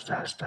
test.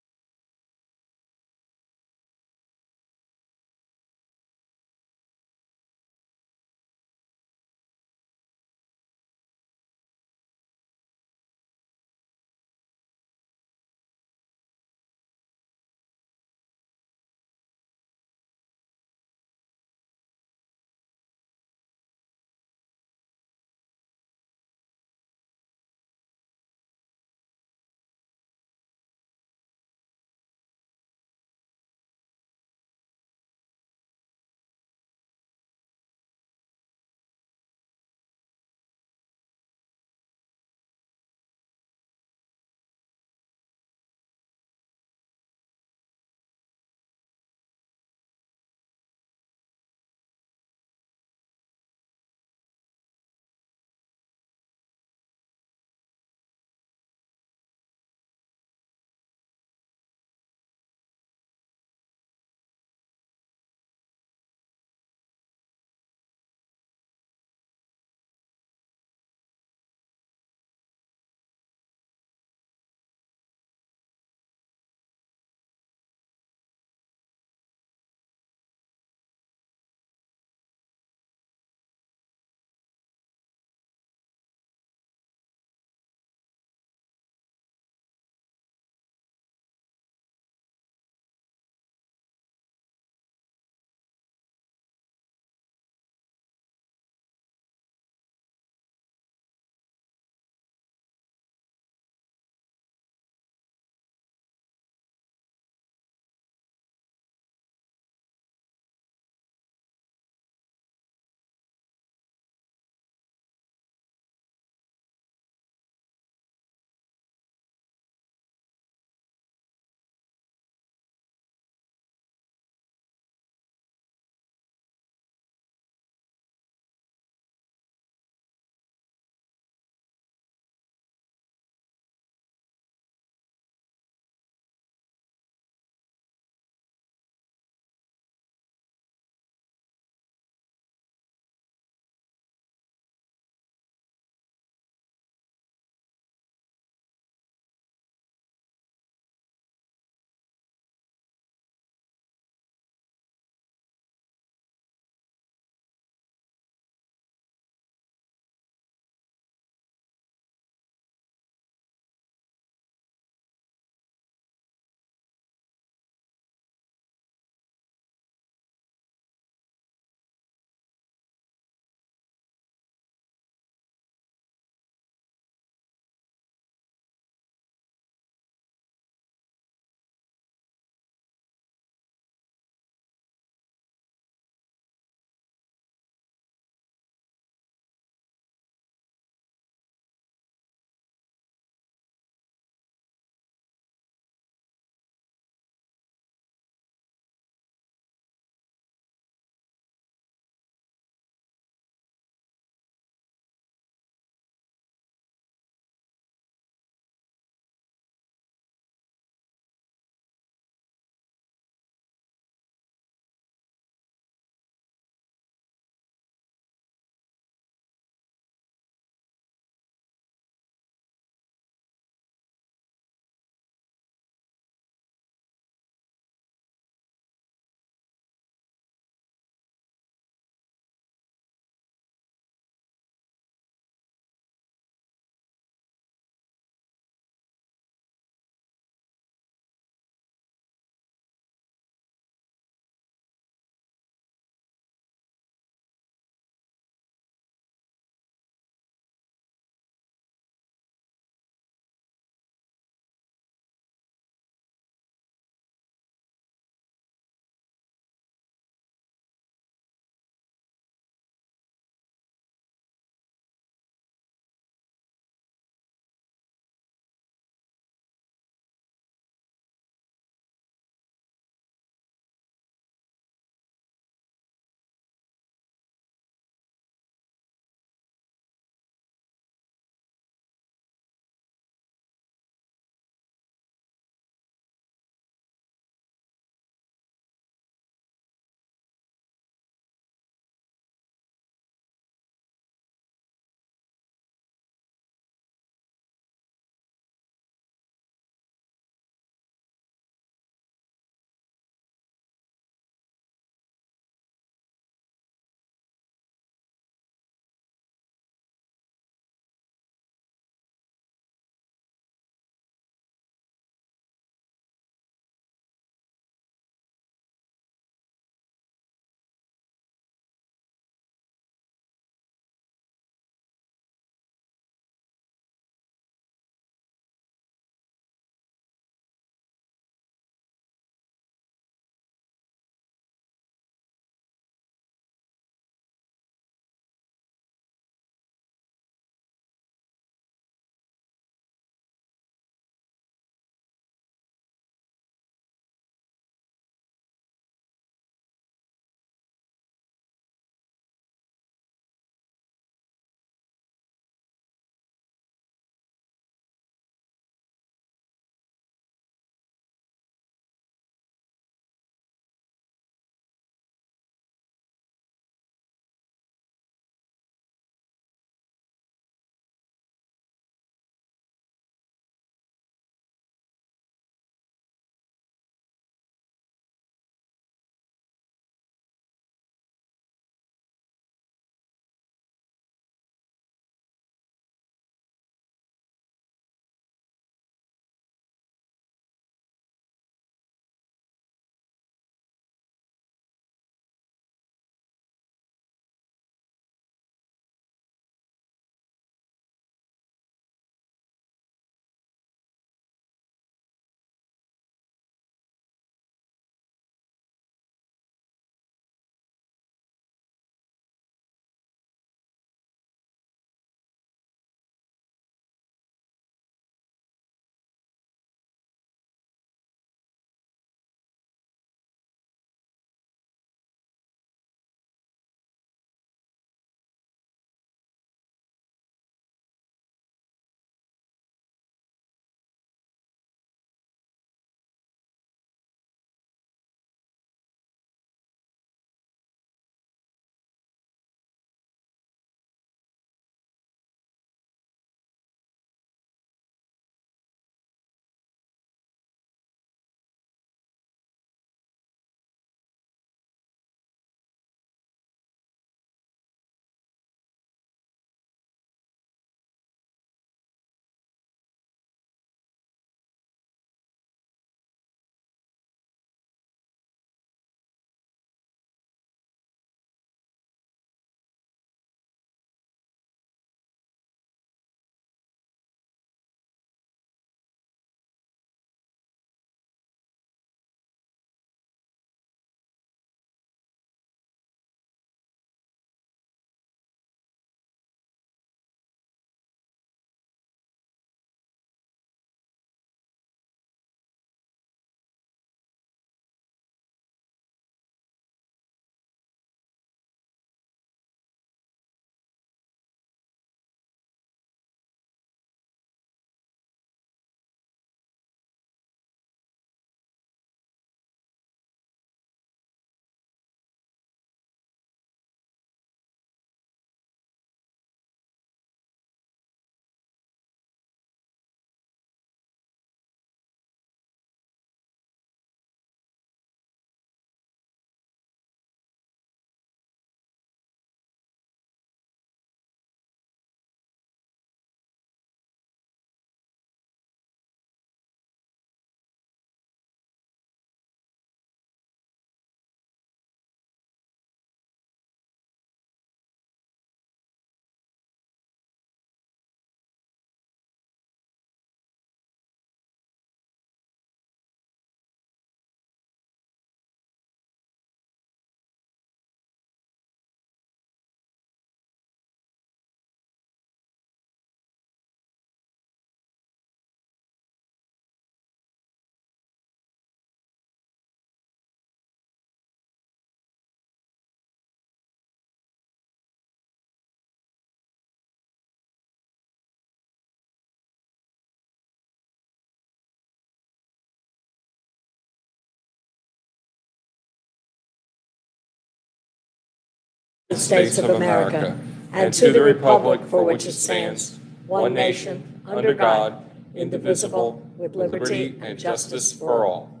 States of America, and to the republic for which it stands, one nation, under God, indivisible, with liberty and justice for all.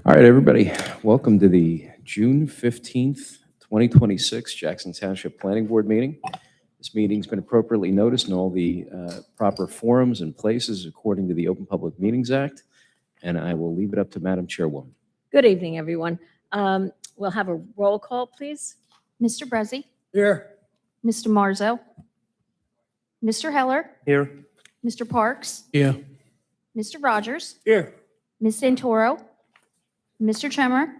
All right, everybody, welcome to the June 15th, 2026 Jackson Township Planning Board meeting. This meeting's been appropriately noticed in all the proper forums and places according to the Open Public Meetings Act, and I will leave it up to Madam Chairwoman. Good evening, everyone. We'll have a roll call, please. Mr. Brezzi. Here. Mr. Marzo. Mr. Heller. Here. Mr. Parks. Here. Mr. Rogers. Here. Ms. Santoro. Mr. Tremor.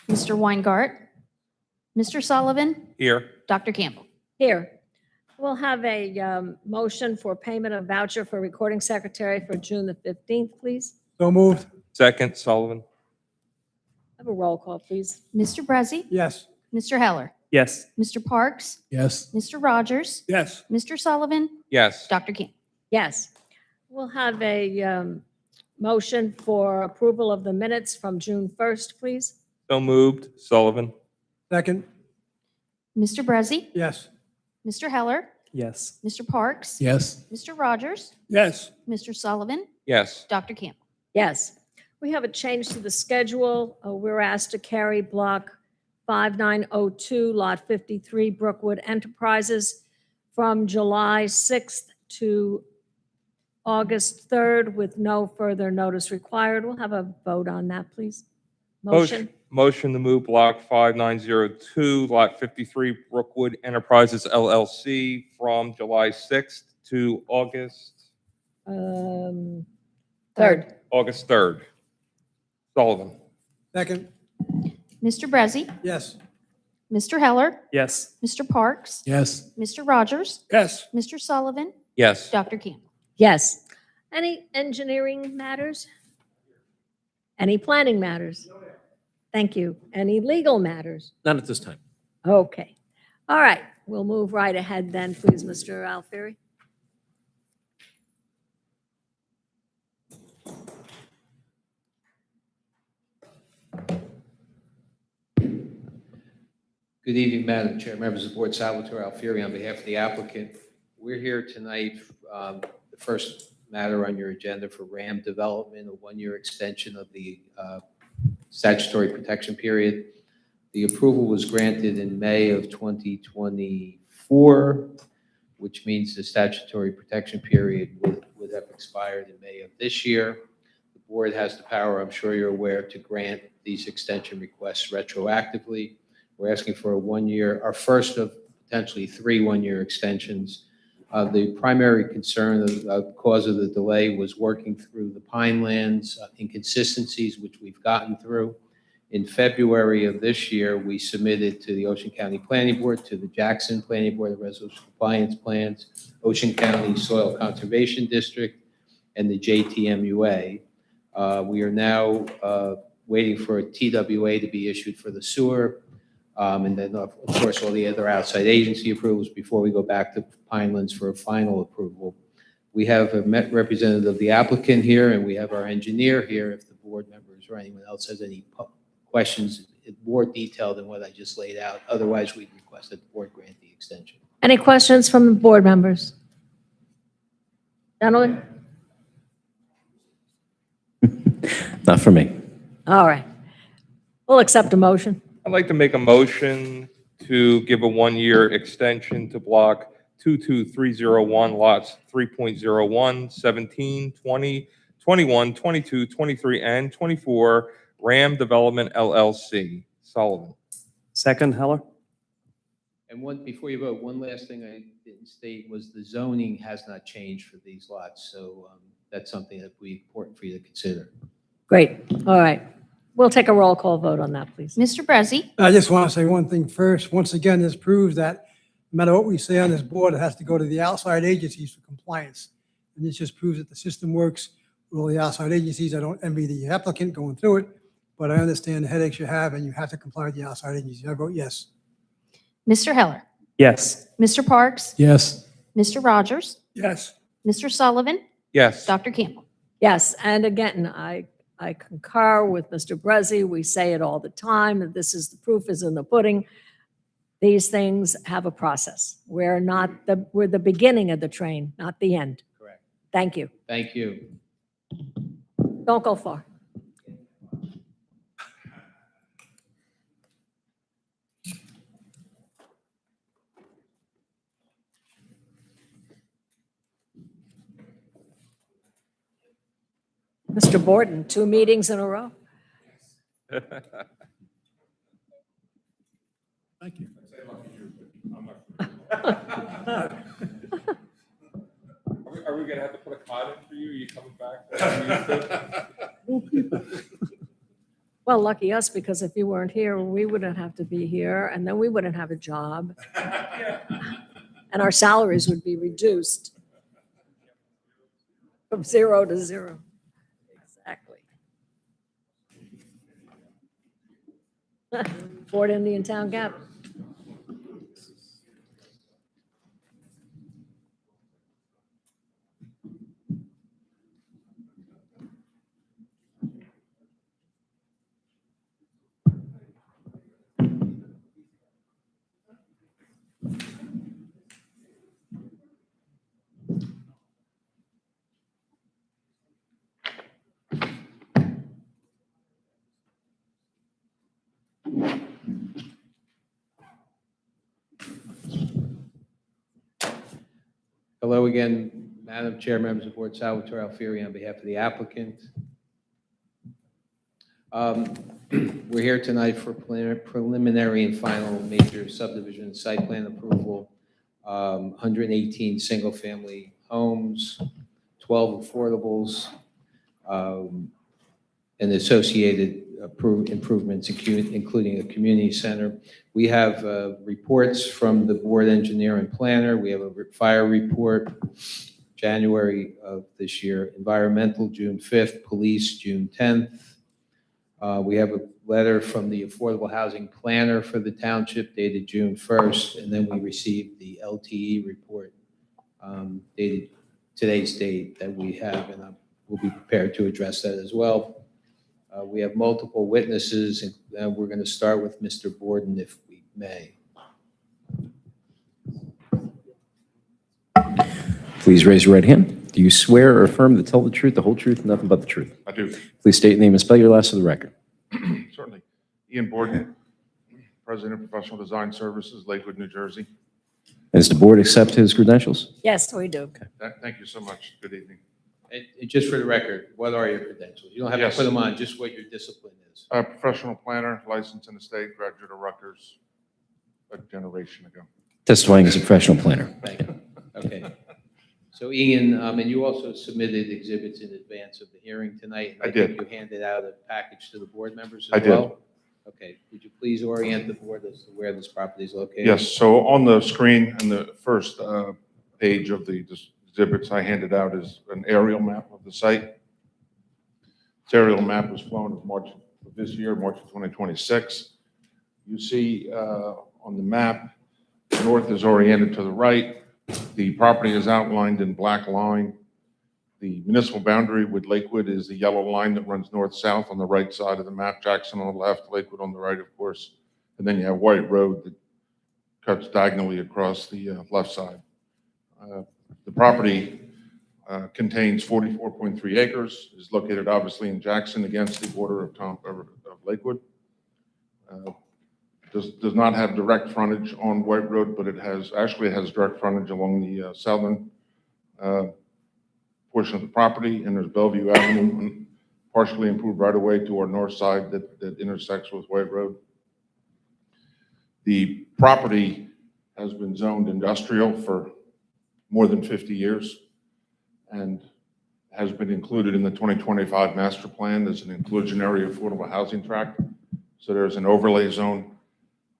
Mr. Weingart. Mr. Sullivan. Here. Dr. Campbell. Here. We'll have a motion for payment of voucher for recording secretary for June the 15th, please. So moved. Second, Sullivan. Have a roll call, please. Mr. Brezzi. Yes. Mr. Heller. Yes. Mr. Parks. Yes. Mr. Rogers. Yes. Mr. Sullivan. Yes. Dr. Campbell. Yes. We'll have a motion for approval of the minutes from June 1st, please. So moved, Sullivan. Second. Mr. Brezzi. Yes. Mr. Heller. Yes. Mr. Parks. Yes. Mr. Rogers. Yes. Mr. Sullivan. Yes. Dr. Campbell. Yes. We have a change to the schedule. We're asked to carry block 5902, lot 53, Brookwood Enterprises, from July 6th to August 3rd with no further notice required. We'll have a vote on that, please. Motion. Motion to move block 5902, lot 53, Brookwood Enterprises LLC from July 6th to August 3rd. August 3rd. Sullivan. Second. Mr. Brezzi. Yes. Mr. Heller. Yes. Mr. Parks. Yes. Mr. Rogers. Yes. Mr. Sullivan. Yes. Dr. Campbell. Yes. Any engineering matters? Any planning matters? Thank you. Any legal matters? Not at this time. Okay. All right. We'll move right ahead then, please, Mr. Alfieri. Good evening, Madam Chair, members of the board. Salvatore Alfieri on behalf of the applicant. We're here tonight, the first matter on your agenda for RAM development, a one-year extension of the statutory protection period. The approval was granted in May of 2024, which means the statutory protection period would have expired in May of this year. The board has the power, I'm sure you're aware, to grant these extension requests retroactively. We're asking for a one-year, our first of potentially 3 one-year extensions. The primary concern, the cause of the delay was working through the Pinelands inconsistencies, which we've gotten through. In February of this year, we submitted to the Ocean County Planning Board, to the Jackson Planning Board, the Resolution Compliance Plans, Ocean County Soil Conservation District, and the JTMUA. We are now waiting for a TWA to be issued for the sewer. And then, of course, all the other outside agency approvals before we go back to Pinelands for a final approval. We have a representative of the applicant here, and we have our engineer here. If the board members or anyone else has any questions in more detail than what I just laid out, otherwise we request that the board grant the extension. Any questions from the board members? Gentlemen? Not for me. All right. We'll accept a motion. I'd like to make a motion to give a one-year extension to block 22301, lots 3.01, 17, 20, 21, 22, 23, and 24, RAM Development LLC. Sullivan. Second, Heller. And before you vote, one last thing I didn't state was the zoning has not changed for these lots. So that's something that would be important for you to consider. Great. All right. We'll take a roll call vote on that, please. Mr. Brezzi. I just want to say one thing first. Once again, this proves that no matter what we say on this board, it has to go to the outside agencies for compliance. And this just proves that the system works with all the outside agencies. I don't envy the applicant going through it, but I understand the headaches you have, and you have to comply with the outside agencies. I vote yes. Mr. Heller. Yes. Mr. Parks. Yes. Mr. Rogers, Yes. Mr. Sullivan, Yes. Dr. Campbell. Yes, and again, I concur with Mr. Brezzi. We say it all the time, that this is, the proof is in the pudding. These things have a process. We're the beginning of the train, not the end. Correct. Thank you. Thank you. Don't go far. Mr. Borden, 2 meetings in a row. Thank you. Are we gonna have to put a cot in for you? Are you coming back? Well, lucky us, because if you weren't here, we wouldn't have to be here, and then we wouldn't have a job. And our salaries would be reduced from 0 to 0. Exactly. Fort Indian Town Gap. Hello again, Madam Chair, members of the board, Salvatore Alfieri on behalf of the applicant. We're here tonight for preliminary and final major subdivision site plan approval. 118 single-family homes, 12 affordables, and associated improvements, including a community center. We have reports from the board engineer and planner. We have a fire report, January of this year, environmental, June 5th, police, June 10th. We have a letter from the affordable housing planner for the township dated June 1st, and then we received the LTE report dated today's date that we have, and we'll be prepared to address that as well. We have multiple witnesses, and we're going to start with Mr. Borden, if we may. Please raise your right hand. Do you swear or affirm to tell the truth, the whole truth, and nothing but the truth? I do, Please state your name and spell your last for the record. certainly. Ian Borden, President of Professional Design Services, Lakewood, New Jersey. Does the board accept his credentials? Yes, we do. Thank you so much. Good evening. And just for the record, what are your credentials? You don't have to Yes. put them on, just what your discipline is. Professional planner, licensed in the state, graduate of Rutgers a generation ago. Testifying as a professional planner. Thank you. Okay. So Ian, and you also submitted exhibits in advance of the hearing tonight. and I did. think you handed out a package to the board members I as did. well? Okay. Would you please orient the board as to where this property is located? Yes, so on the screen, in the first page of the exhibits I handed out is an aerial map of the site. This aerial map was flown in March of this year, March of 2026. You see on the map, the north is oriented to the right. The property is outlined in black line. The municipal boundary with Lakewood is the yellow line that runs north-south on the right side of the map. Jackson on the left, Lakewood on the right, of course. And then you have White Road that cuts diagonally across the left side. The property contains 44.3 acres, is located obviously in Jackson against the border of Lakewood. Does not have direct frontage on White Road, but it has direct frontage along the southern portion of the property, and there's Bellevue Avenue, partially improved right away to our north side that intersects with White Road. The property has been zoned industrial for more than 50 years and has been included in the 2025 master plan as an inclusionary affordable housing tract. So there's an overlay zone,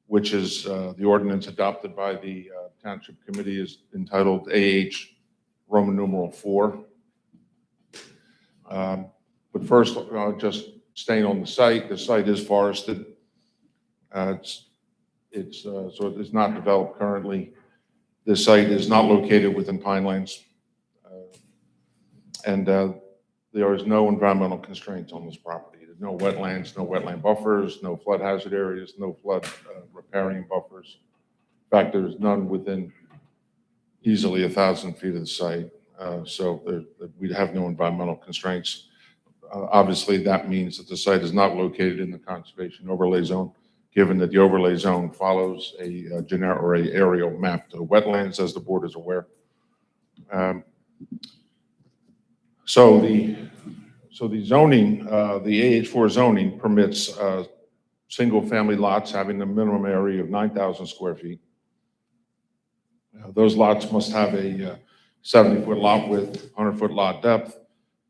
which is the ordinance adopted by the Township Committee is entitled AH Roman numeral 4. But first, just staying on the site is forested. So it's not developed currently. This site is not located within Pinelands, and there is no environmental constraints on this property. There's no wetlands, no wetland buffers, no flood hazard areas, no flood riparian buffers. In fact, there's none within easily 1,000 feet of the site, so we have no environmental constraints. Obviously, that means that the site is not located in the conservation overlay zone, given that the overlay zone follows a generic or a aerial map to wetlands, as the board is aware. So the zoning, the AH4 zoning permits single-family lots having a minimum area of 9,000 square feet. Those lots must have a 70-foot lot width, 100-foot lot depth,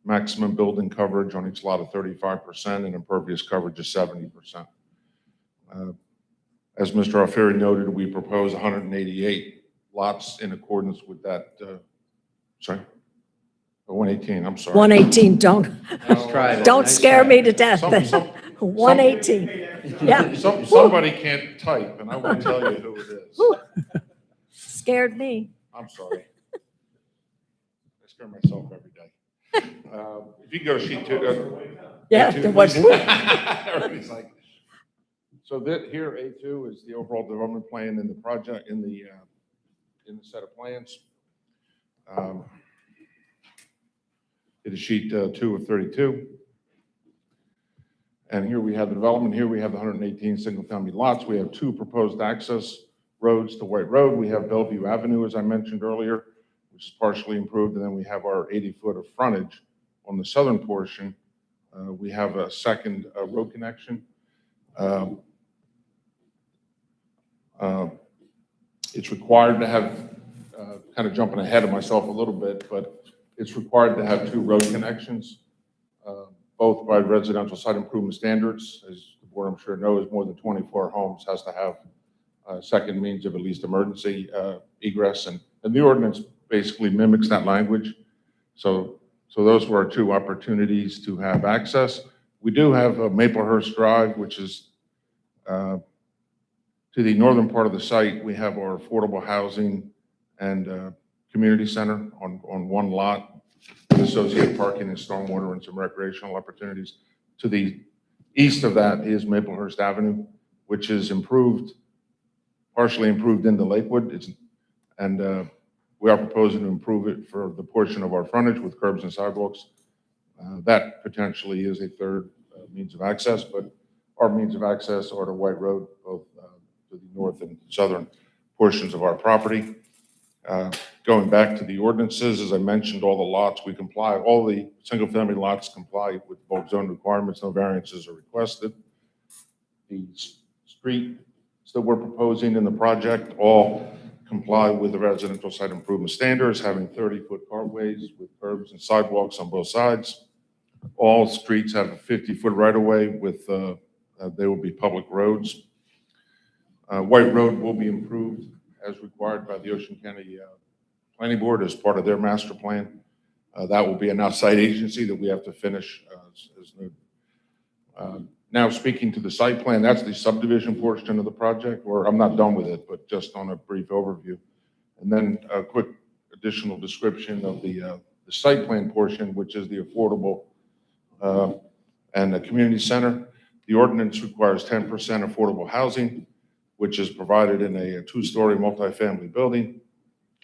maximum building coverage on each lot of 35%, and impervious coverage is 70%. As Mr. Alfieri noted, we propose 188 lots in accordance with that, sorry, 118, I'm sorry. 118, don't, Nice try, though. don't Nice scare try. me to death. Some- 118, yeah. Somebody can't type, and I won't tell you who it is. Whew. Scared me. I'm sorry. I scare myself every day. If you can go to sheet 2. Yeah, A2, there was, please. Everybody's like, so that here, A2 is the overall development plan in the project, in the set of plans. It is sheet 2 of 32. And here we have the development. Here we have the 118 single-family lots. We have 2 proposed access roads to White Road. We have Bellevue Avenue, as I mentioned earlier, which is partially improved. And then we have our 80-foot of frontage on the southern portion. We have a second road connection. It's required to have, kind of jumping ahead of myself a little bit, but it's required to have 2 road connections, both by residential site improvement standards. As the board, I'm sure, knows, more than 24 homes has to have a second means of at least emergency egress. And the ordinance basically mimics that language. So those were our 2 opportunities to have access. We do have Maplehurst Drive, which is to the northern part of the site. We have our affordable housing and community center on one lot, with associated parking and stormwater and some recreational opportunities. To the east of that is Maplehurst Avenue, which is improved, partially improved into Lakewood. We are proposing to improve it for the portion of our frontage with curbs and sidewalks. That potentially is a third means of access, but our means of access are to White Road, both to the north and southern portions of our property. Going back to the ordinances, as I mentioned, all the lots, we comply, all the single-family lots comply with bulk zone requirements. No variances are requested. The streets that we're proposing in the project all comply with the residential site improvement standards, having 30-foot cartways with curbs and sidewalks on both sides. All streets have a 50-foot right-of-way with, they will be public roads. White Road will be improved as required by the Ocean County Planning Board as part of their master plan. That will be an outside agency that we have to finish as noted. Now, speaking to the site plan, that's the subdivision portion of the project, or I'm not done with it, but just on a brief overview. And then a quick additional description of the site plan portion, which is the affordable and the community center. The ordinance requires 10% affordable housing, which is provided in a 2-story multifamily building.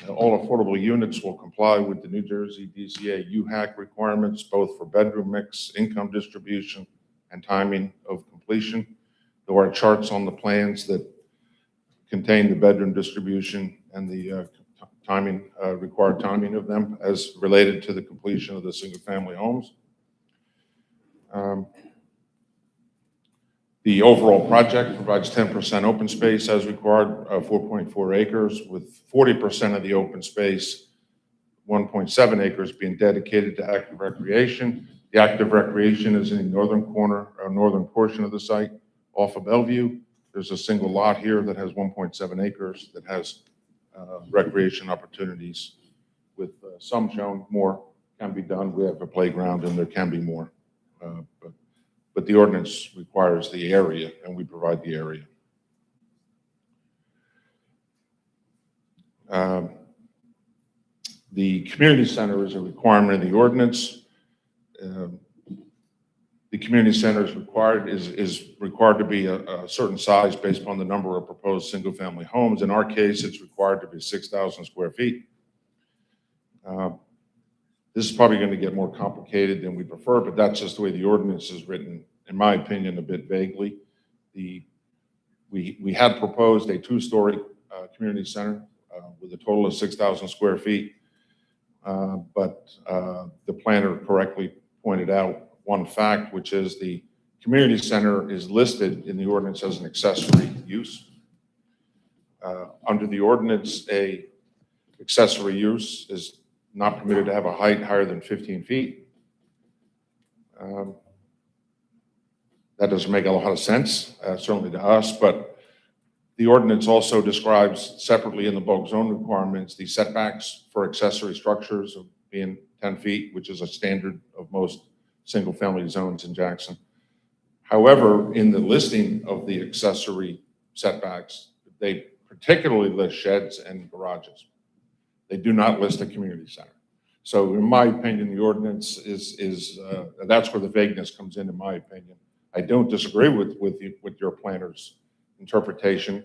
All affordable units will comply with the New Jersey DCA UHAC requirements, both for bedroom mix, income distribution, and timing of completion. There are charts on the plans that contain the bedroom distribution and the timing, required timing of them as related to the completion of the single-family homes. The overall project provides 10% open space as required, 4.4 acres, with 40% of the open space, 1.7 acres, being dedicated to active recreation. The active recreation is in the northern corner, or northern portion of the site, off of Bellevue. There's a single lot here that has 1.7 acres that has recreation opportunities, with some shown. More can be done. We have a playground, and there can be more. But the ordinance requires the area, and we provide the area. Um, The community center is a requirement in the ordinance. Um, The community center is required to be a certain size based upon the number of proposed single-family homes. In our case, it's required to be 6,000 square feet. This is probably going to get more complicated than we prefer, but that's just the way the ordinance is written, in my opinion, a bit vaguely. We had proposed a two-story community center with a total of 6,000 square feet. But the planner correctly pointed out one fact, which is the community center is listed in the ordinance as an accessory use. Under the ordinance, a accessory use is not permitted to have a height higher than 15 feet. That doesn't make a lot of sense, certainly to us, but the ordinance also describes separately in the bulk zone requirements the setbacks for accessory structures of being 10 feet, which is a standard of most single-family zones in Jackson. However, in the listing of the accessory setbacks, they particularly list sheds and garages. They do not list a community center. So in my opinion, the ordinance that's where the vagueness comes in my opinion. I don't disagree with your planner's interpretation,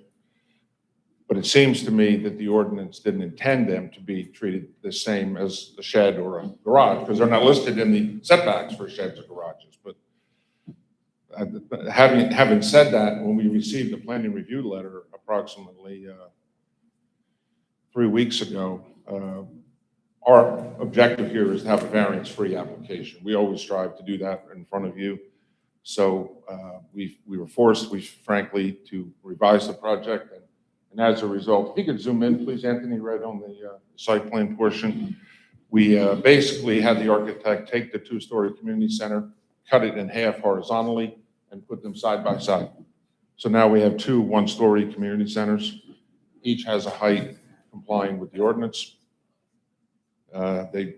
but it seems to me that the ordinance didn't intend them to be treated the same as a shed or a garage, because they're not listed in the setbacks for sheds or garages. But having said that, when we received the planning review letter approximately 3 weeks ago, our objective here is to have a variance-free application. We always strive to do that in front of you. So we were forced, frankly, to revise the project. And as a result, if you could zoom in, please, Anthony, right on the site plan portion. We basically had the architect take the two-story community center, cut it in half horizontally, and put them side by side. So now we have two one-story community centers. Each has a height complying with the ordinance. The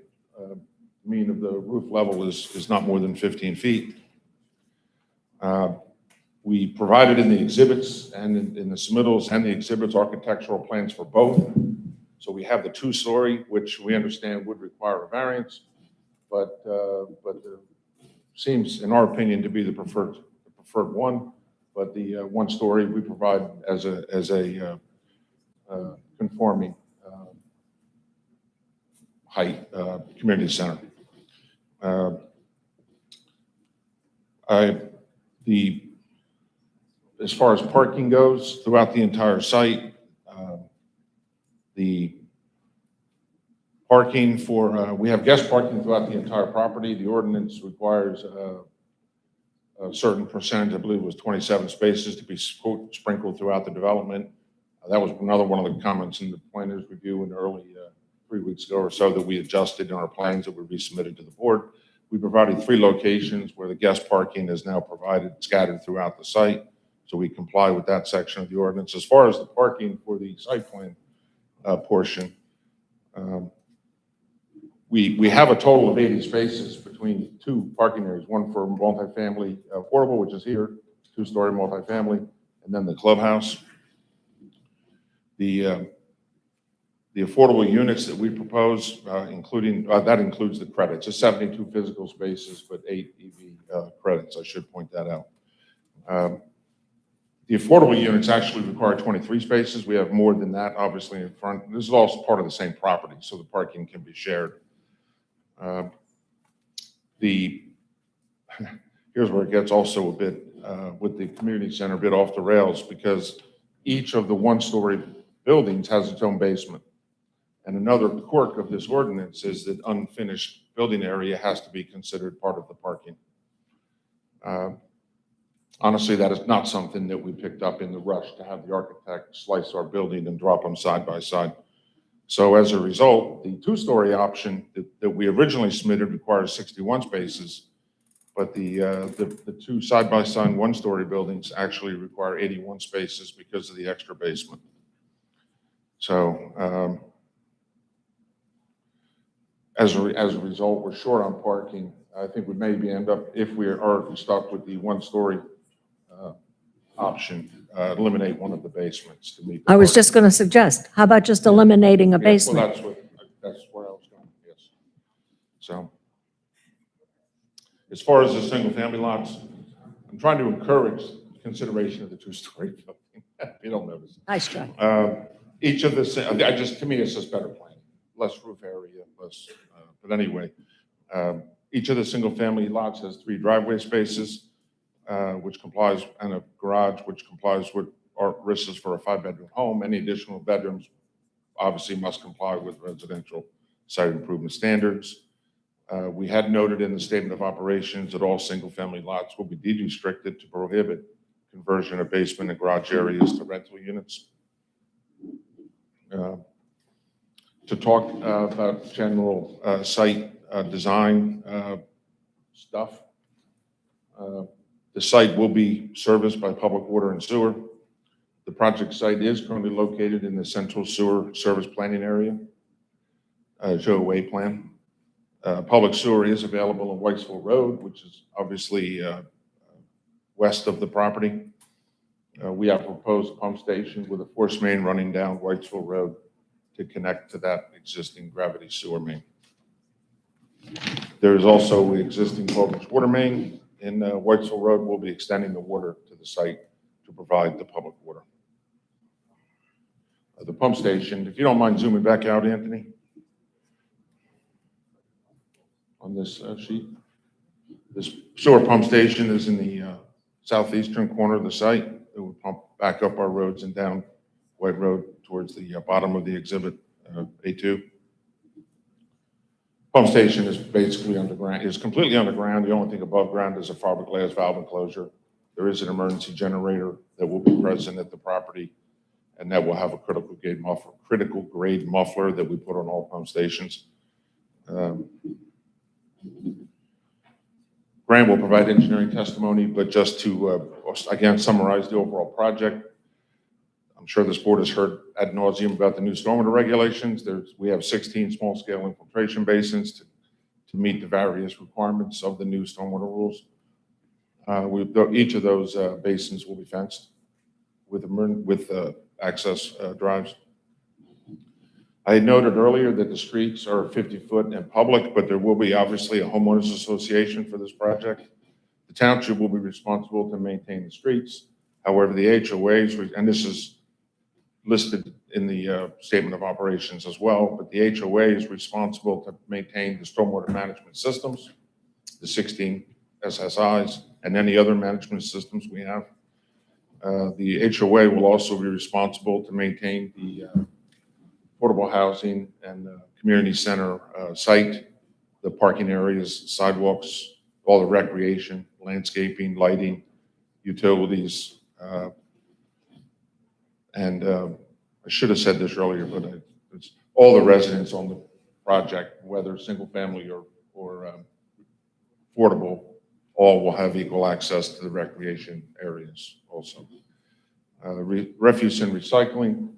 mean of the roof level is not more than 15 feet. We provided in the exhibits and in the submittals and the exhibits architectural plans for both. So we have the two-story, which we understand would require a variance, but seems, in our opinion, to be the preferred one. But the one-story we provide as a conforming height community center. As far as parking goes throughout the entire site, the parking we have guest parking throughout the entire property. The ordinance requires a certain percentage, I believe it was 27 spaces, to be sprinkled throughout the development. That was another one of the comments in the planner's review in early 3 weeks ago or so that we adjusted in our plans that were resubmitted to the board. We provided 3 locations where the guest parking is now provided, scattered throughout the site. So we comply with that section of the ordinance. As far as the parking for the site plan portion, we have a total of 80 spaces between 2 parking areas, one for multifamily affordable, which is here, 2-story multifamily, and then the clubhouse. The affordable units that we propose, including, that includes the credits. It's 72 physical spaces, but 8 EV credits. I should point that out. The affordable units actually require 23 spaces. We have more than that, obviously, in front. This is also part of the same property, so the parking can be shared. Here's where it gets also a bit, with the community center, a bit off the rails, because each of the one-story buildings has its own basement. And another quirk of this ordinance is that unfinished building area has to be considered part of the parking. Honestly, that is not something that we picked up in the rush to have the architect slice our building and drop them side by side. So as a result, the 2-story option that we originally submitted requires 61 spaces, but the 2 side-by-side 1-story buildings actually require 81 spaces because of the extra basement. So as a result, we're short on parking. I think we maybe end up, if we are stuck with the 1-story option, eliminate one of the basements to meet. I was just going to suggest, how about just eliminating a basement? Well, that's where I was going, yes. So, as far as the single-family lots, I'm trying to encourage consideration of the two-story building, if you don't notice. Nice try. Each of the, to me, it's just better planning, less roof area, less, but anyway, each of the single-family lots has 3 driveway spaces, which complies, and a garage, which complies with our risks for a 5-bedroom home. Any additional bedrooms obviously must comply with residential site improvement standards. We had noted in the statement of operations that all single-family lots will be deed restricted to prohibit conversion of basement and garage areas to rental units. To talk about general site design stuff, the site will be serviced by public water and sewer. The project site is currently located in the central sewer service planning area, JOA plan. Public sewer is available on Whitesville Road, which is obviously west of the property. We have proposed a pump station with a force main running down Whitesville Road to connect to that existing gravity sewer main. There is also an existing 12-inch water main in Whitesville Road. We'll be extending the water to the site to provide the public water. The pump station, if you don't mind zooming back out, Anthony, on this sheet. This sewer pump station is in the southeastern corner of the site. It would pump back up our roads and down White Road towards the bottom of the exhibit A2. Pump station is basically underground, is completely underground. The only thing above ground is a fiberglass valve enclosure. There is an emergency generator that will be present at the property, and that will have a critical grade muffler that we put on all pump stations. Grant will provide engineering testimony, but just to, again, summarize the overall project, I'm sure this board has heard ad nauseum about the new stormwater regulations. We have 16 small-scale infiltration basins to meet the various requirements of the new stormwater rules. Each of those basins will be fenced with access drives. I had noted earlier that the streets are 50-foot and public, but there will be obviously a homeowners association for this project. The township will be responsible to maintain the streets. However, the HOAs, and this is listed in the statement of operations as well, but the HOA is responsible to maintain the stormwater management systems, the 16 SSIs, and any other management systems we have. The HOA will also be responsible to maintain the affordable housing and community center site, the parking areas, sidewalks, all the recreation, landscaping, lighting, utilities. I should have said this earlier, but it's all the residents on the project, whether single family or affordable, all will have equal access to the recreation areas also. Refuse and recycling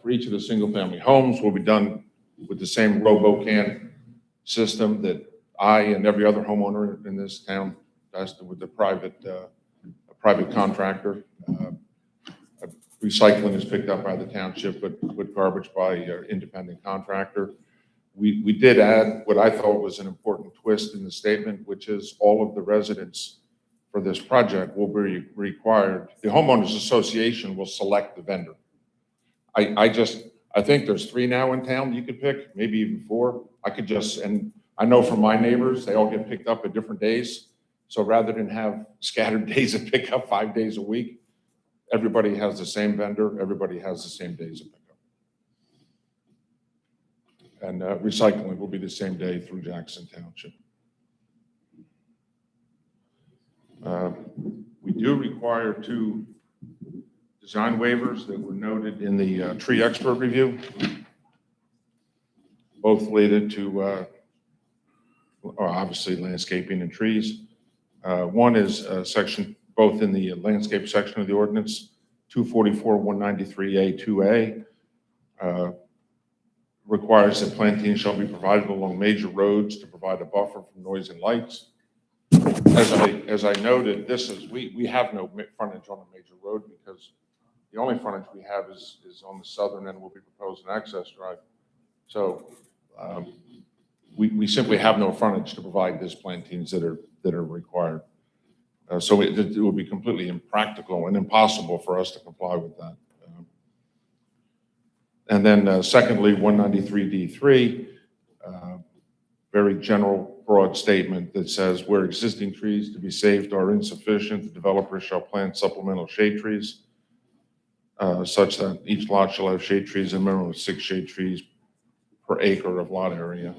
for each of the single family homes will be done with the same RoboCan system that I and every other homeowner in this town does with the private contractor. Recycling is picked up by the township, but with garbage by an independent contractor. We did add what I thought was an important twist in the statement, which is all of the residents for this project will be required. The homeowners association will select the vendor. I think there's 3 now in town you could pick, maybe even 4. And I know from my neighbors, they all get picked up at different days. So rather than have scattered days of pickup 5 days a week, everybody has the same vendor, everybody has the same days of pickup. And recycling will be the same day through Jackson Township. We do require 2 design waivers that were noted in the tree expert review, both related to obviously landscaping and trees. One is both in the landscape section of the ordinance, 244-193A-2A, requires that planting shall be provided along major roads to provide a buffer from noise and lights. As I noted, we have no frontage on a major road because the only frontage we have is on the southern end. Will be proposed an access drive. So we simply have no frontage to provide these plantings that are required. So it would be completely impractical and impossible for us to comply with that. And then secondly, 193D3, very general, broad statement that says where existing trees to be saved are insufficient, the developer shall plant supplemental shade trees such that each lot shall have shade trees, a minimum of 6 shade trees per acre of lot area.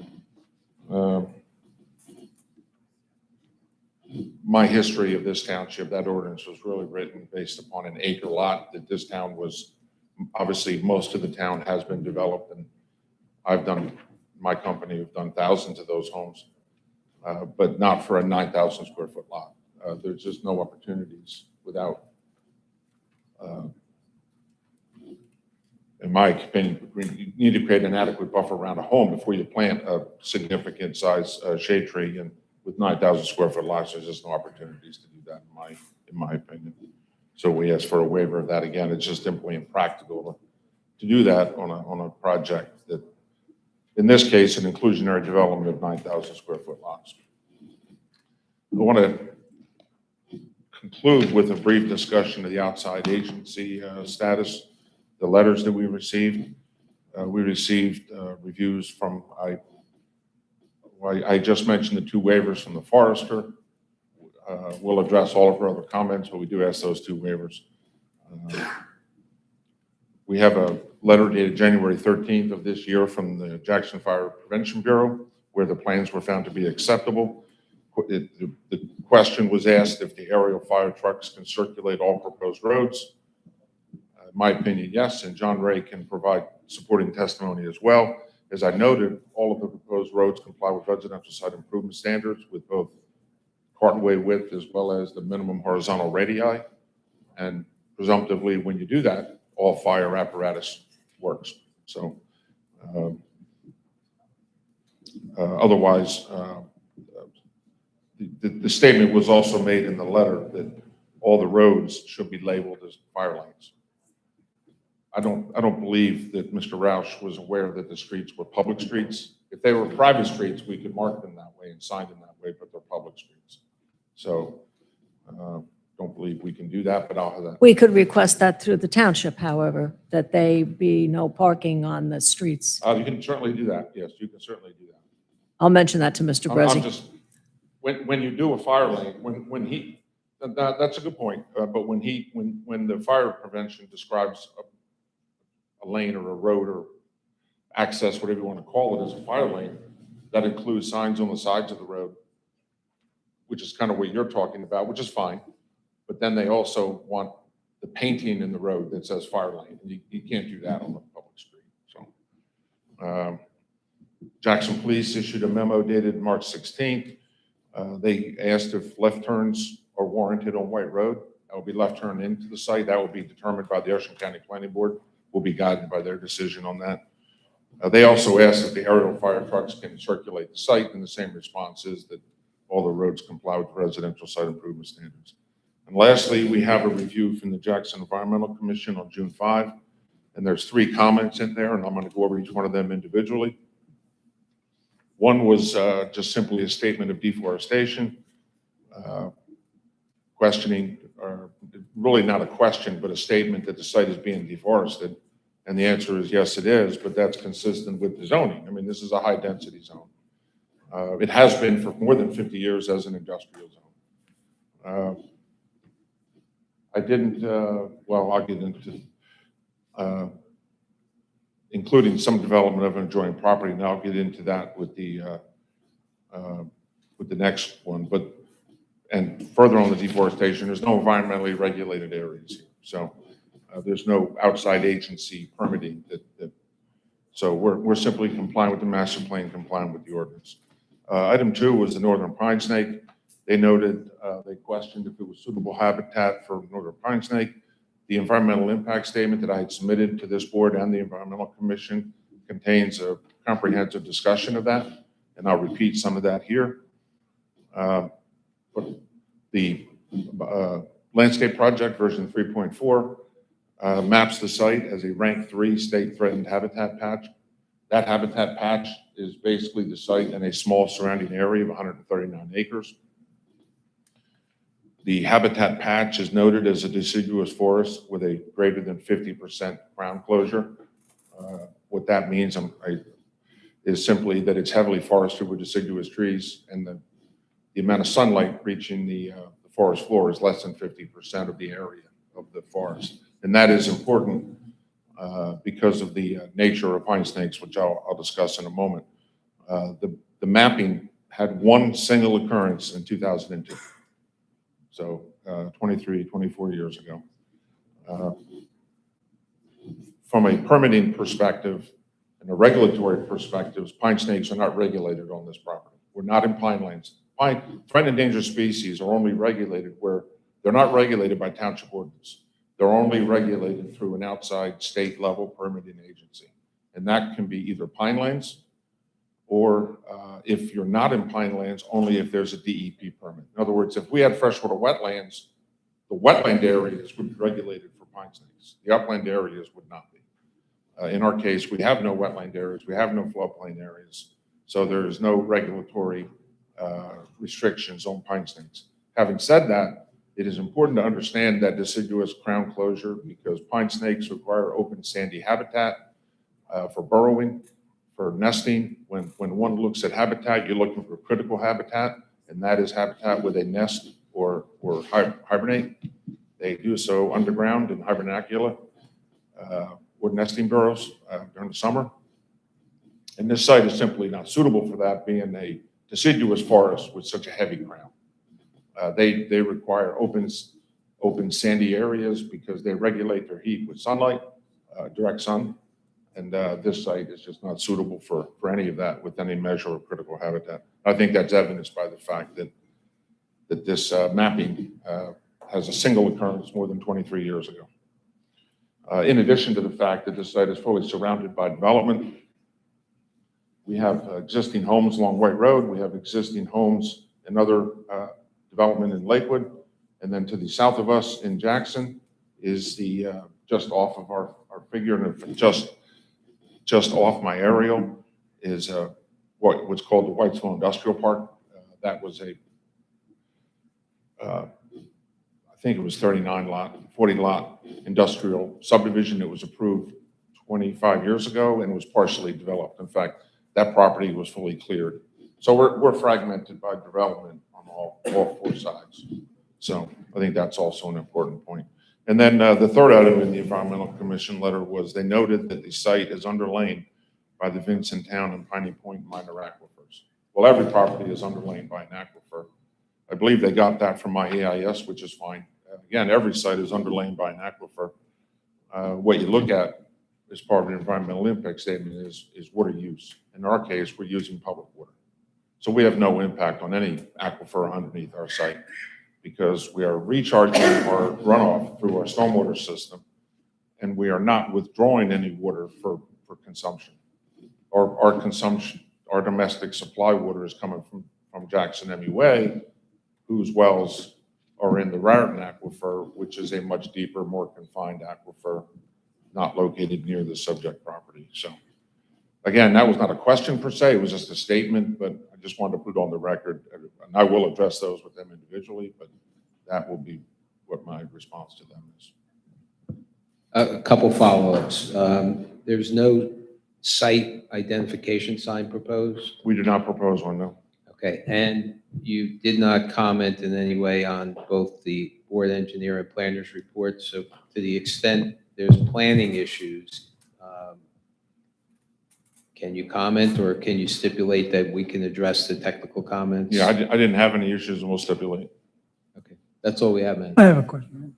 My history of this township, that ordinance was really written based upon an acre lot that this town was, obviously most of the town has been developed, and my company have done thousands of those homes, but not for a 9,000 square foot lot. There's just no opportunities without, in my opinion, you need to create an adequate buffer around a home before you plant a significant size shade tree. And with 9,000 square foot lots, there's just no opportunities to do that, in my opinion. So we ask for a waiver of that. Again, it's just simply impractical to do that on a project that, in this case, an inclusionary development of 9,000 square foot lots. I want to conclude with a brief discussion of the outside agency status, the letters that we received. We received reviews from, I just mentioned the 2 waivers from the forester. We'll address all of our other comments, but we do ask those 2 waivers. We have a letter dated January 13th of this year from the Jackson Fire Prevention Bureau, where the plans were found to be acceptable. The question was asked if the aerial fire trucks can circulate all proposed roads. In my opinion, yes, and John Ray can provide supporting testimony as well. As I noted, all of the proposed roads comply with residential site improvement standards with both cartway width as well as the minimum horizontal radii. And presumptively, when you do that, all fire apparatus works. So otherwise, the statement was also made in the letter that all the roads should be labeled as fire lanes. I don't believe that Mr. Roush was aware that the streets were public streets. If they were private streets, we could mark them that way and sign them that way, but they're public streets. So don't believe we can do that, but I'll have that. We could request that through the township, however, that they be no parking on the streets. You can certainly do that. Yes, you can certainly do that. I'll mention that to Mr. I'm Brezzi. just, when you do a fire lane, that's a good point. But when the fire prevention describes a lane or a road or access, whatever you want to call it, as a fire lane, that includes signs on the sides of the road, which is kind of what you're talking about, which is fine. But then they also want the painting in the road that says fire lane. And you can't do that on the public street. So Jackson Police issued a memo dated March 16th. They asked if left turns are warranted on White Road. That will be left turn into the site. That will be determined by the Ocean County Planning Board. We'll be guided by their decision on that. They also asked if the aerial fire trucks can circulate the site, and the same response is that all the roads comply with residential site improvement standards. And lastly, we have a review from the Jackson Environmental Commission on June 5, and there's 3 comments in there, and I'm going to go over each one of them individually. One was just simply a statement of deforestation, questioning, or really not a question, but a statement that the site is being deforested. And the answer is yes, it is, but that's consistent with the zoning. I mean, this is a high density zone. It has been for more than 50 years as an industrial zone. I didn't, well, I'll get into, including some development of an adjoining property, and I'll get into that with the next one. But, and further on the deforestation, there's no environmentally regulated areas here. So there's no outside agency permitting so we're simply complying with the master plan, complying with the ordinance. Item 2 was the northern pine snake. They noted, they questioned if it was suitable habitat for northern pine snake. The environmental impact statement that I had submitted to this board and the Environmental Commission contains a comprehensive discussion of that, and I'll repeat some of that here. but the landscape project version 3.4 maps the site as a rank 3 state threatened habitat patch. That habitat patch is basically the site and a small surrounding area of 139 acres. The habitat patch is noted as a deciduous forest with a greater than 50% crown closure. What that means is simply that it's heavily forested with deciduous trees, and the amount of sunlight reaching the forest floor is less than 50% of the area of the forest. And that is important because of the nature of pine snakes, which I'll discuss in a moment. The mapping had one single occurrence in 2002. So 24 years ago. From a permitting perspective and a regulatory perspective, pine snakes are not regulated on this property. We're not in pine lands. Threatened and endangered species are only regulated where they're not regulated by township ordinance. They're only regulated through an outside state level permitting agency. And that can be either pine lands or if you're not in pine lands, only if there's a DEP permit. In other words, if we had freshwater wetlands, the wetland areas would be regulated for pine snakes. The upland areas would not be. In our case, we have no wetland areas, we have no floodplain areas, so there is no regulatory restrictions on pine snakes. Having said that, it is important to understand that deciduous crown closure because pine snakes require open sandy habitat for burrowing, for nesting. When one looks at habitat, you're looking for critical habitat, and that is habitat where they nest or hibernate. They do so underground in hibernacula or nesting burrows during the summer. And this site is simply not suitable for that, being a deciduous forest with such a heavy crown. They require open sandy areas because they regulate their heat with sunlight, direct sun. And this site is just not suitable for any of that with any measure of critical habitat. I think that's evidenced by the fact that this mapping has a single occurrence more than 23 years ago. In addition to the fact that this site is fully surrounded by development, we have existing homes along White Road. We have existing homes and other development in Lakewood. And then to the south of us in Jackson is the just off of our figure, and just off my aerial is what's called the Whitesville Industrial Park. That was I think it was 40 lot industrial subdivision that was approved 25 years ago and was partially developed. In fact, that property was fully cleared. So we're fragmented by development on all four sides. So I think that's also an important point. And then the third item in the Environmental Commission letter was they noted that the site is underlain by the Vincent Town and Piney Point minor aquifers. Well, every property is underlain by an aquifer. I believe they got that from my EIS, which is fine. Again, every site is underlain by an aquifer. What you look at as part of an environmental impact statement is water use. In our case, we're using public water. So we have no impact on any aquifer underneath our site because we are recharging our runoff through our stormwater system, and we are not withdrawing any water for consumption. Our consumption, our domestic supply water is coming from Jackson MUA, whose wells are in the Raritan Aquifer, which is a much deeper, more confined aquifer, not located near the subject property. So again, that was not a question per se, it was just a statement, but I just wanted to put it on the record. And I will address those with them individually, but that will be what my response to them is. A couple follow-ups. There's no site identification sign proposed? We do not propose one, no. Okay, and you did not comment in any way on both the board engineer and planner's report. So to the extent there's planning issues, can you comment or can you stipulate that we can address the technical comments? Yeah, I didn't have any issues and we'll stipulate. Okay, that's all we have, man. I have a question.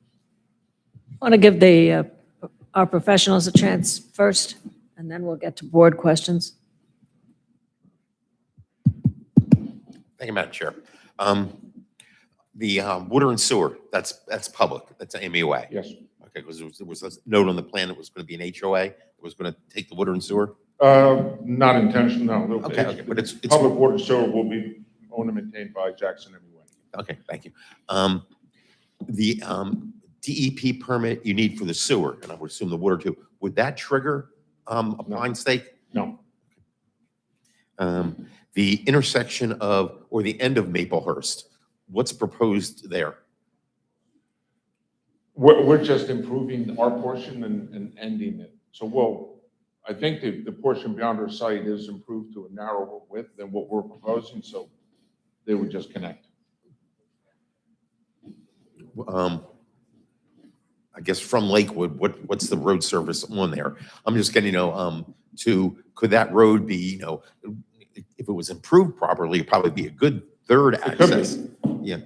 Want to give our professionals a chance first, and then we'll get to board questions. Thank you, Madam Chair. The water and sewer, that's public, that's an MUA. Yes. Okay, because there was a note on the plan that was going to be an HOA, it was going to take the water and sewer. Not intentional, no. Okay, but it's Public water sewer will be owned and maintained by Jackson MUA. Okay, thank you. The DEP permit you need for the sewer, and I would assume the water too, would that trigger a No. pine stake? No, The intersection of, or the end of Maplehurst, what's proposed there? we're just improving our portion and ending it. So I think the portion beyond our site is improved to a narrower width than what we're proposing, so they would just connect. I guess from Lakewood, what's the road service on there? I'm just getting, could that road be, if it was improved properly, it'd probably be a good third It could be. access. Yeah,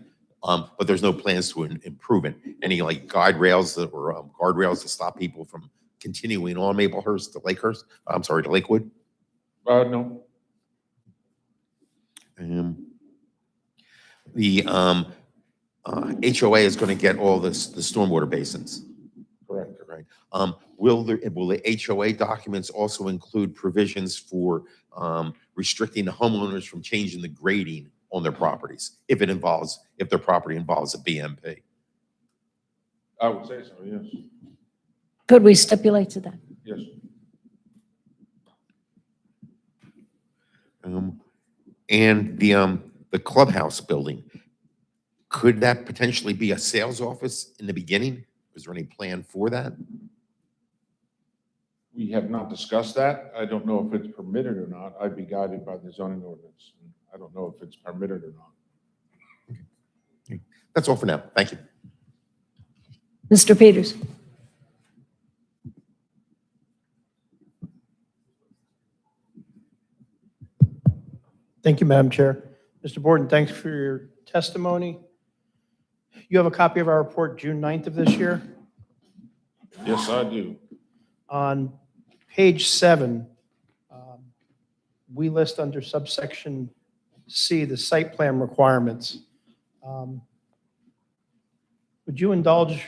but there's no plans to improve it. Any like guide rails that or guardrails to stop people from continuing on Maplehurst to Lakehurst? I'm sorry, to Lakewood? No, The HOA is going to get all the stormwater basins. correct. Right. Will the HOA documents also include provisions for restricting the homeowners from changing the grading on their properties if their property involves a BMP? I would say so, yes, Could we stipulate to that? yes. And the clubhouse building, could that potentially be a sales office in the beginning? Is there any plan for that? We have not discussed that. I don't know if it's permitted or not. I'd be guided by the zoning ordinance. I don't know if it's permitted or not. That's all for now. Thank you. Mr. Peters? Thank you, Madam Chair. Mr. Borden, thanks for your testimony. You have a copy of our report June 9th of this year. Yes, I do. On page 7, we list under subsection C, the site plan requirements. Would you indulge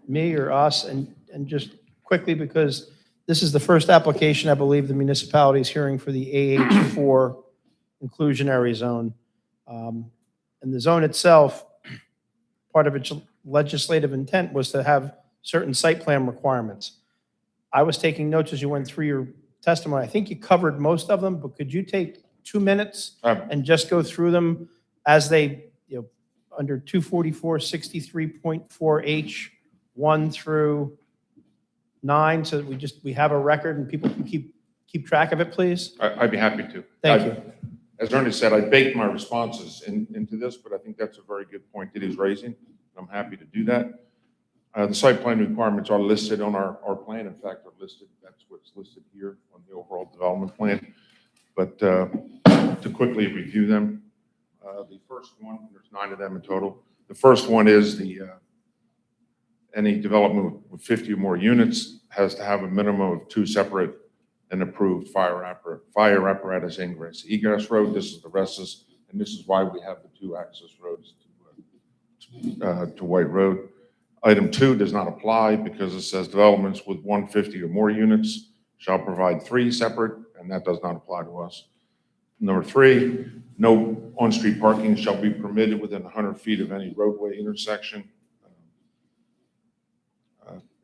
me or us and just quickly, because this is the first application I believe the municipality is hearing for the AH4 inclusionary zone. And the zone itself, part of its legislative intent was to have certain site plan requirements. I was taking notes as you went through your testimony. I think you covered most of them, but could you take 2 minutes and just go through them as they, under 244-63.4H, 1 through 9, so that we have a record and people can keep track of it, please? I'd be happy to. Thank you. As Ernie said, I baked my responses into this, but I think that's a very good point that he's raising. I'm happy to do that. The site plan requirements are listed on our plan. In fact, they're listed. That's what's listed here on the overall development plan. But to quickly review them, the first one, there's 9 of them in total. The first one is any development with 50 or more units has to have a minimum of 2 separate and approved fire apparatus ingress. Egress road, this is the Resses, and this is why we have the 2 access roads to White Road. Item 2 does not apply because it says developments with 150 or more units shall provide 3 separate, and that does not apply to us. Number 3, no on-street parking shall be permitted within 100 feet of any roadway intersection.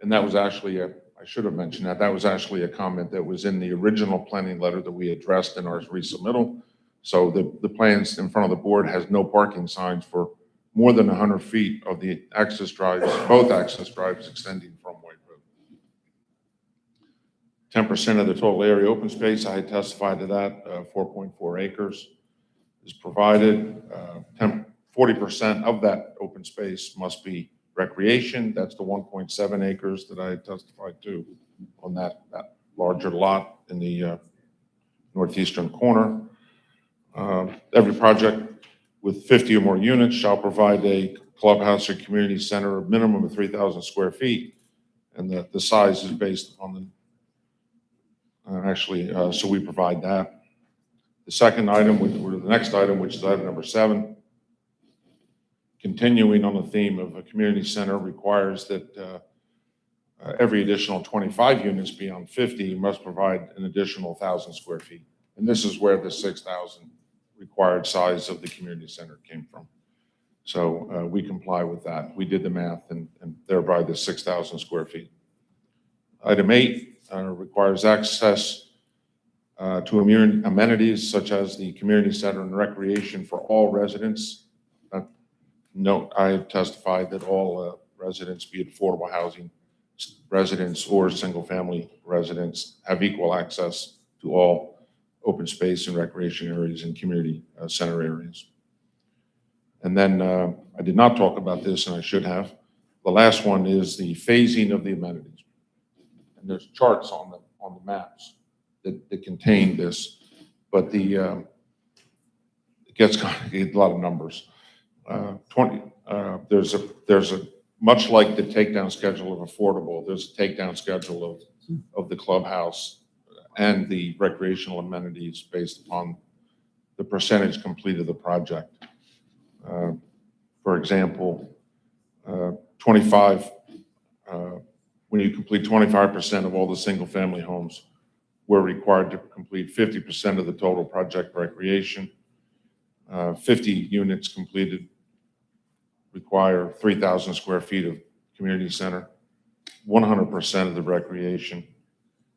And that was actually I should have mentioned that. That was actually a comment that was in the original planning letter that we addressed in our resubmittal. So the plans in front of the board has no parking signs for more than 100 feet of the access drives, both access drives extending from White Road. 10% of the total area open space, I had testified to that, 4.4 acres is provided. 40% of that open space must be recreation. That's the 1.7 acres that I had testified to on that larger lot in the northeastern corner. Every project with 50 or more units shall provide a clubhouse or community center, a minimum of 3,000 square feet. And the size is based on so we provide that. The second item, or the next item, which is item number 7, continuing on the theme of a community center, requires that every additional 25 units beyond 50 must provide an additional 1,000 square feet. And this is where the 6,000 required size of the community center came from. So we comply with that. We did the math and thereby the 6,000 square feet. Item 8 requires access to amenities such as the community center and recreation for all residents. Note, I have testified that all residents, be it affordable housing residents or single-family residents, have equal access to all open space and recreation areas and community center areas. And then I did not talk about this, and I should have. The last one is the phasing of the amenities. And there's charts on the maps that contain this, but it gets a lot of numbers. There's a much like the takedown schedule of affordable, there's a takedown schedule of the clubhouse and the recreational amenities based upon the percentage complete of the project. For example, 25, when you complete 25% of all the single-family homes, we're required to complete 50% of the total project recreation. 50 units completed require 3,000 square feet of community center, 100% of the recreation,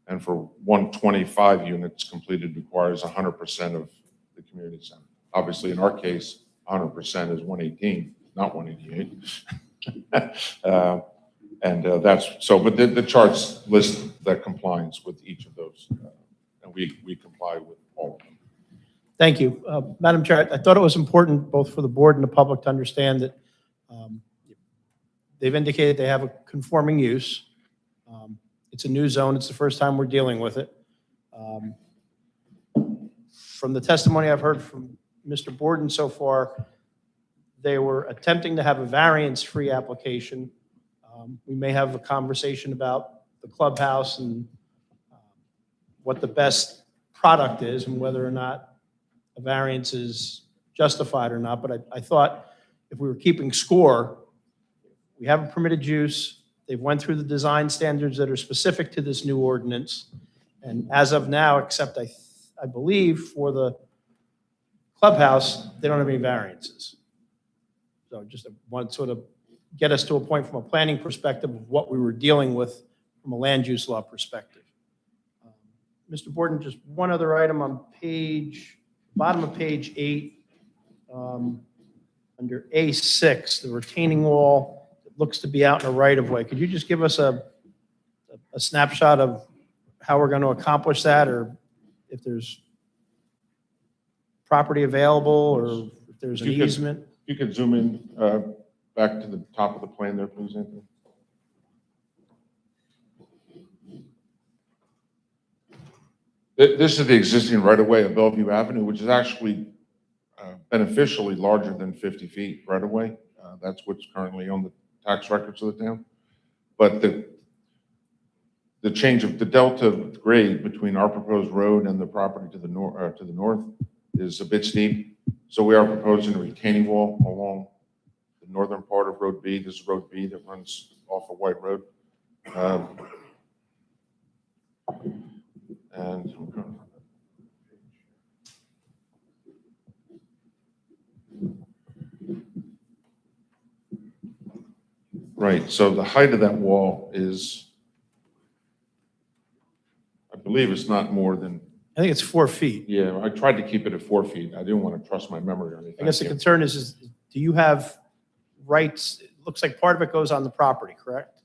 and for 125 units completed requires 100% of the community center. Obviously, in our case, 100% is 118, not 188. That's so, but the charts list that compliance with each of those, and we comply with all of them. Thank you. Madam Chair, I thought it was important both for the board and the public to understand that they've indicated they have a conforming use. It's a new zone. It's the first time we're dealing with it. From the testimony I've heard from Mr. Borden so far, they were attempting to have a variance-free application. We may have a conversation about the clubhouse and what the best product is and whether or not a variance is justified or not. But I thought if we were keeping score, we have a permitted use. They've went through the design standards that are specific to this new ordinance. And as of now, except I believe for the clubhouse, they don't have any variances. So just want to sort of get us to a point from a planning perspective of what we were dealing with from a land use law perspective. Mr. Borden, just one other item on bottom of page 8, under A6, the retaining wall that looks to be out in a right-of-way. Could you just give us a snapshot of how we're going to accomplish that, or if there's property available, or if there's an easement? You could zoom in back to the top of the plan there, please, Anthony. This is the existing right-of-way of Bellevue Avenue, which is actually beneficially larger than 50 feet right-of-way. That's what's currently on the tax records of the town. But the change of the delta grade between our proposed road and the property to the north is a bit steep. So we are proposing a retaining wall along the northern part of Road B. This is Road B that runs off of White Road. Right, so the height of that wall is, I believe it's not more than, I think it's 4 feet. yeah, I tried to keep it at 4 feet. I didn't want to trust my memory or anything. I guess the concern is do you have rights? It looks like part of it goes on the property, correct?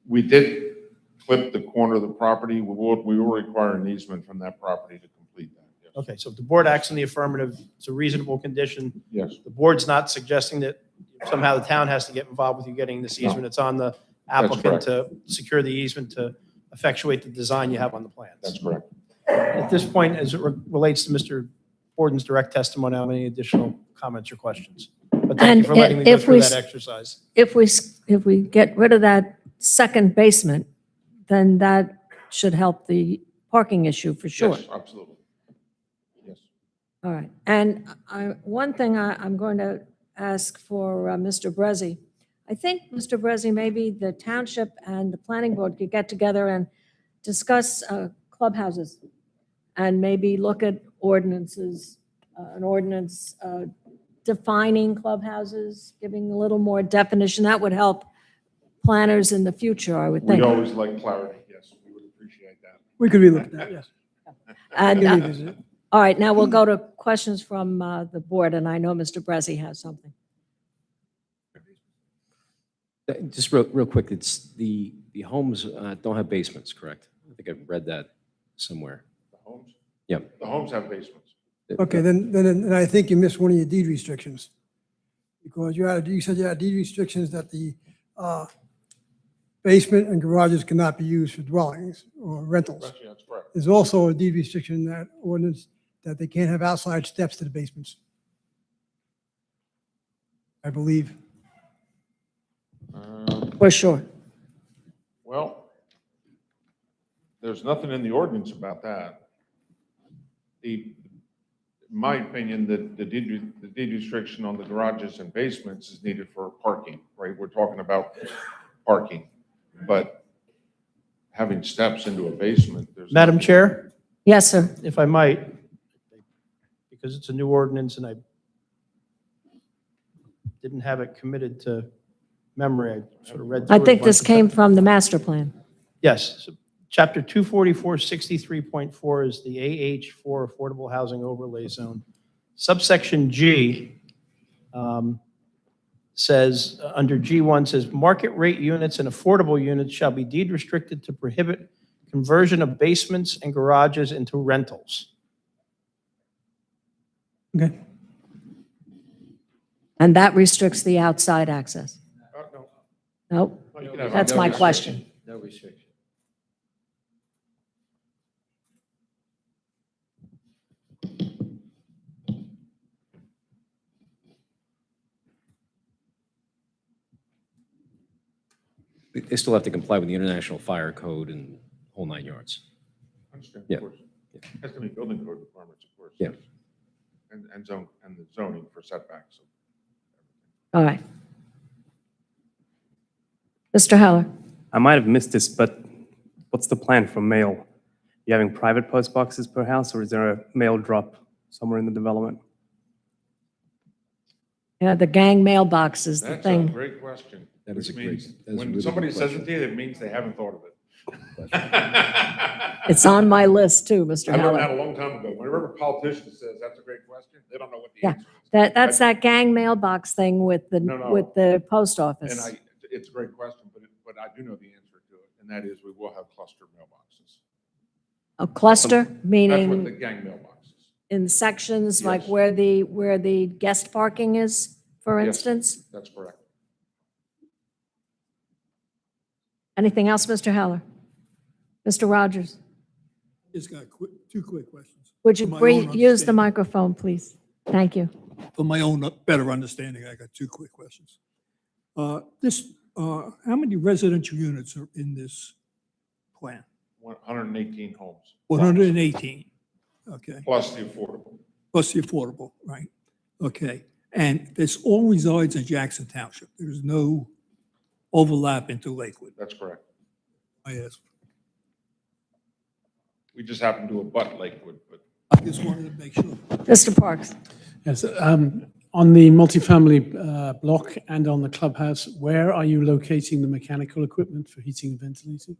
We did clip the corner of the property. We will require an easement from that property to complete that. Yes. Okay, so if the board acts in the affirmative, it's a reasonable condition. Yes. The board's not suggesting that somehow the town has to get involved with you getting this easement. No. It's on the That's applicant correct. to secure the easement to effectuate the design you have on the plans. That's correct. At this point, as it relates to Mr. Borden's direct testimony, I have any additional comments or questions? But thank you And for letting me go if through we that s- exercise. If we get rid of that second basement, then that should help the parking issue for sure. Yes, absolutely. Yes. All right. And one thing I'm going to ask for Mr. Brezzi. I think, Mr. Brezzi, maybe the township and the planning board could get together and discuss clubhouses and maybe look at ordinances, an ordinance defining clubhouses, giving a little more definition. That would help planners in the future, I would We think. always like clarity, yes, we would appreciate that. We could relook at that, yes. And, We can revisit it. all right, now we'll go to questions from the board, and I know Mr. Brezzi has something. Just real quick, it's the homes don't have basements, correct? I think I read that somewhere. The homes? Yeah. The homes have basements. Okay, then I think you missed one of your deed restrictions. Because you said you had deed restrictions that the basement and garages cannot be used for dwellings or rentals. Actually, that's correct. There's also a deed restriction in that ordinance that they can't have outside steps to the basements. I believe. For sure. Well, there's nothing in the ordinance about that. In my opinion, the deed restriction on the garages and basements is needed for parking, right? We're talking about parking, but having steps into a basement, there's. Madam nothing- Chair, Yes, sir. if I might, because it's a new ordinance and I didn't have it committed to memory, I sort of read through I it a think bunch this of came times. from the master plan. Yes, so Chapter 244-63.4 is the AH4 Affordable Housing Overlay Zone. Subsection G says, under G1 says, market rate units and affordable units shall be deed restricted to prohibit conversion of basements and garages into rentals. Okay. And that restricts the outside access. No, Nope. no, you can have- That's No my restriction. question. No restriction. They still have to comply with the International Fire Code and whole 9 yards. Understand, Yeah. of course. Has to meet building code requirements, of course. Yeah. And zone, and the zoning for setbacks. All right. Mr. Heller? I might have missed this, but what's the plan for mail? You having private post boxes per house, or is there a mail drop somewhere in the development? Yeah, the gang mailbox is the That's a thing. great question. That is which a great- means that is a When really somebody good says it question. to you, it means they haven't thought of it. It's on my list too, Mr. I learned that Heller. a long time ago. Whenever a politician says, that's a great question, they don't know what the Yeah. answer is. That's that gang mailbox thing with the, No, no. with the post And office. it's a great question, but I do know the answer to it, and that is we will have clustered mailboxes. A cluster, That's what the meaning gang mailboxes. in sections like Yes. where the guest parking is, for Yes. instance? That's correct. Anything else, Mr. Heller? Mr. Rogers? Just got two quick questions. Would you For my own use the understanding. microphone, please? Thank you. For my own better understanding, I got two quick questions. How many residential units are in this plan? 118 homes. 118, okay, Plus the affordable. plus the affordable, right? Okay, and this all resides in Jackson Township. There's no overlap into Lakewood, That's correct. I asked. We just happen to abut Lakewood, but I just wanted to make sure. Mr. Parks? Yes, on the multifamily block and on the clubhouse, where are you locating the mechanical equipment for heating and ventilating?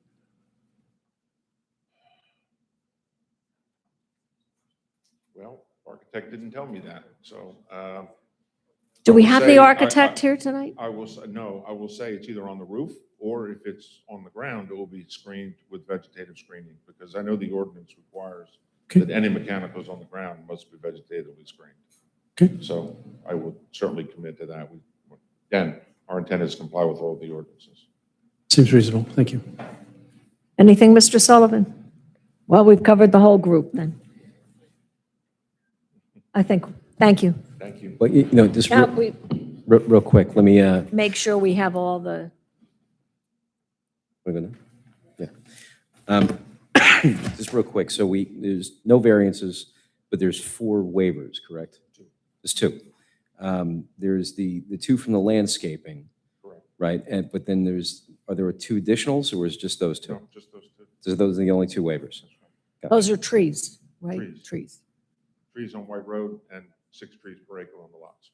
well, architect didn't tell me that, so. Do I we will have say- the architect here tonight? I will, no, I will say it's either on the roof, or if it's on the ground, it will be screened with vegetative screening, because I know the ordinance requires Okay. that any mechanicals on the ground must be vegetatively screened. Okay. So I would certainly commit to that. Again, our intent is to comply with all the ordinances. Seems reasonable, thank you. Anything, Mr. Sullivan? Well, we've covered the whole group then. I think, thank you. Thank you. But, just Now, we real quick, let me, make sure we have all the, we're gonna, yeah. Just real quick, so there's no variances, but there's 4 waivers, correct? There's 2. There's the 2 from the landscaping, Correct. right? But then are there 2 additionals, or is it just those 2? No, just those two. So those are the only 2 waivers? those are trees, right? Trees. Trees. Trees on White Road and 6 trees per acre on the lots.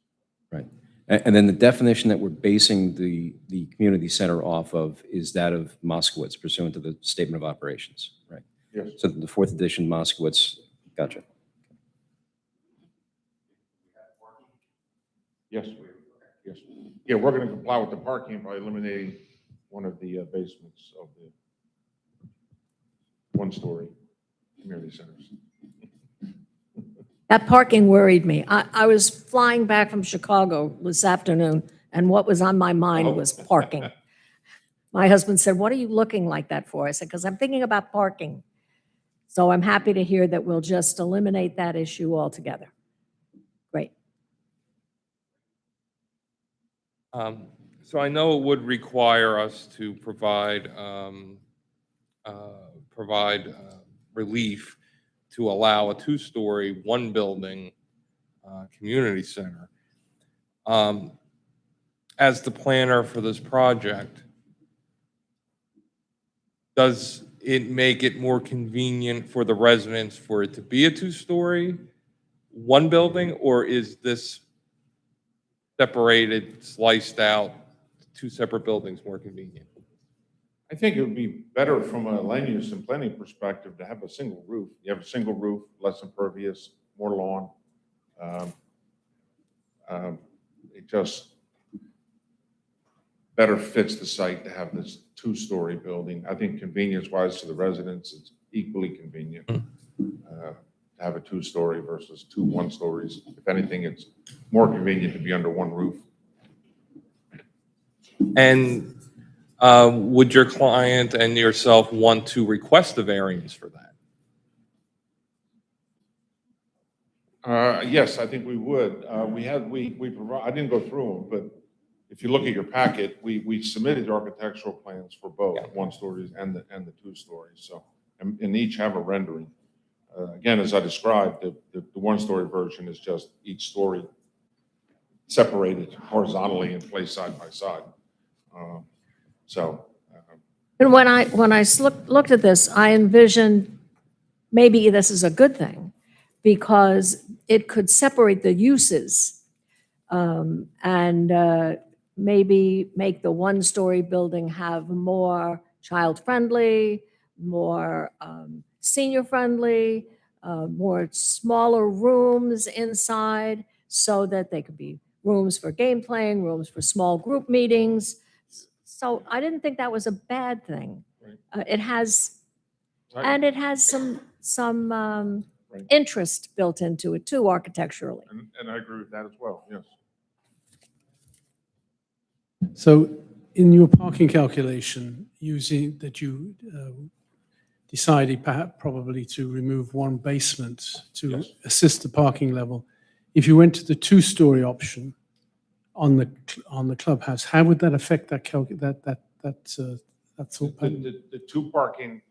Right. And then the definition that we're basing the community center off of is that of Moskowitz pursuant to the statement of operations, right? Yes. So the fourth edition Moskowitz, gotcha. Yes, yes. Yeah, we're going to comply with the parking by eliminating one of the basements of the one-story community centers. That parking worried me. I was flying back from Chicago this afternoon, and what was on my mind was parking. My husband said, "What are you looking like that for?" I said, "Because I'm thinking about parking." So I'm happy to hear that we'll just eliminate that issue altogether. Great. So I know it would require us to provide relief to allow a two-story, one-building community center. As the planner for this project, does it make it more convenient for the residents for it to be a two-story, one building, or is this separated, sliced out, two separate buildings more convenient? I think it would be better from a land use and planning perspective to have a single roof. You have a single roof, less impervious, more lawn. It just better fits the site to have this two-story building. I think convenience-wise to the residents, it's equally convenient to have a two-story versus two one-stories. If anything, it's more convenient to be under one roof. And would your client and yourself want to request a variance for that? Yes, I think we would. I didn't go through them, but if you look at your packet, we submitted architectural plans for both one stories and the two stories. So, and each have a rendering. Again, as I described, the one story version is just each story separated horizontally and placed side by side. And when I looked at this, I envisioned maybe this is a good thing because it could separate the uses and maybe make the one-story building have more child-friendly, more senior-friendly, more smaller rooms inside so that they could be rooms for game playing, rooms for small group meetings. So I didn't think that was a bad thing. Right. It has some Right. interest built into it too, architecturally. And I agree with that as well, yes. So in your parking calculation, using that you decided perhaps probably to remove one basement to Yes. assist the parking level, if you went to the two-story option on the clubhouse, how would that affect that thought pattern?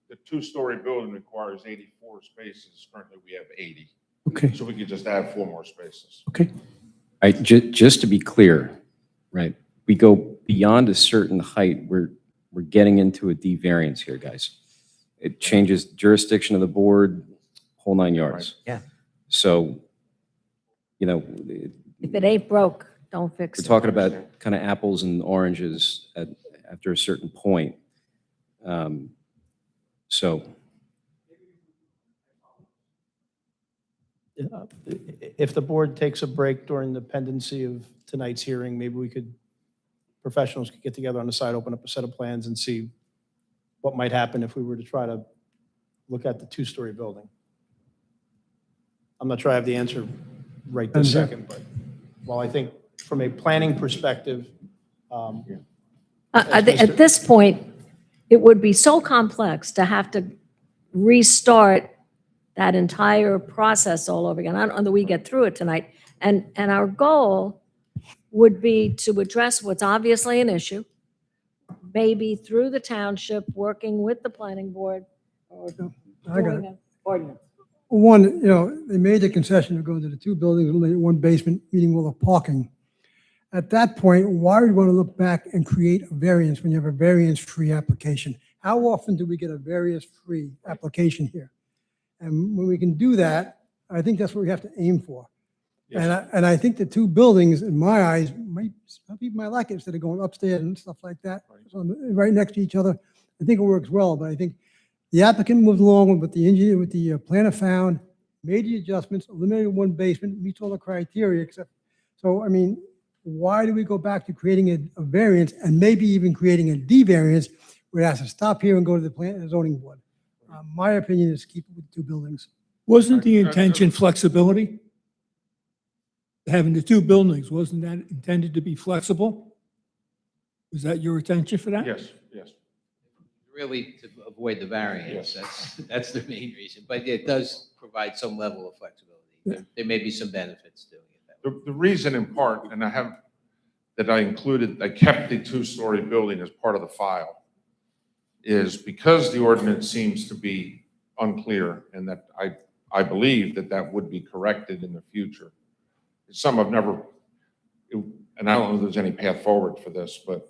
The two-story building requires 84 spaces. Currently, we have 80. Okay, So we could just add 4 more spaces. okay. Just to be clear, right? We go beyond a certain height, we're getting into a D variance here, guys. It changes jurisdiction of the board, whole 9 yards. Yeah. So, If it ain't broke, don't fix we're it. talking about kind of apples and oranges after a certain point. So, If the board takes a break during the pendency of tonight's hearing, maybe professionals could get together on the side, open up a set of plans and see what might happen if we were to try to look at the two-story building. I'm not sure I have the answer right this second, but while I think from a planning perspective, At this point, it would be so complex to have to restart that entire process all over again. I don't know that we get through it tonight. And our goal would be to address what's obviously an issue, maybe through the township, working with the planning board or I got doing it. an ordinance. One, they made the concession of going to the two buildings, eliminate one basement, meeting all the parking. At that point, why would we want to look back and create a variance when you have a variance-free application? How often do we get a variance-free application here? And when we can do that, I think that's what we have to aim for. And I think the two buildings, in my eyes, some people might like it instead of going upstairs and stuff like that. So right next to each other, I think it works well, but I think the applicant moved along with what the engineer, with the planner found, made the adjustments, eliminated one basement, meets all the criteria except, so I mean, why do we go back to creating a variance and maybe even creating a D variance where it has to stop here and go to the zoning board? My opinion is keep it with two buildings. Wasn't the intention flexibility? Having the two buildings, wasn't that intended to be flexible? Was that your intention for that? Yes, yes. Really to avoid the variance, that's the main reason. But it does provide some level of flexibility. There may be some benefits doing it that way. The reason in part, and I kept the two-story building as part of the file, is because the ordinance seems to be unclear, and that I believe that would be corrected in the future. Some have never, and I don't know if there's any path forward for this, but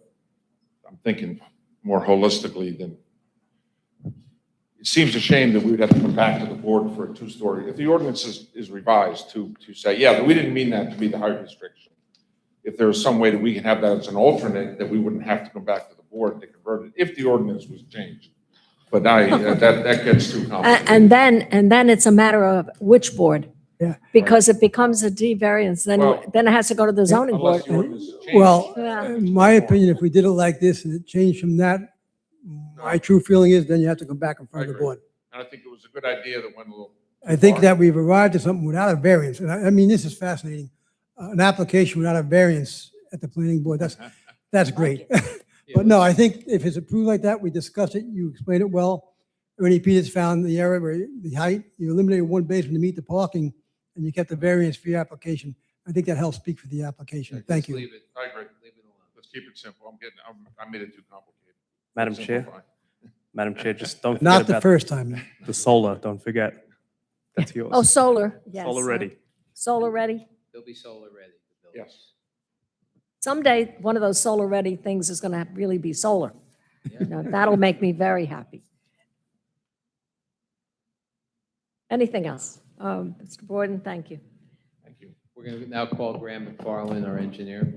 I'm thinking more holistically than, it seems a shame that we would have to come back to the board for a two-story. If the ordinance is revised to say, yeah, we didn't mean that to be the height restriction. If there was some way that we can have that as an alternate, that we wouldn't have to come back to the board to convert it, if the ordinance was changed. But that gets too complicated. And then it's a matter of which board. Yeah. Because it becomes a D variance, then it has to go to the zoning board. Unless the ordinance is changed. Well, Yeah. in my opinion, if we did it like this and it changed from that, my true feeling is then you have to come back in front of the agree. board. And I think it was a good idea that went a little. I think that we've arrived at something without a variance. And I mean, this is fascinating. An application without a variance at the planning board, that's great. But no, I think if it's approved like that, we discuss it, you explain it well. Ernie Peters found the area where the height, you eliminated one basement to meet the parking, and you kept the variance for your application. I think that helps speak for the application. Thank Just you. leave it. I agree. Leave it alone. Let's keep it simple. I made it too complicated. Madam Chair, just don't Not forget the about first time. the solar, don't forget. That's yours. Oh, solar, yes. Solar ready. Solar ready. They'll be solar ready. the buildings. Yes. Someday, one of those solar ready things is going to really be solar. You know, that'll make me very happy. Anything else? Mr. Borden, thank you. Thank you. We're going to now call Graham McFarland, our engineer.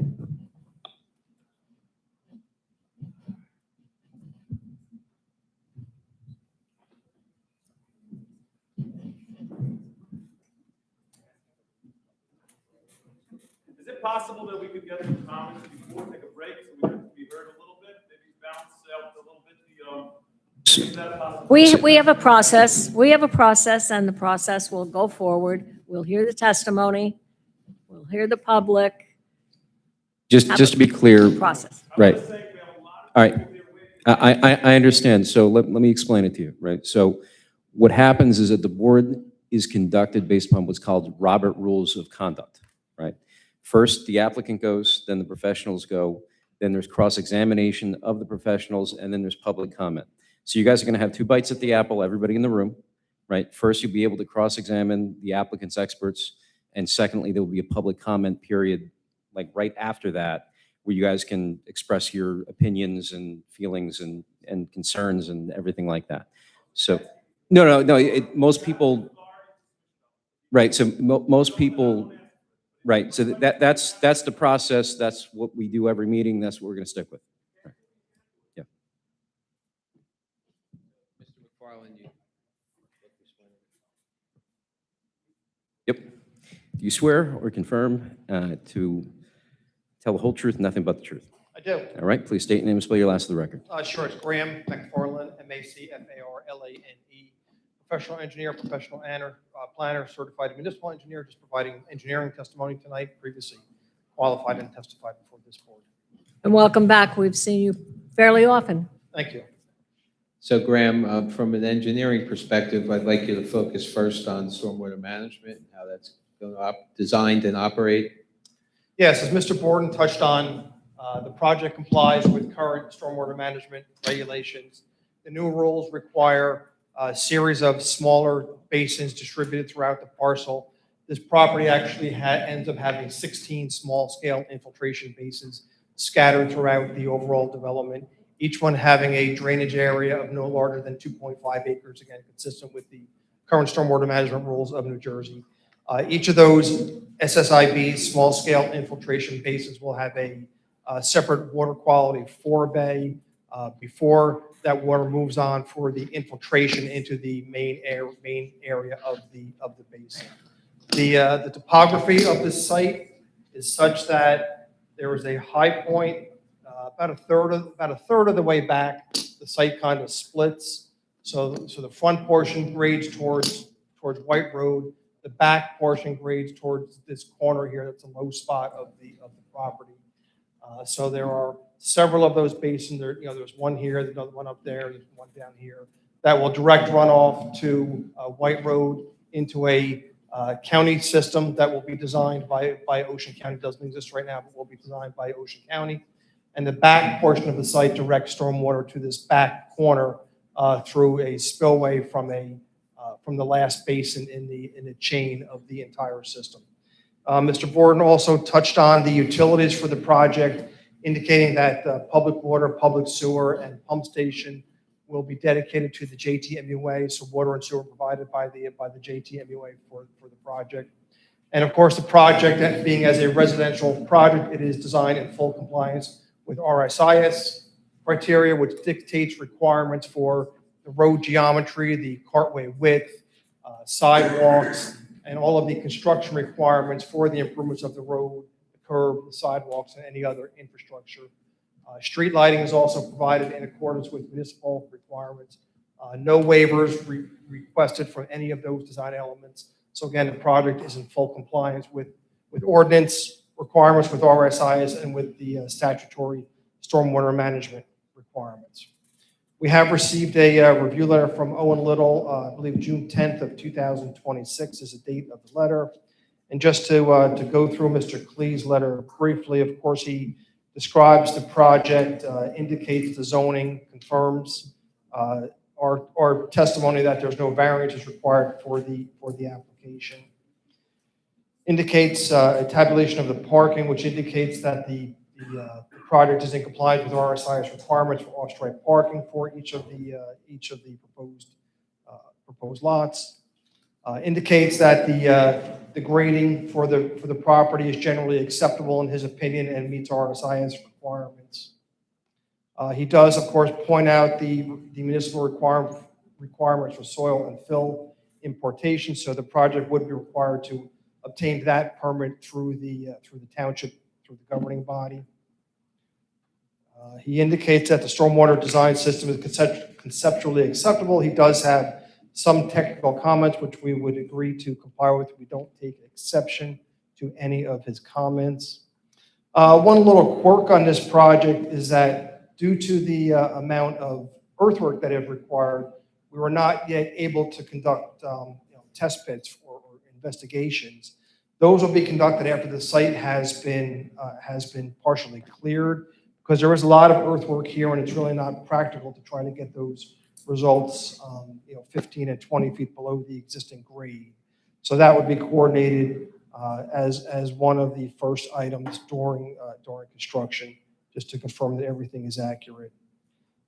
Is it possible that we could get some comments before, take a break, so we can be heard a little bit, maybe balance out a little bit is that possible? We have a process. We have a process, and the process will go forward. We'll hear the testimony. We'll hear the public Just to be clear, process. right. All right. I understand. So let me explain it to you, right? So what happens is that the board is conducted based upon what's called Robert Rules of Conduct, right? First, the applicant goes, then the professionals go, then there's cross-examination of the professionals, and then there's public comment. So you guys are going to have two bites at the apple, everybody in the room, right? First, you'll be able to cross-examine the applicant's experts, and secondly, there will be a public comment period, like right after that, where you guys can express your opinions and feelings and concerns and everything like that. So, no, most people, right, so most people, right, so that's the process, that's what we do every meeting, that's what we're going to stick with. Right. Yeah. Mr. McFarland, you. Yep. Do you swear or confirm to tell the whole truth, nothing but the truth? I do. All right, please state your name and spell your last of the record. Sure, it's Graham McFarland, McFarlane, professional engineer, professional planner, certified municipal engineer, just providing engineering testimony tonight, previously qualified and testified before this board. And welcome back. We've seen you fairly often. Thank you. So Graham, from an engineering perspective, I'd like you to focus first on stormwater management and how that's going to designed and operate. Yes, as Mr. Borden touched on, the project complies with current stormwater management regulations. The new rules require a series of smaller basins distributed throughout the parcel. This property actually ends up having 16 small-scale infiltration basins scattered throughout the overall development, each one having a drainage area of no larger than 2.5 acres, again, consistent with the current stormwater management rules of New Jersey. Each of those SSIBs, small-scale infiltration basins, will have a separate water quality forebay before that water moves on for the infiltration into the main area of the basin. The topography of this site is such that there is a high point about a third of the way back. The site kind of splits, so the front portion grades towards White Road. The back portion grades towards this corner here. That's a low spot of the property. So there are several of those basins. There's one here, there's another one up there, there's one down here that will direct runoff to White Road into a county system that will be designed by Ocean County. It doesn't exist right now, but will be designed by Ocean County. And the back portion of the site directs stormwater to this back corner through a spillway from the last basin in the chain of the entire system. Mr. Borden also touched on the utilities for the project, indicating that public water, public sewer, and pump station will be dedicated to the JTMUA, so water and sewer provided by the JTMUA for the project. And of course, the project, being as a residential project, it is designed in full compliance with RSIS criteria, which dictates requirements for the road geometry, the cartway width, sidewalks, and all of the construction requirements for the improvements of the road, the curb, the sidewalks, and any other infrastructure. Street lighting is also provided in accordance with municipal requirements. No waivers requested for any of those design elements. So again, the project is in full compliance with ordinance requirements, with RSIs, and with the statutory stormwater management requirements. We have received a review letter from Owen Little, I believe June 10th of 2026 is the date of the letter. And just to go through Mr. Klee's letter briefly, of course, he describes the project, indicates the zoning, confirms our testimony that there's no variances required for the application. Indicates a tabulation of the parking, which indicates that the project is in compliance with RSI's requirements for off-street parking for each of the proposed lots. Indicates that the grading for the property is generally acceptable in his opinion and meets RSI's requirements. He does, of course, point out the municipal requirements for soil and fill importation, so the project would be required to obtain that permit through the township, through the governing body. He indicates that the stormwater design system is conceptually acceptable. He does have some technical comments, which we would agree to comply with. We don't take exception to any of his comments. One little quirk on this project is that due to the amount of earthwork that is required, we were not yet able to conduct test pits or investigations. Those will be conducted after the site has been partially cleared, because there is a lot of earthwork here, and it's really not practical to try to get those results 15 and 20 feet below the existing grade. So that would be coordinated as one of the first items during construction, just to confirm that everything is accurate.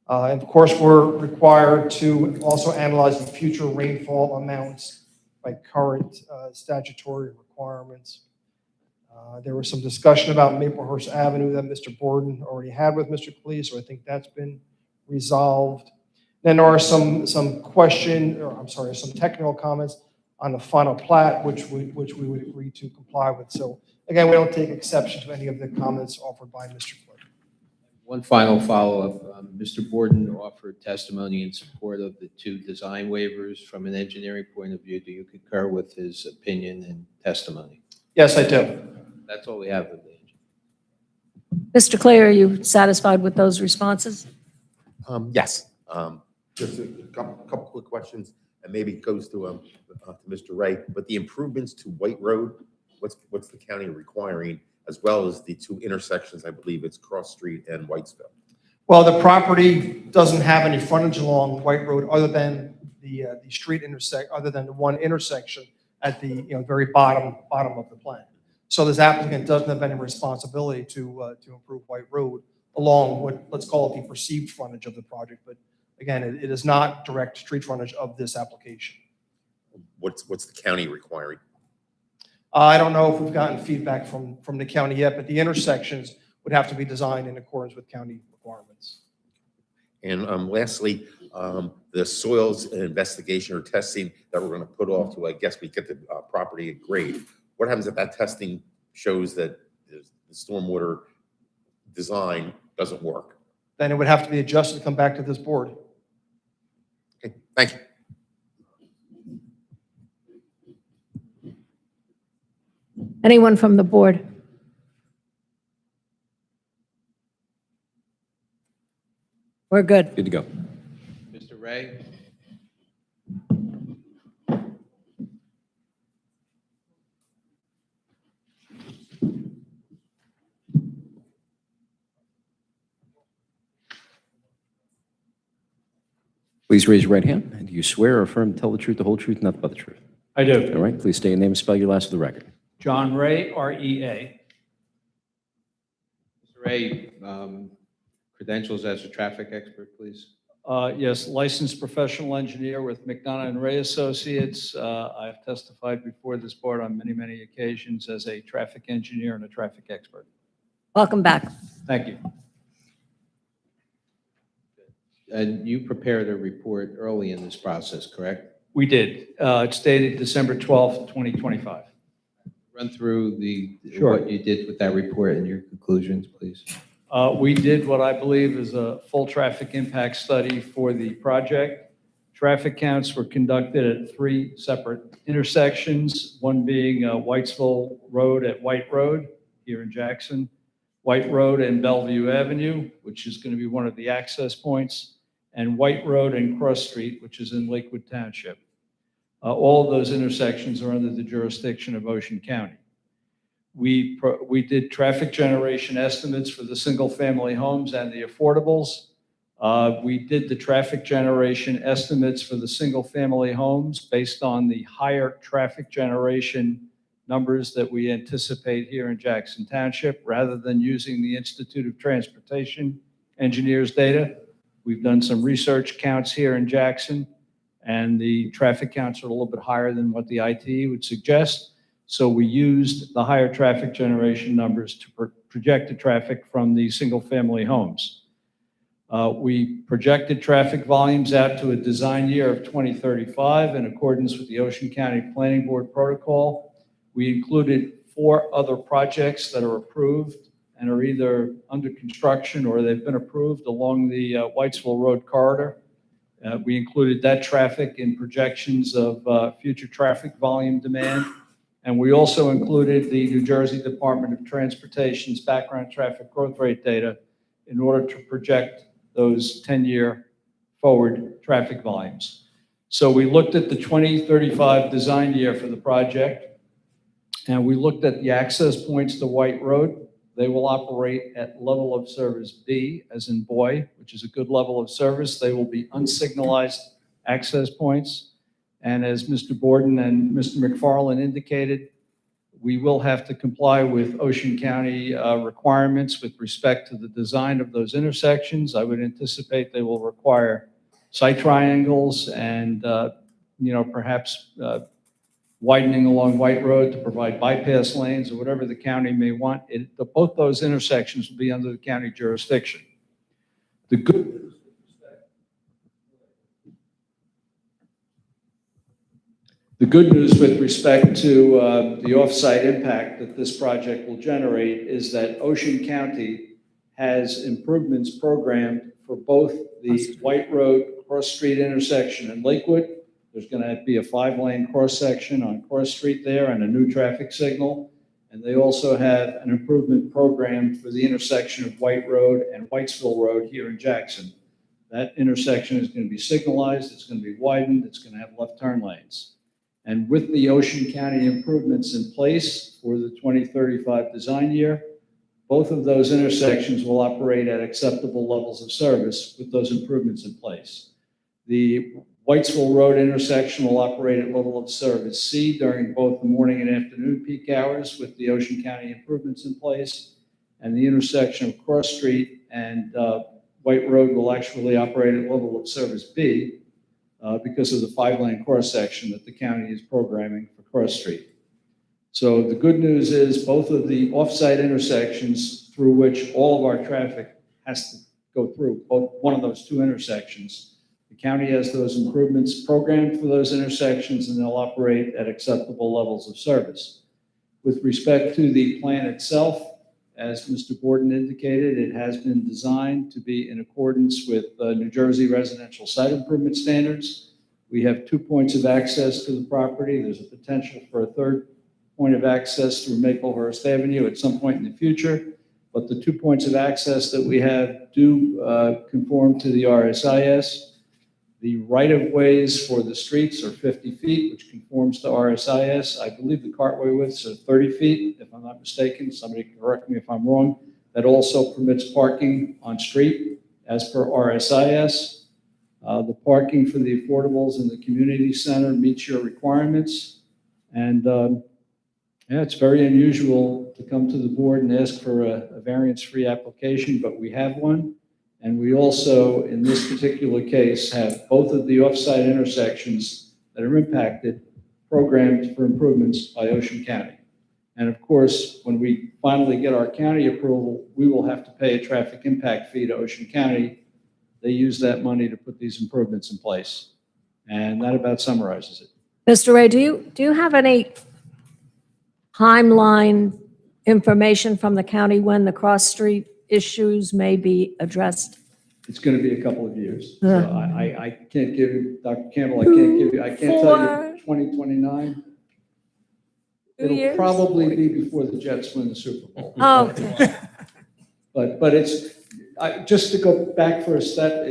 And of course, we're required to also analyze the future rainfall amounts by current statutory requirements. There was some discussion about Maplehurst Avenue that Mr. Borden already had with Mr. Klee, so I think that's been resolved. Then there are some technical comments on the final plat, which we would agree to comply with. So again, we don't take exception to any of the comments offered by Mr. Klee. One final follow-up. Mr. Borden offered testimony in support of the two design waivers. From an engineering point of view, do you concur with his opinion and testimony? Yes, I do. That's all we have of the engineer. Mr. Clay, are you satisfied with those responses? Yes. Just a couple quick questions, and maybe it goes to Mr. Wright. But the improvements to White Road, what's the county requiring, as well as the two intersections? I believe it's Cross Street and Whitesville. Well, the property doesn't have any frontage along White Road other than the street other than the one intersection at the very bottom of the plan. So this applicant doesn't have any responsibility to improve White Road along what, let's call it, the perceived frontage of the project. But again, it is not direct street frontage of this application. What's the county requiring? I don't know if we've gotten feedback from the county yet, but the intersections would have to be designed in accordance with county requirements. And lastly, the soils investigation or testing that we're going to put off to, I guess, we get the property at grade. What happens if that testing shows that the stormwater design doesn't work? Then it would have to be adjusted to come back to this board. Okay, thank you. Anyone from the board? We're good. Good to go. Mr. Ray? Please raise your right hand. And do you swear or affirm to tell the truth, the whole truth, and nothing but the truth? I do. All right, please state your name and spell your last for the record. John Ray, R-E-A. Mr. Ray, credentials as a traffic expert, please. Yes, licensed professional engineer with McDonough and Ray Associates. I've testified before this board on many, many occasions as a traffic engineer and a traffic expert. Welcome back. Thank you. And you prepared a report early in this process, correct? We did. It's dated December 12th, 2025. Run through Sure. what you did with that report and your conclusions, please. We did what I believe is a full traffic impact study for the project. Traffic counts were conducted at 3 separate intersections, one being Whitesville Road at White Road here in Jackson, White Road and Bellevue Avenue, which is going to be one of the access points, and White Road and Cross Street, which is in Lakewood Township. All of those intersections are under the jurisdiction of Ocean County. We did traffic generation estimates for the single-family homes and the affordables. We did the traffic generation estimates for the single-family homes based on the higher traffic generation numbers that we anticipate here in Jackson Township, rather than using the Institute of Transportation Engineers data. We've done some research counts here in Jackson, and the traffic counts are a little bit higher than what the ITE would suggest. So we used the higher traffic generation numbers to project the traffic from the single-family homes. We projected traffic volumes out to a design year of 2035 in accordance with the Ocean County Planning Board protocol. We included 4 other projects that are approved and are either under construction or they've been approved along the Whitesville Road corridor. We included that traffic in projections of future traffic volume demand. And we also included the New Jersey Department of Transportation's background traffic growth rate data in order to project those 10-year forward traffic volumes. So we looked at the 2035 design year for the project, and we looked at the access points to White Road. They will operate at level of service B, as in boy, which is a good level of service. They will be unsignalized access points. And as Mr. Borden and Mr. McFarland indicated, we will have to comply with Ocean County requirements with respect to the design of those intersections. I would anticipate they will require sight triangles and, perhaps widening along White Road to provide bypass lanes or whatever the county may want. Both those intersections will be under the county jurisdiction. The good news with respect to the off-site impact that this project will generate is that Ocean County has improvements programmed for both the White Road Cross Street intersection in Lakewood. There's going to be a 5-lane cross section on Cross Street there and a new traffic signal. And they also have an improvement program for the intersection of White Road and Whitesville Road here in Jackson. That intersection is going to be signalized, it's going to be widened, it's going to have left turn lanes. And with the Ocean County improvements in place for the 2035 design year, both of those intersections will operate at acceptable levels of service with those improvements in place. The Whitesville Road intersection will operate at level of service C during both the morning and afternoon peak hours with the Ocean County improvements in place. And the intersection of Cross Street and White Road will actually operate at level of service B because of the 5-lane cross section that the county is programming for Cross Street. So the good news is both of the off-site intersections through which all of our traffic has to go through, both one of those two intersections. The county has those improvements programmed for those intersections, and they'll operate at acceptable levels of service. With respect to the plan itself, as Mr. Borden indicated, it has been designed to be in accordance with New Jersey residential site improvement standards. We have 2 points of access to the property. There's a potential for a third point of access through Maplehurst Avenue at some point in the future. But the 2 points of access that we have do conform to the RSIS. The right-of-ways for the streets are 50 feet, which conforms to RSIS. I believe the cartway widths are 30 feet, if I'm not mistaken. Somebody can correct me if I'm wrong. That also permits parking on street as per RSIS. The parking for the affordables in the community center meets your requirements. And yeah, it's very unusual to come to the board and ask for a variance-free application, but we have one. And we also, in this particular case, have both of the off-site intersections that are impacted programmed for improvements by Ocean County. And of course, when we finally get our county approval, we will have to pay a traffic impact fee to Ocean County. They use that money to put these improvements in place. And that about summarizes it. Mr. Ray, do you have any timeline information from the county when the cross-street issues may be addressed? It's going to be a couple of years. So Uh. I can't give you, Dr. Campbell, I can't tell you 2029. It'll years? probably be before the Jets win the Super Bowl. Oh, okay. But it's, just to go back for a step,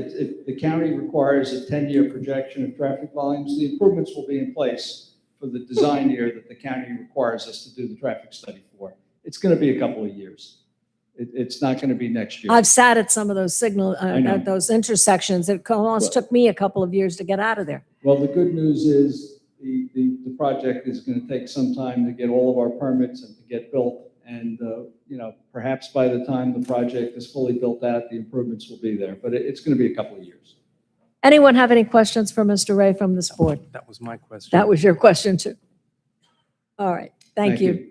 the county requires a 10-year projection of traffic volumes. The improvements will be in place for the design year that the county requires us to do the traffic study for. It's going to be a couple of years. It's not going to be next year. I've sat at some of those know. at those intersections. It almost took me a couple of years to get out of there. Well, the good news is the project is going to take some time to get all of our permits and to get built. And, perhaps by the time the project is fully built out, the improvements will be there. But it's going to be a couple of years. Anyone have any questions for Mr. Ray from this board? That was my question. That was your question too. All right, thank you.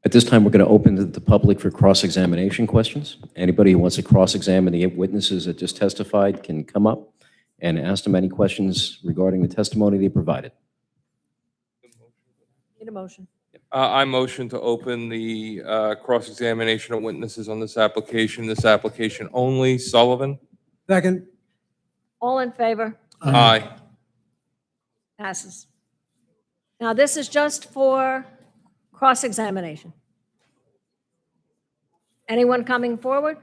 At this time, we're going to open to the public for cross-examination questions. Anybody who wants to cross-examine the witnesses that just testified can come up and ask them any questions regarding the testimony they provided. Need a motion. I motion to open the cross-examination of witnesses on this application only. Sullivan? Second, All in favor? Aye. Passes. Now, this is just for cross-examination. Anyone coming forward?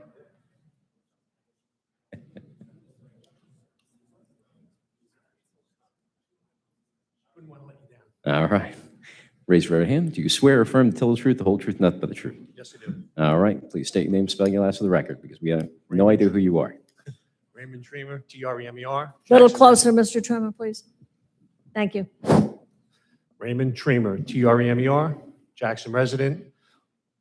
All right. Raise your right hand. Do you swear or affirm to tell the truth, the whole truth, nothing but the truth? Yes, I do. All right. Please state your name, spelling your last for the record, because we have no idea who you are. Raymond Tremer, T-R-E-M-E-R. A little Jackson, closer, Mr. Trimmer, please. Thank you. Raymond Tremer, T-R-E-M-E-R, Jackson resident,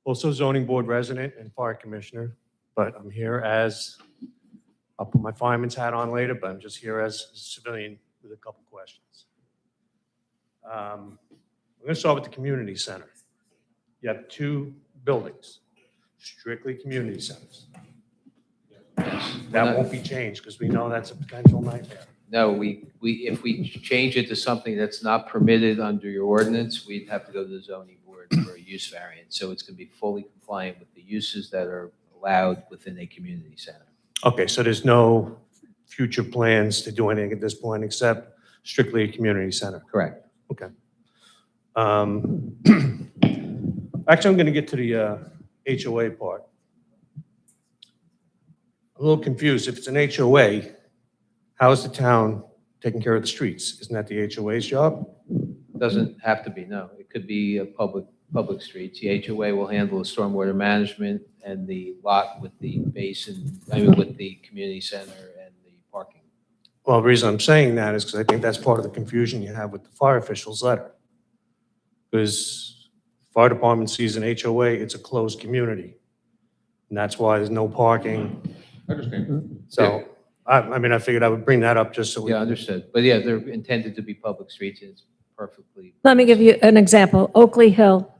also zoning board resident and fire commissioner. But I'm here as, I'll put my fireman's hat on later, but I'm just here as a civilian with a couple questions. I'm going to start with the community center. You have 2 buildings, strictly community centers. That won't be changed because we know that's a potential nightmare. No, if we change it to something that's not permitted under your ordinance, we'd have to go to the zoning board for a use variance. So it's going to be fully compliant with the uses that are allowed within a community center. Okay, so there's no future plans to do anything at this point except strictly a community center? Correct. Okay. Actually, I'm going to get to the HOA part. I'm a little confused. If it's an HOA, how is the town taking care of the streets? Isn't that the HOA's job? Doesn't have to be, no. It could be a public streets. The HOA will handle the stormwater management and the lot with the basin, with the community center and the parking. Well, the reason I'm saying that is because I think that's part of the confusion you have with the fire official's letter. Because fire department sees an HOA, it's a closed community. And that's why there's no parking. I understand. So I mean, I figured I would bring that up just so we. Yeah, understood. But yeah, they're intended to be public streets, and it's perfectly. Let me give you an example. Oakley Hill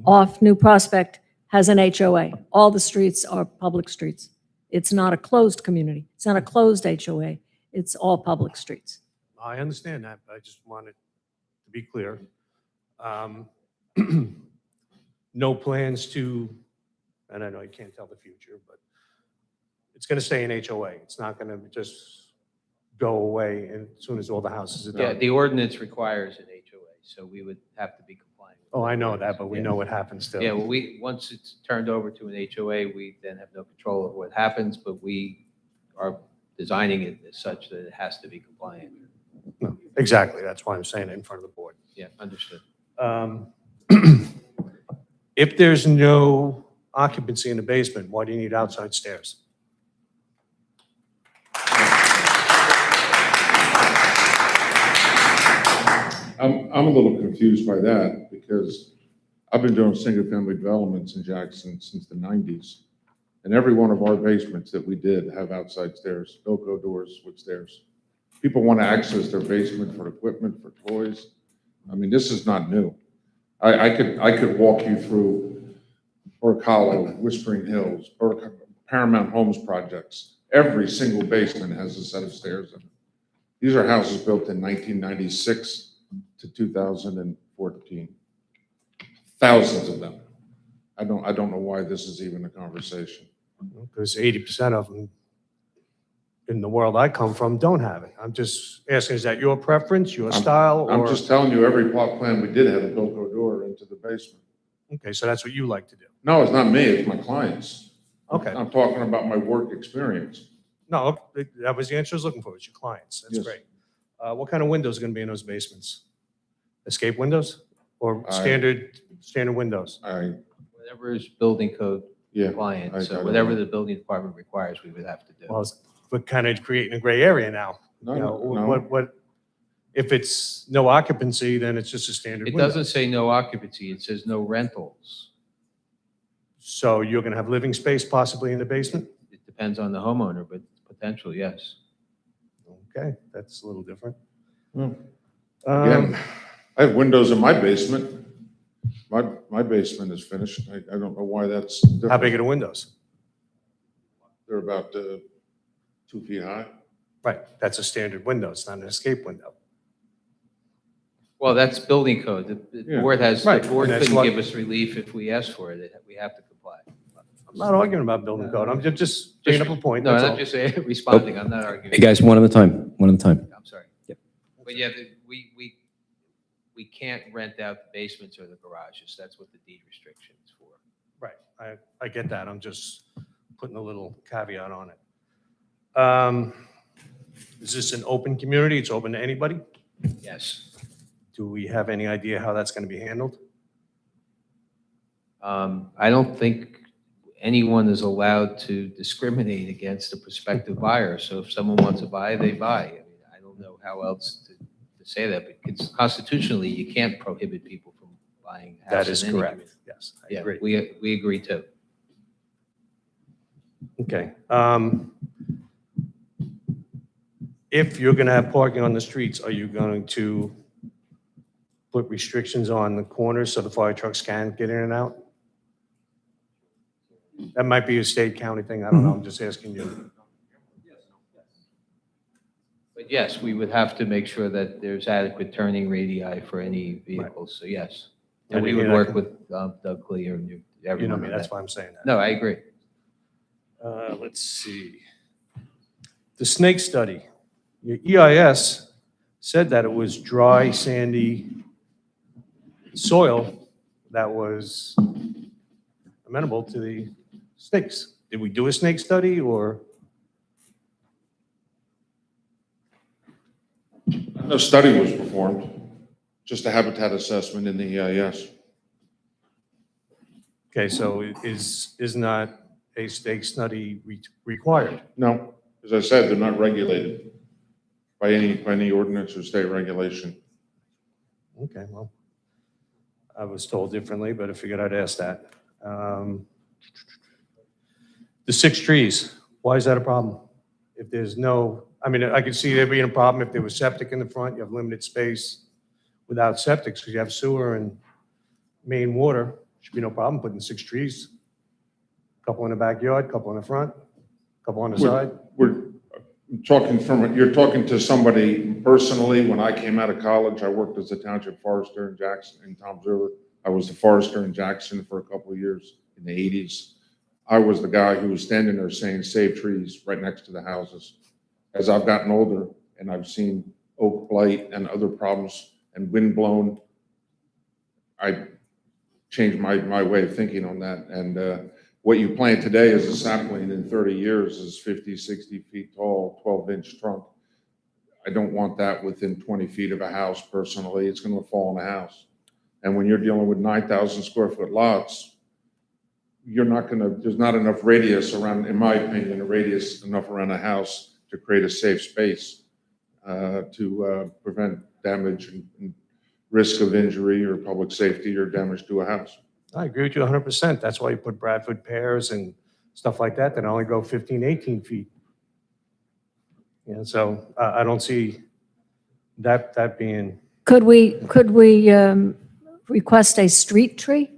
off New Prospect has an HOA. All the streets are public streets. It's not a closed community. It's not a closed HOA. It's all public streets. I understand that, but I just wanted to be clear. No plans to, and I know you can't tell the future, but it's going to stay in HOA. It's not going to just go away as soon as all the houses are Yeah, done. the ordinance requires an HOA, so we would have to be compliant. Oh, I know that, but we know what happens still. Yeah, well, once it's turned over to an HOA, we then have no control of what happens, but we are designing it as such that it has to be compliant. No, exactly. That's why I'm saying it in front of the board. Yeah, understood. If there's no occupancy in the basement, why do you need outside stairs? I'm a little confused by that because I've been doing single-family developments in Jackson since the 90s. And every one of our basements that we did have outside stairs, Velcro doors with stairs. People want to access their basement for equipment, for toys. I mean, this is not new. I could walk you through Burke Hollow, Whispering Hills, Paramount Homes projects. Every single basement has a set of stairs in it. These are houses built in 1996 to 2014. Thousands of them. I don't know why this is even a conversation. Because 80% of them in the world I come from don't have it. I'm just asking, is that your preference, your style, or? I'm just telling you, every plot plan we did had a Velcro door into the basement. Okay, so that's what you like to do. No, it's not me, it's my clients. Okay. I'm talking about my work experience. No, that was the answer I was looking for. It's your clients. That's Yes. great. What kind of windows are going to be in those basements? Escape windows or standard windows? Whatever is building code Yeah. compliant, I so don't whatever know. the building department requires, we would have to do. Well, we're kind of creating a gray area now. No, You know, no. what, if it's no occupancy, then it's just a standard It window. doesn't say no occupancy, it says no rentals. So you're going to have living space possibly in the basement? It depends on the homeowner, but potential, yes. Okay, that's a little different. Hmm. Again, I have windows in my basement. My basement is finished. I don't know why that's different. How big are the windows? They're about 2 feet high. Right, that's a standard window. It's not an escape window. Well, that's building code. The Yeah. board has, the Right, board and that's couldn't what- give us relief if we asked for it. We have to comply. I'm not arguing about building code. I'm just bringing up a point. No, that's I'm all. just responding. I'm not arguing. Hey, guys, one at a time, one at a time. I'm sorry. Yep. But yeah, we can't rent out the basements or the garages. That's what the deed restriction is for. Right, I get that. I'm just putting a little caveat on it. Is this an open community? It's open to anybody? Yes. Do we have any idea how that's going to be handled? I don't think anyone is allowed to discriminate against a prospective buyer. So if someone wants to buy, they buy. I mean, I don't know how else to say that, but constitutionally, you can't prohibit people from buying a house. That is in any correct. community. Yes, I Yeah, agree. we agree too. Okay. If you're going to have parking on the streets, are you going to put restrictions on the corners so the fire trucks can get in and out? That might be a state county thing. I don't know. I'm just asking you. But yes, we would have to make sure that there's adequate turning radii for any vehicles, so yes. And we would work with Doug Clear and You everyone. know me. on That's that. why I'm saying that. No, I agree. Let's see. The snake study. Your EIS said that it was dry, sandy soil that was amenable to the snakes. Did we do a snake study or? No study was performed, just a habitat assessment in the EIS. Okay, so is not a snake study required? No, as I said, they're not regulated by any ordinance or state regulation. Okay, well, I was told differently, but I figured I'd ask that. The 6 trees, why is that a problem? if there's no, I mean, I could see there being a problem if there was septic in the front, you have limited space without septic, because you have sewer and main water, should be no problem putting 6 trees. Couple in the backyard, couple in the front, couple on the side. We're talking you're talking to somebody personally. When I came out of college, I worked as a township forester in Jackson, in Toms River. I was a forester in Jackson for a couple of years in the 80s. I was the guy who was standing there saying, save trees right next to the houses. As I've gotten older and I've seen oak blight and other problems and wind blown, I changed my way of thinking on that. And what you plant today as a sapling in 30 years is 50, 60 feet tall, 12-inch trunk. I don't want that within 20 feet of a house personally. It's going to fall in a house. And when you're dealing with 9,000 square foot lots, you're not going to, there's not enough radius around, in my opinion, a radius enough around a house to create a safe space to prevent damage and risk of injury or public safety or damage to a house. I agree with you 100%. That's why you put Bradford pears and stuff like that only go 15, 18 feet. And so I don't see that being, Could we request a street tree?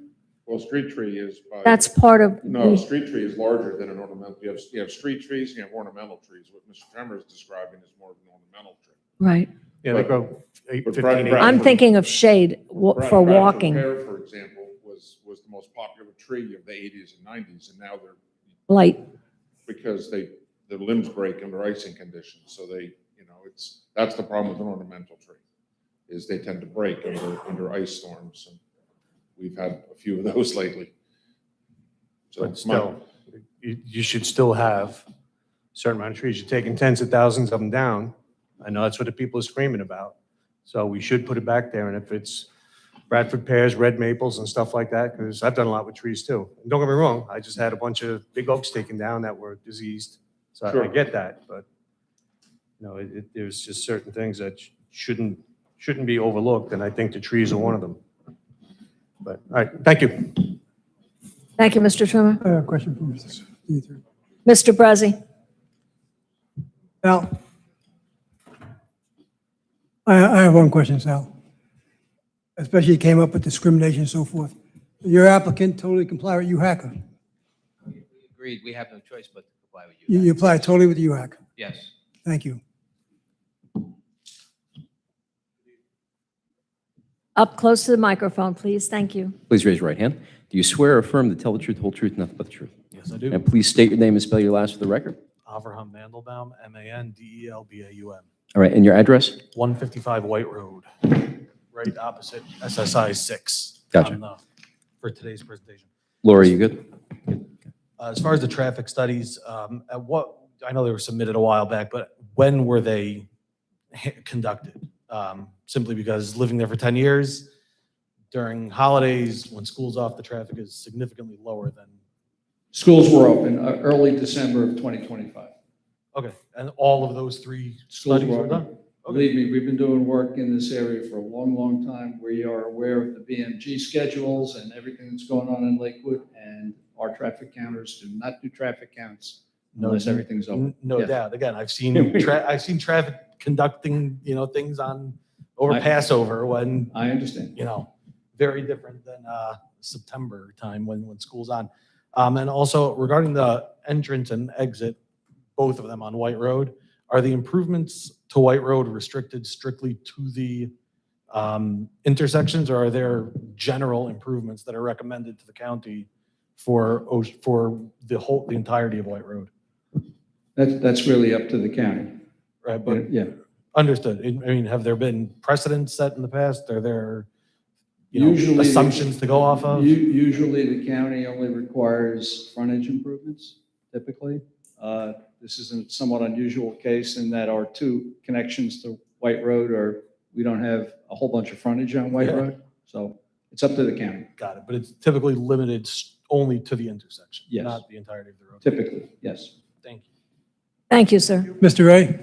Well, street tree is by. That's part of. No, street tree is larger than an ornamental. You have street trees, and you have ornamental trees. What Mr. Tremor is describing is more of an ornamental tree. Right. yeah, they go 15, Brad- 18. I'm thinking of shade for Bradford walking, pear, for example, was the most popular tree of the 80s and 90s, and now they're, light. because the limbs break under icing conditions, so that's the problem with an ornamental tree, is they tend to break under ice storms, and we've had a few of those lately. So But still, you should still have a certain amount of trees. You're taking tens of thousands of them down. I know that's what the people are screaming about. So we should put it back there. And if it's Bradford pears, red maples and stuff like that, because I've done a lot with trees too. And don't get me wrong, I just had a bunch of big oaks taken down that were diseased. So Sure. I get that, but there's just certain things that shouldn't be overlooked. And I think the trees are one of them. But, all right, thank you. Thank you, Mr. Trimmer. I have a question for Mr. Ether. Mr. Brezzi. Sal, I have one question, Sal. Especially it came up with discrimination and so forth. Your applicant totally comply with UHACA. Agreed, we have no choice but to comply with you. You apply totally with UHACA. Yes. Thank you. Up close to the microphone, please. Thank you. Please raise your right hand. Do you swear or affirm to tell the truth, the whole truth, nothing but the truth? Yes, I do. And please state your name and spell your last for the record. Avraham Mandelbaum, Mandelbaum. All right, and your address? 155 White Road, right opposite SSI 6. Gotcha. For today's presentation. Laura, you good? As far as the traffic studies, I know they were submitted a while back, but when were they conducted? Simply because living there for 10 years, during holidays, when school's off, the traffic is significantly lower than. Schools were open early December of 2025. Okay, and all of those 3 Schools studies were were done? open. Believe me, we've been doing work in this area for a long, long time. We are aware of the BMG schedules and everything that's going on in Lakewood, and our traffic counters do not do traffic counts unless everything's open. No Yes. doubt. Again, I've seen traffic conducting, things over Passover when, I understand. very different than September time when school's on. And also regarding the entrance and exit, both of them on White Road, are the improvements to White Road restricted strictly to the intersections, or are there general improvements that are recommended to the county for the entirety of White Road? That's really up to the county. Right, but Yeah. understood. I mean, have there been precedents set in the past? Are there, Usually the- assumptions to go off of? Usually the county only requires frontage improvements, typically. This is a somewhat unusual case in that our 2 connections to White Road we don't have a whole bunch of frontage on White Yeah. Road. So it's up to the county, Got it, but it's typically limited only to the intersection, Yes. not the entirety of the road. typically, yes. Thank you. Thank you, sir. Mr. Ray,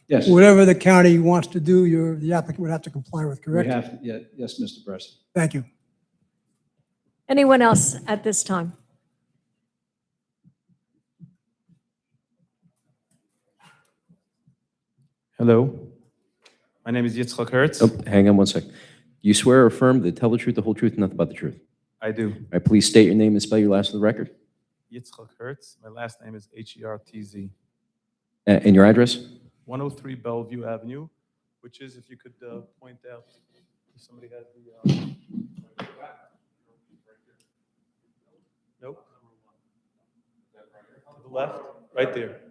Yes. whatever the county wants to do, the applicant would have to comply with, We correct? have, yes, Mr. Preston. Thank you. Anyone else at this time? Hello. My name is Yitzchak Hertz. Oh, hang on one sec. You swear or affirm to tell the truth, the whole truth, and nothing but the truth? I do. All right, please state your name and spell your last for the record. Yitzchak Hertz. My last name is Hertz. And your address? 103 Bellevue Avenue, which is, if you could point out, if somebody has the. Nope. To the left, right there.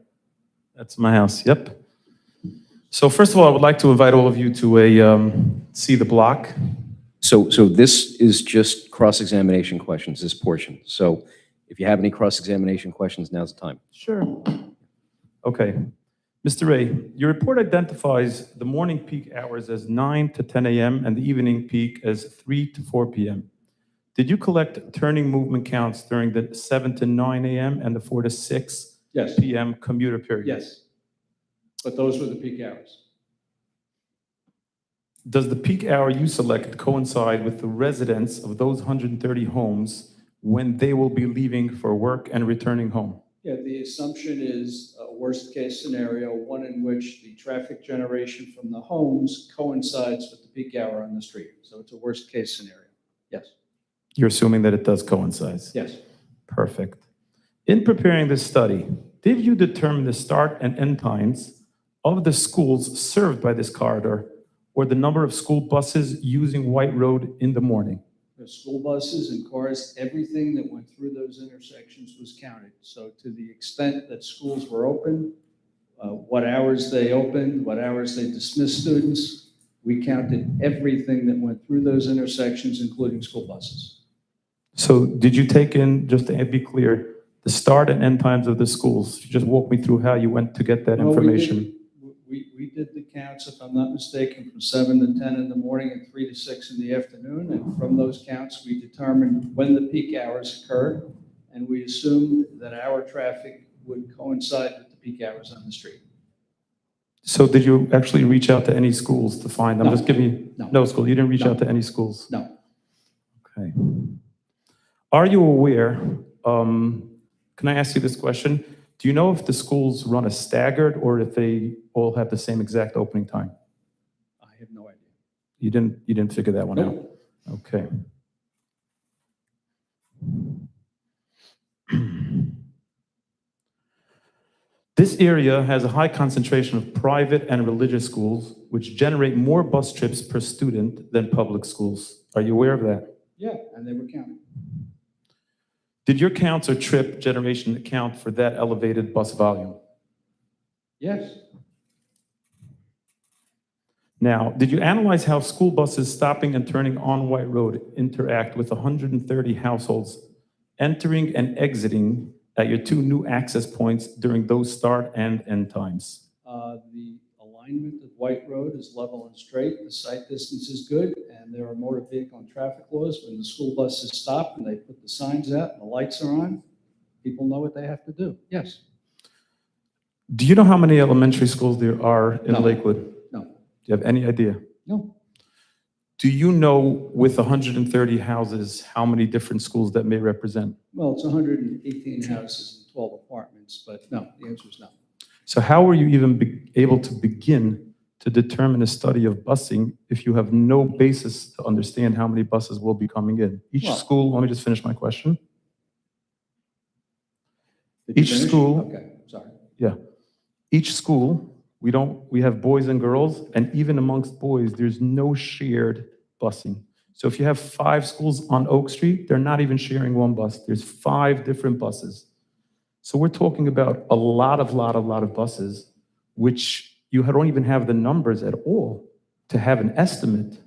That's my house. Yep. So first of all, I would like to invite all of you to see the block. So this is just cross-examination questions, this portion. So if you have any cross-examination questions, now's the time. Sure. Okay. Mr. Ray, your report identifies the morning peak hours as 9 to 10 a.m. and the evening peak as 3 to 4 p.m. Did you collect turning movement counts during the 7 to 9 a.m. and the 4 to 6 Yes. p.m. commuter period? Yes. But those were the peak hours. Does the peak hour you select coincide with the residents of those 130 homes when they will be leaving for work and returning home? Yeah, the assumption is a worst-case scenario, one in which the traffic generation from the homes coincides with the peak hour on the street. So it's a worst-case scenario. Yes. You're assuming that it does coincide? Yes. Perfect. In preparing this study, did you determine the start and end times of the schools served by this corridor or the number of school buses using White Road in the morning? The school buses and cars, everything that went through those intersections was counted. So to the extent that schools were open, what hours they opened, what hours they dismissed students, we counted everything that went through those intersections, including school buses. So did you take in, just to be clear, the start and end times of the schools? Just walk me through how you went to get that No, information. We did the counts, if I'm not mistaken, from 7 to 10 in the morning and 3 to 6 in the afternoon. And from those counts, we determined when the peak hours occurred. And we assumed that our traffic would coincide with the peak hours on the street. So did you actually reach out to any schools to find them? No. Just give me, No. no school. You didn't reach No. out to any schools? No. Okay. Are you aware, can I ask you this question? Do you know if the schools run a staggered or if they all have the same exact opening time? I have no idea. You didn't figure that one out? Nope. Okay. This area has a high concentration of private and religious schools, which generate more bus trips per student than public schools. Are you aware of that? Yeah, and they were counted. Did your counts or trip generation account for that elevated bus volume? Yes. Now, did you analyze how school buses stopping and turning on White Road interact with 130 households entering and exiting at your two new access points during those start and end times? The alignment of White Road is level and straight. The sight distance is good, and there are motor vehicle and traffic laws. When the school buses stop and they put the signs out and the lights are on, people know what they have to do. Yes. Do you know how many elementary schools there are in No. Lakewood? No. Do you have any idea? No. Do you know, with 130 houses, how many different schools that may represent? Well, it's 118 houses and 12 apartments, but no, the answer is no. So how were you even able to begin to determine a study of busing if you have no basis to understand how many buses will be coming in? Each Well- school, let me just finish my question. Did you Each finish? school- Okay, sorry. Yeah. Each school, we have boys and girls, and even amongst boys, there's no shared busing. So if you have 5 schools on Oak Street, they're not even sharing one bus. There's 5 different buses. So we're talking about a lot of buses, which you don't even have the numbers at all to have an estimate.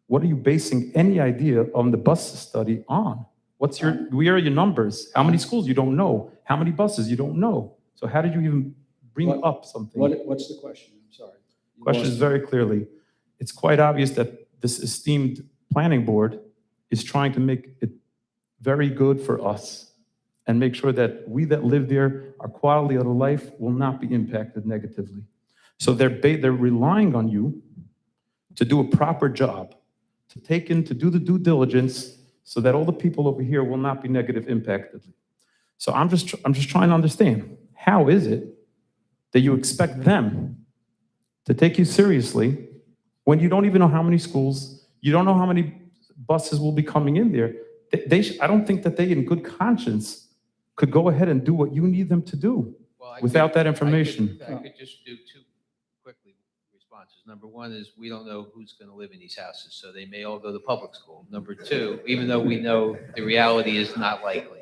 What are you basing any idea on the bus study on? Where are your numbers? How many schools? You don't know. How many buses? You don't know. So how did you even bring up something? What's the question? I'm sorry. You Question is lost very clearly, it's quite obvious that this esteemed planning board is trying to make it very good for us and make sure that we that live there, our quality of life will not be impacted negatively. So they're relying on you to do a proper job, to do the due diligence so that all the people over here will not be negative impacted. So I'm just trying to understand, how is it that you expect them to take you seriously when you don't even know how many schools, you don't know how many buses will be coming in there. I don't think that they, in good conscience, could go ahead and do what you need them to do Well, without that information. I could just do two quickly responses. Number one is we don't know who's going to live in these houses, so they may all go to public school. Number two, even though we know the reality is not likely.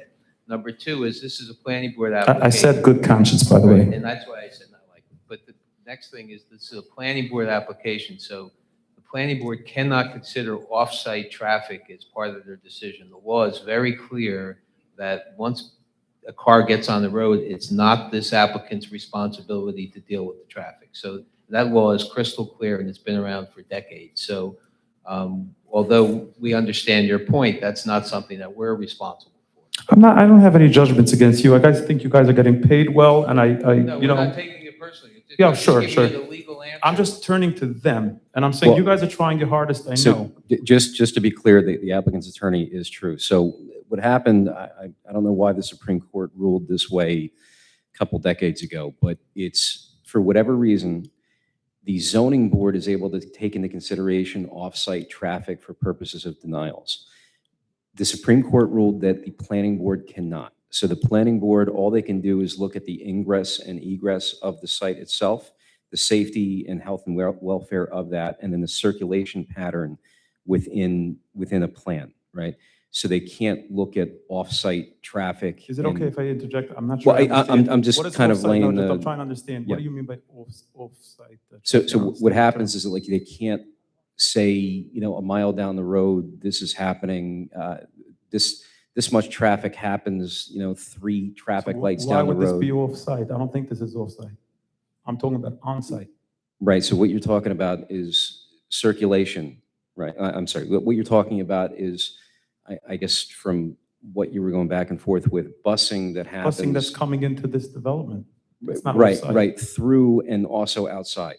Number two is this is a planning board application. I said good conscience, by the way. And that's why I said not likely. But the next thing is this is a planning board application, so the planning board cannot consider off-site traffic as part of their decision. The law is very clear that once a car gets on the road, it's not this applicant's responsibility to deal with the traffic. So that law is crystal clear and it's been around for decades. So although we understand your point, that's not something that we're responsible for. I don't have any judgments against you. I guys think you guys are getting paid well, and No, you we're know. not taking it personally. It's Yeah, just sure, giving sure. you the legal answer. I'm just turning to them, and I'm saying Well- you guys are trying your hardest, I know. So just to be clear, the applicant's attorney is true. So what happened, I don't know why the Supreme Court ruled this way a couple decades ago, but it's, for whatever reason, the zoning board is able to take into consideration off-site traffic for purposes of denials. The Supreme Court ruled that the planning board cannot. So the planning board, all they can do is look at the ingress and egress of the site itself, the safety and health and welfare of that, and then the circulation pattern within a plan, right? So they can't look at off-site traffic. Is it and- okay if I interject? I'm not sure. Well, I understand. I'm just What is kind of off-site? laying No, just the. I'm trying to understand. What Yeah. do you mean by off-site? So what happens is that, like, they can't say, you know, a mile down the road, this is happening, this much traffic happens, you know, 3 traffic lights down the Why would this road. be off-site? I don't think this is off-site. I'm talking about on-site. Right, so what you're talking about is circulation, right? I'm sorry, what you're talking about is, I guess from what you were going back and forth with, busing that happens. Busing that's coming into this development. It's not Right, off-site. right, through and also outside.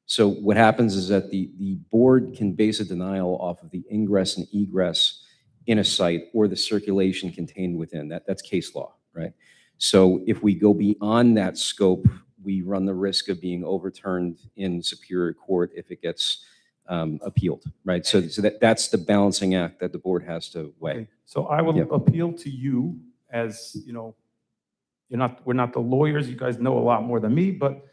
So what happens is that the board can base a denial off of the ingress and egress in a site or the circulation contained within. That's case law, right? So if we go beyond that scope, we run the risk of being overturned in Superior Court if it gets appealed, right? So that's the balancing act that the board has to weigh. Okay, so I will Yep. appeal to you as, you know, we're not the lawyers, you guys know a lot more than me, but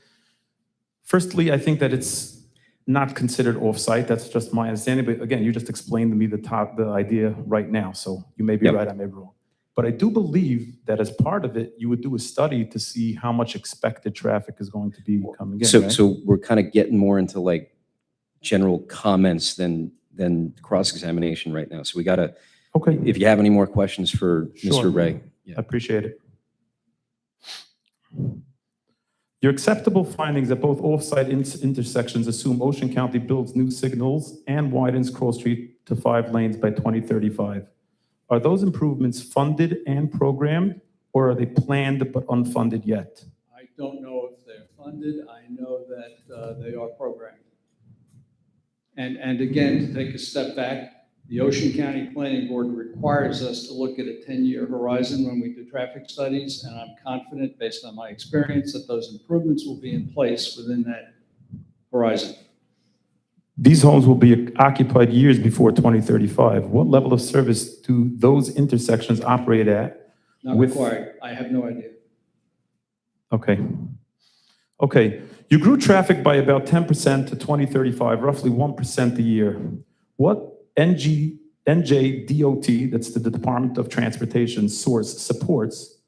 firstly, I think that it's not considered off-site, that's just my understanding, but again, you just explained to me the idea right now, so you may be Yep. right, I may be wrong. But I do believe that as part of it, you would do a study to see how much expected traffic is going to be coming in, right? So we're kind of getting more into like general comments than cross-examination right now. So we gotta, Okay, if you have any more questions for Sure. Mr. Ray. I Yeah. appreciate it. Your acceptable findings at both off-site intersections assume Ocean County builds new signals and widens Cross Street to 5 lanes by 2035. Are those improvements funded and programmed, or are they planned but unfunded yet? I don't know if they're funded. I know that they are programmed. And again, to take a step back, the Ocean County Planning Board requires us to look at a 10-year horizon when we do traffic studies, and I'm confident, based on my experience, that those improvements will be in place within that horizon. These homes will be occupied years before 2035. What level of service do those intersections operate at? Not With- required. I have no idea. Okay. Okay. You grew traffic by about 10% to 2035, roughly 1% a year. What NJDOT, that's the Department of Transportation source, supports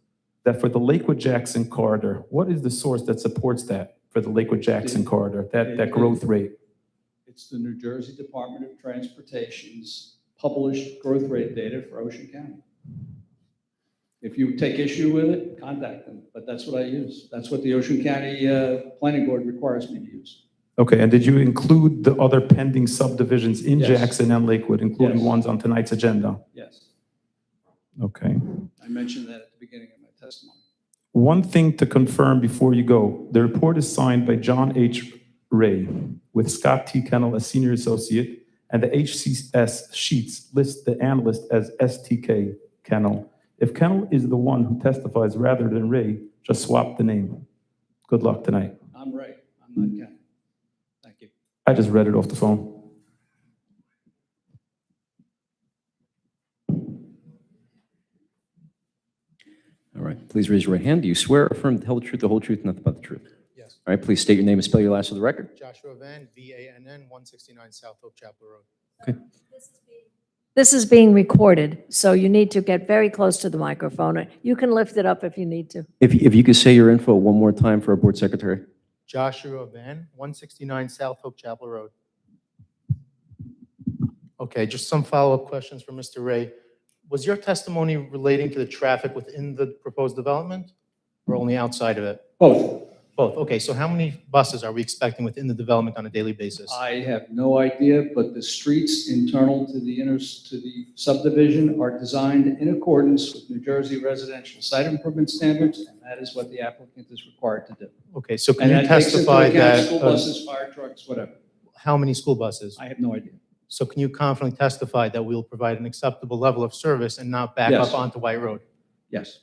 that for the Lakewood-Jackson corridor? What is the source that supports that for the Lakewood-Jackson corridor, that growth rate? It's the New Jersey Department of Transportation's published growth rate data for Ocean County. If you take issue with it, contact them, but that's what I use. That's what the Ocean County Planning Board requires me to use. Okay, and did you include the other pending subdivisions in Yes. Jackson and Lakewood, including Yes. ones on tonight's agenda? Yes, Okay. I mentioned that at the beginning of my testimony. One thing to confirm before you go, the report is signed by John H. Ray with Scott T. Kennel as senior associate, and the HCS sheets list the analyst as STK Kennel. If Kennel is the one who testifies rather than Ray, just swap the name. Good luck tonight. I'm right, I'm not Ken. I just read it off the phone. All right, please raise your right hand. Do you swear or affirm to tell the truth, the whole truth, and nothing but the truth? Yes. All right, please state your name and spell your last for the record. Joshua Van, VANN, 169 South Oak Chapel Road. Okay. This is being recorded, so you need to get very close to the microphone. You can lift it up if you need to. If you could say your info one more time for our board secretary. Joshua Van, 169 South Oak Chapel Road. Okay, just some follow-up questions for Mr. Ray. Was your testimony relating to the traffic within the proposed development or only outside of it? Both. Both. Okay, so how many buses are we expecting within the development on a daily basis? I have no idea, but the streets internal to the subdivision are designed in accordance with New Jersey residential site improvement standards, and that is what the applicant is required to do. Okay, so can And you that takes into testify account that? school buses, fire trucks, whatever. How many school buses? I have no idea. So can you confidently testify that we'll provide an acceptable level of service and not back Yes. up onto White Road? Yes.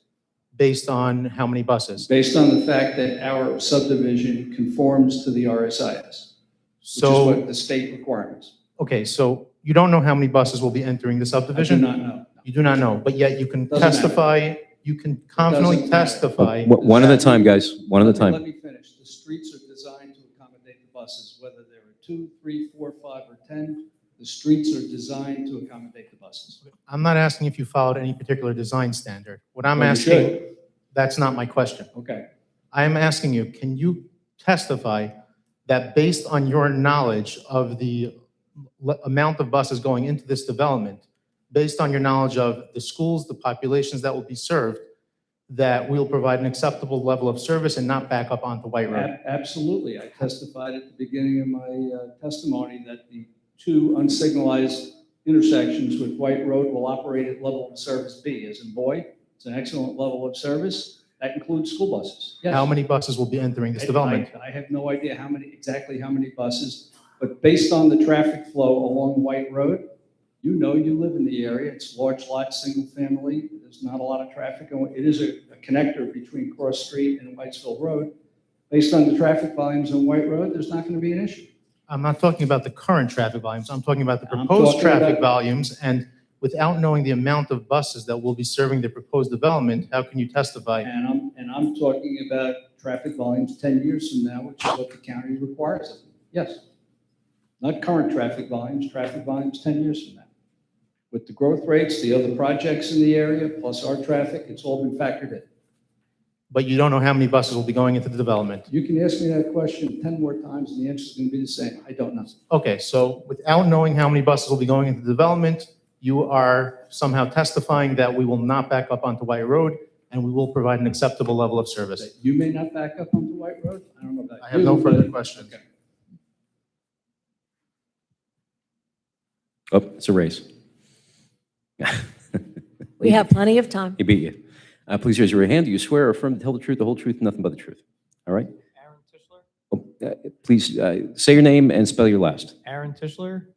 Based on how many buses? Based on the fact that our subdivision conforms to the RSIS, which is So, what the state requirements. okay, so you don't know how many buses will be entering the I do subdivision? not know. You do not know, but yet you can Doesn't matter. testify, you can confidently Doesn't matter. testify. One at a time, guys, one at a Let time. me finish. The streets are designed to accommodate the buses, whether there are 2, 3, 4, 5, or 10. The streets are designed to accommodate the buses. I'm not asking if you followed any particular design standard. What I'm Well, you asking, should. that's not my question. Okay. I am asking you, can you testify that based on your knowledge of the amount of buses going into this development, based on your knowledge of the schools, the populations that will be served, that we'll provide an acceptable level of service and not back up onto White Road? Absolutely. I testified at the beginning of my testimony that the 2 unsignalized intersections with White Road will operate at level of service B, as in boy. It's an excellent level of service. That includes school buses. Yes. How many buses will be entering this development? I have no idea exactly how many buses, but based on the traffic flow along White Road, you live in the area. It's large lot, single family. There's not a lot of traffic. It is a connector between Cross Street and Whitesville Road. Based on the traffic volumes on White Road, there's not going to be an issue. I'm not talking about the current traffic volumes. I'm talking about the I'm proposed talking traffic about- volumes. And without knowing the amount of buses that will be serving the proposed development, how can you testify? And I'm talking about traffic volumes 10 years from now, which is what the county requires of me. Yes. Not current traffic volumes 10 years from now. With the growth rates, the other projects in the area, plus our traffic, it's all been factored in. But you don't know how many buses will be going into the development. You can ask me that question 10 more times and the answer is going to be the same. I don't know. Okay, so without knowing how many buses will be going into the development, you are somehow testifying that we will not back up onto White Road and we will provide an acceptable level of service. You may not back up onto White Road. I don't know about you. I have no further questions. Okay. Oh, it's a race. We have plenty of time. He beat you. Please raise your right hand. Do you swear or affirm to tell the truth, the whole truth, and nothing but the truth? All right? Aaron Tischler? Please say your name and spell your last. Aaron Tischler?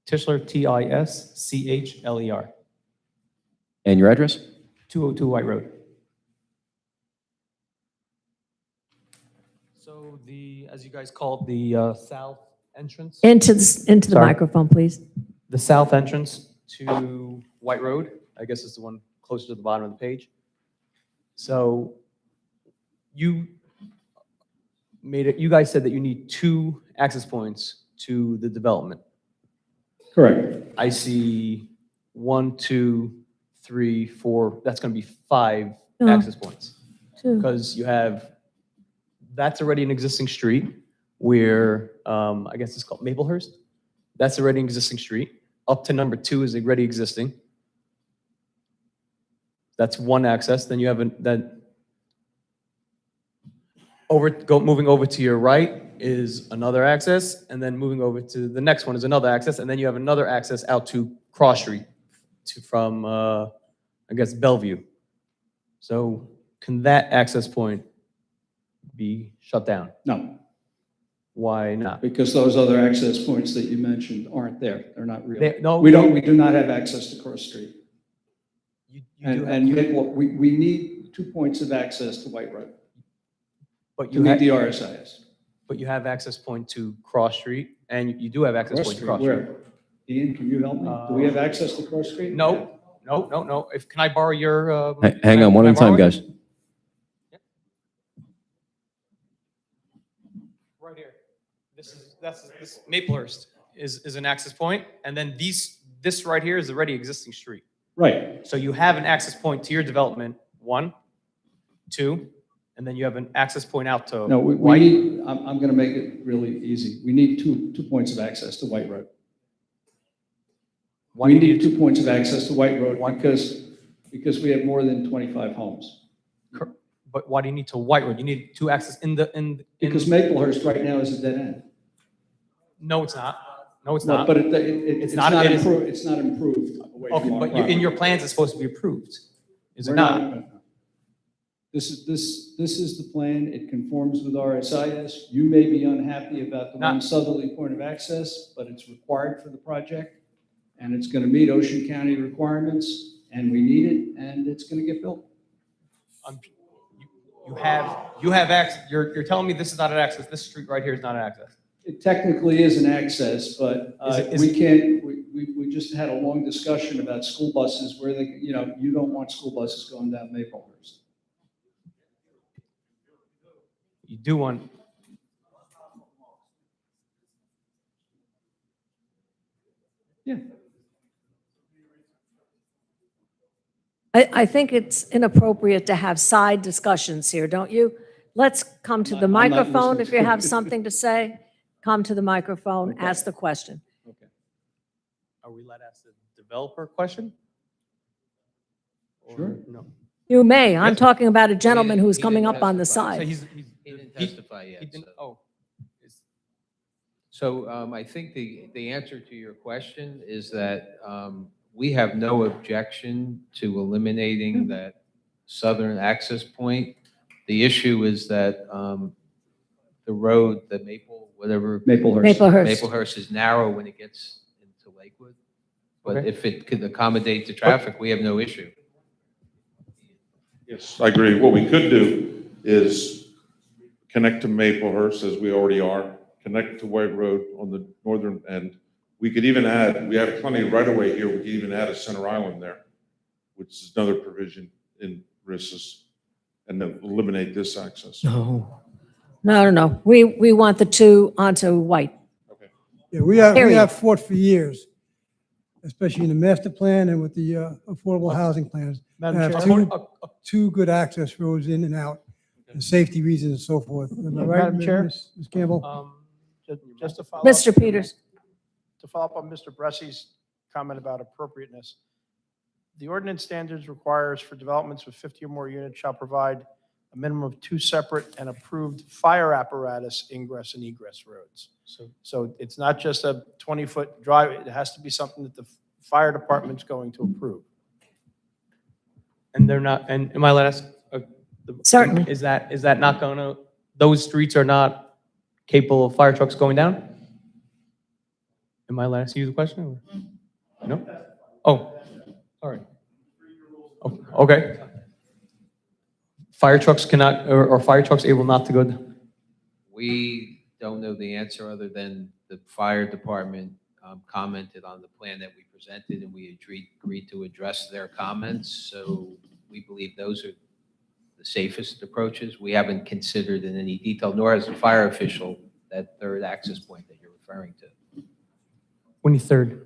Tischler, Tischler. And your address? 202 White Road. So as you guys call it, the south entrance? Into the Sorry. microphone, please. The south entrance to White Road, I guess is the one closer to the bottom of the page. So you guys said that you need 2 access points to the development. Correct. I see 1, 2, 3, 4, that's going to be 5 No. access points. 2. Because that's already an existing street where, I guess it's called Maplehurst. That's already an existing street. Up to number 2 is already existing. That's one access. Then you have moving over to your right is another access, and then moving over to the next one is another access, and then you have another access out to Cross Street from I guess Bellevue. So can that access point be shut down? No, Why not? because those other access points that you mentioned aren't there. They're not real. No, We do not have access to Cross Street. You do have- And yet, we need 2 points of access to White Road. but You need the RSIS. But you have access point to Cross Street, and you do have access point to Cross Street. Where? Ian, can you help me? Do we have access to Cross Street? No. Can I borrow your? Hang on, one at a time, guys. Right here. This Maplehurst is an access point, and then this right here is already existing street. Right. So you have an access point to your development, 1, 2, and then you have an access point out to No, we White. need, I'm going to make it really easy. We need two points of access to White Road. Why We do you need 2 points of access to White Road because we have more than 25 homes. But why do you need to White Road? You need 2 access Because Maplehurst right now is a dead end. No, it's not. No, it's No, not. but it's not. not It is- improved, it's not improved away Okay, from our but property. in your plans, it's supposed to be approved. Is it We're not? This is the plan. It conforms with RSIS. You may be unhappy about the Not- one southerly point of access, but it's required for the project. And it's going to meet Ocean County requirements, and we need it, and it's going to get built. You have access. You're telling me this is not an access. This street right here is not an access. It technically is an access, but Is we can't, we just had a long discussion about school buses where they, you don't want school buses going down Maplehurst. You do want. Yeah. I think it's inappropriate to have side discussions here, don't you? Let's come to the I'm not microphone. listening If you to have you. something to say, come to the microphone, Okay. ask the question. Are we allowed to ask the developer a question? Or Sure. No. You may. I'm Yes. talking about a gentleman He who's didn't coming up on the testify. So side. He didn't testify He yet. didn't, so- oh. So I think the answer to your question is that we have no objection to eliminating that southern access point. The issue is that the road, the Maplehurst. Maplehurst. Maplehurst is narrow when it gets into Lakewood. But Okay. if it could accommodate the traffic, we have no issue. Yes, I agree. What we could do is connect to Maplehurst, as we already are, connect to White Road on the northern end. We could even add, we have plenty of right-of-way here, we could even add a center island there, which is another provision in RISIS, and then eliminate this access. No. We want the 2 onto White. Yeah, we have Period. fought for years, especially in the master plan and with the affordable housing plans. Madam have Chair? two good access roads in and out, and safety reasons and so forth. Am I right, Madam Chair? Ms. Campbell? Just to follow up. Mr. Peters. To follow up on Mr. Bressy's comment about appropriateness. The ordinance standards requires for developments with 50 or more units shall provide a minimum of 2 separate and approved fire apparatus ingress and egress roads. So it's not just a 20-foot drive, it has to be something that the fire department's going to approve. And they're not, and am I allowed to ask? Certainly. Is that not going to, those streets are not capable of fire trucks going down? Am I allowed to ask you the question? or- No? Oh, all right. Oh, okay. Fire trucks cannot, or fire trucks able not to go down? We don't know the answer other than the fire department commented on the plan that we presented, and we agreed to address their comments. So we believe those are the safest approaches. We haven't considered in any detail, nor has the fire official, that third access point that you're referring to. 23rd.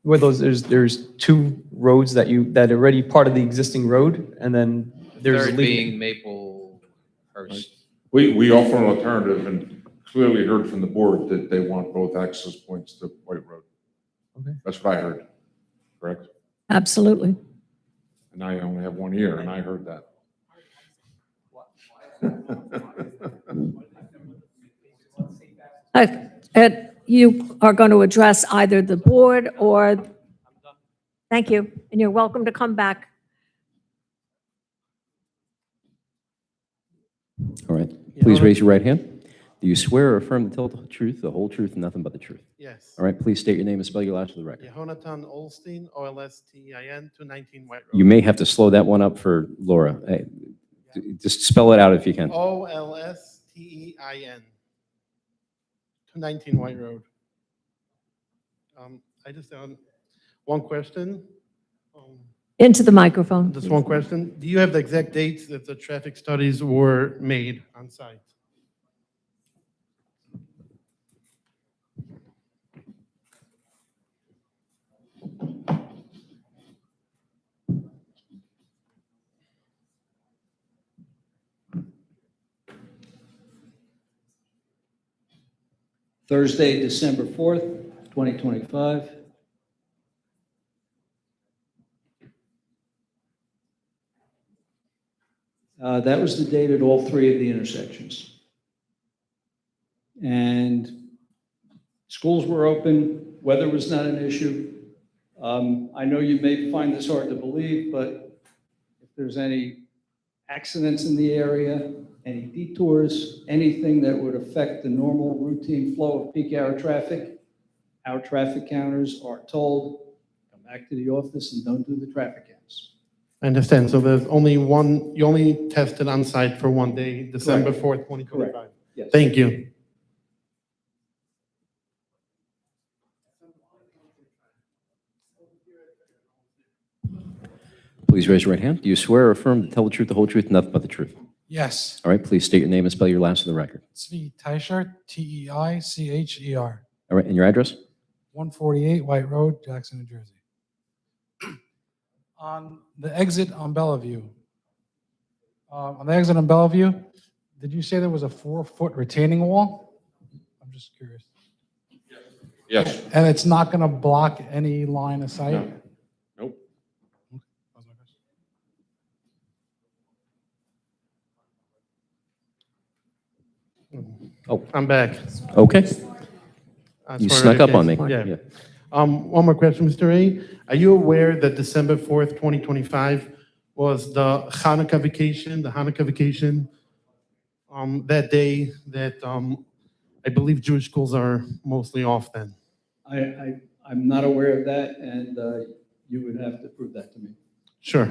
Where those, there's 2 roads that are already part of the existing road, and then there's. Third leaving- being Maplehurst. We offer an alternative and clearly heard from the board that they want both access points to White Road. Okay. That's what I heard, correct? Absolutely. And I only have 1 ear, and I heard that. You are going to address either the board or, thank you, and you're welcome to come back. All right. Please raise your right hand. Do you swear or affirm to tell the truth, the whole truth, and nothing but the truth? Yes. All right. Please state your name and spell your last for the record. Yehonatan Olstein, OLSTEIN, 219 White Road. You may have to slow that one up for Laura. Just spell it out if you can. OLSTEIN. 19 White Road. I just one question. Into the microphone. Just one question. Do you have the exact dates that the traffic studies were made on site? Thursday, December 4th, 2025. That was the date at all three of the intersections. And schools were open, weather was not an issue. I know you may find this hard to believe, but if there's any accidents in the area, any detours, anything that would affect the normal routine flow of peak hour traffic, our traffic counters are told, come back to the office and don't do the traffic counts. I understand. So there's only one, you only tested on site for one day, December 4th, 2025. Correct. Yes. Thank you. Please raise your right hand. Do you swear or affirm to tell the truth, the whole truth, and nothing but the truth? Yes. All right, please state your name and spell your last for the record. Zvi Teicher, Teicher. All right, and your address? 148 White Road, Jackson, New Jersey. On the exit on Bellevue, did you say there was a 4-foot retaining wall? I'm just curious. Yes. And it's not going to block any line of sight? No. Nope. Oh, I'm back. okay. That's You for snuck up on me. Yeah. One more question, Mr. A. Are you aware that December 4th, 2025 was the Hanukkah vacation, that day that I believe Jewish schools are mostly off then? I'm not aware of that, and you would have to prove that to me. Sure.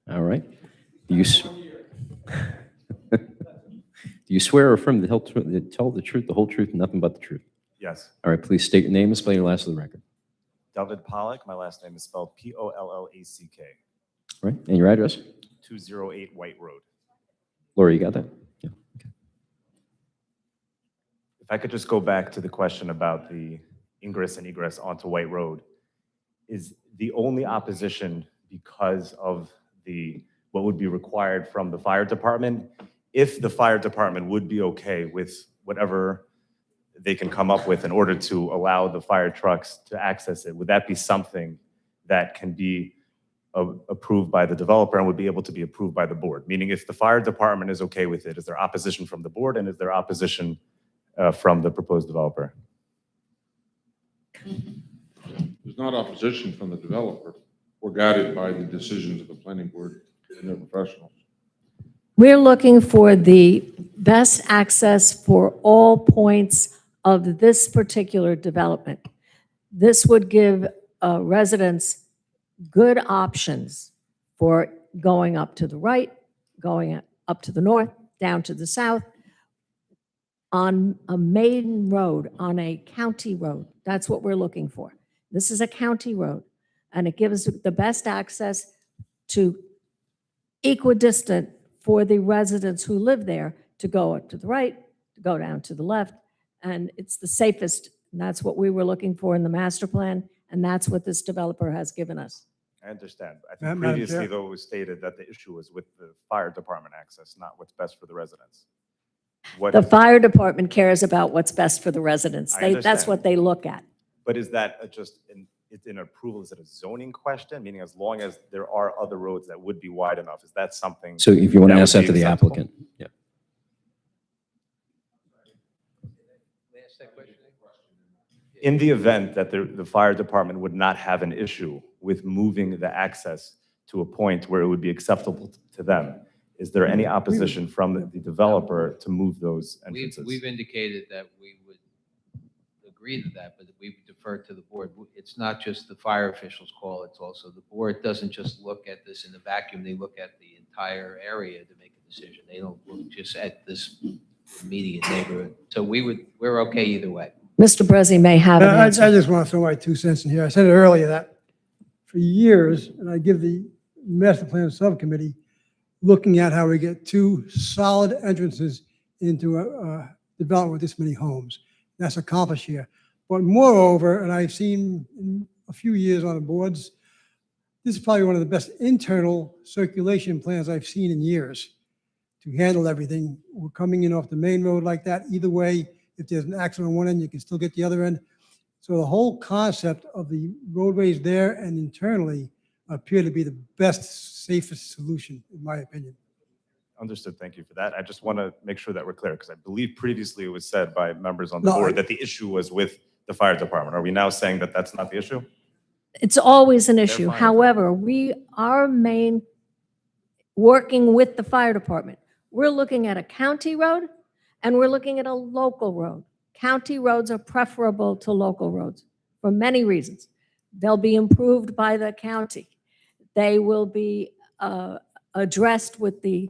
All right. Do you swear or affirm to tell the truth, the whole truth, and nothing but the truth? Yes. All right, please state your name and spell your last for the record. David Pollack. My last name is spelled Pollack. All right, and your address? 208 White Road. Laura, you got that? Yeah. Okay. If I could just go back to the question about the ingress and egress onto White Road, is the only opposition because of what would be required from the fire department? If the fire department would be okay with whatever they can come up with in order to allow the fire trucks to access it, would that be something that can be approved by the developer and would be able to be approved by the board? Meaning if the fire department is okay with it, is there opposition from the board and is there opposition from the proposed developer? There's not opposition from the developer. We're guided by the decisions of the planning board and their professionals. We're looking for the best access for all points of this particular development. This would give residents good options for going up to the right, going up to the north, down to the south, on a main road, on a county road. That's what we're looking for. This is a county road, and it gives the best access to equidistant for the residents who live there to go up to the right, to go down to the left, and it's the safest. And that's what we were looking for in the master plan, and that's what this developer has given us. I understand. I think Madam previously, Chair. though, it was stated that the issue was with the fire department access, not what's best for the residents. The fire department cares about what's best for the residents. I That's understand. what they look at. But is that just in approval? Is it a zoning question? Meaning as long as there are other roads that would be wide enough, is that something? So if you want to that ask would that to be the acceptable? applicant, yeah. In the event that the fire department would not have an issue with moving the access to a point where it would be acceptable to them, is there any opposition from the developer to move those entrances? We've indicated that we would agree to that, but we defer to the board. It's not just the fire officials' call, it's also the board doesn't just look at this in a vacuum. They look at the entire area to make a decision. They don't look just at this immediate neighborhood. So we're okay either way. Mr. Brezzi may have an I answer. just want to throw my 2 cents in here. I said it earlier that for years, and I give the master plan subcommittee looking at how we get 2 solid entrances into a development with this many homes. That's accomplished here. But moreover, and I've seen in a few years on the boards, this is probably one of the best internal circulation plans I've seen in years to handle everything. We're coming in off the main road like that. Either way, if there's an accident on one end, you can still get the other end. So the whole concept of the roadways there and internally appear to be the best, safest solution, in my opinion. Understood. Thank you for that. I just want to make sure that we're clear, because I believe previously it was said by members on the No, board that the issue was with the fire department. Are we now saying that that's not the issue? It's always an issue. fine. However, our main, working with the fire department, we're looking at a county road and we're looking at a local road. County roads are preferable to local roads for many reasons. They'll be improved by the county. They will be addressed with the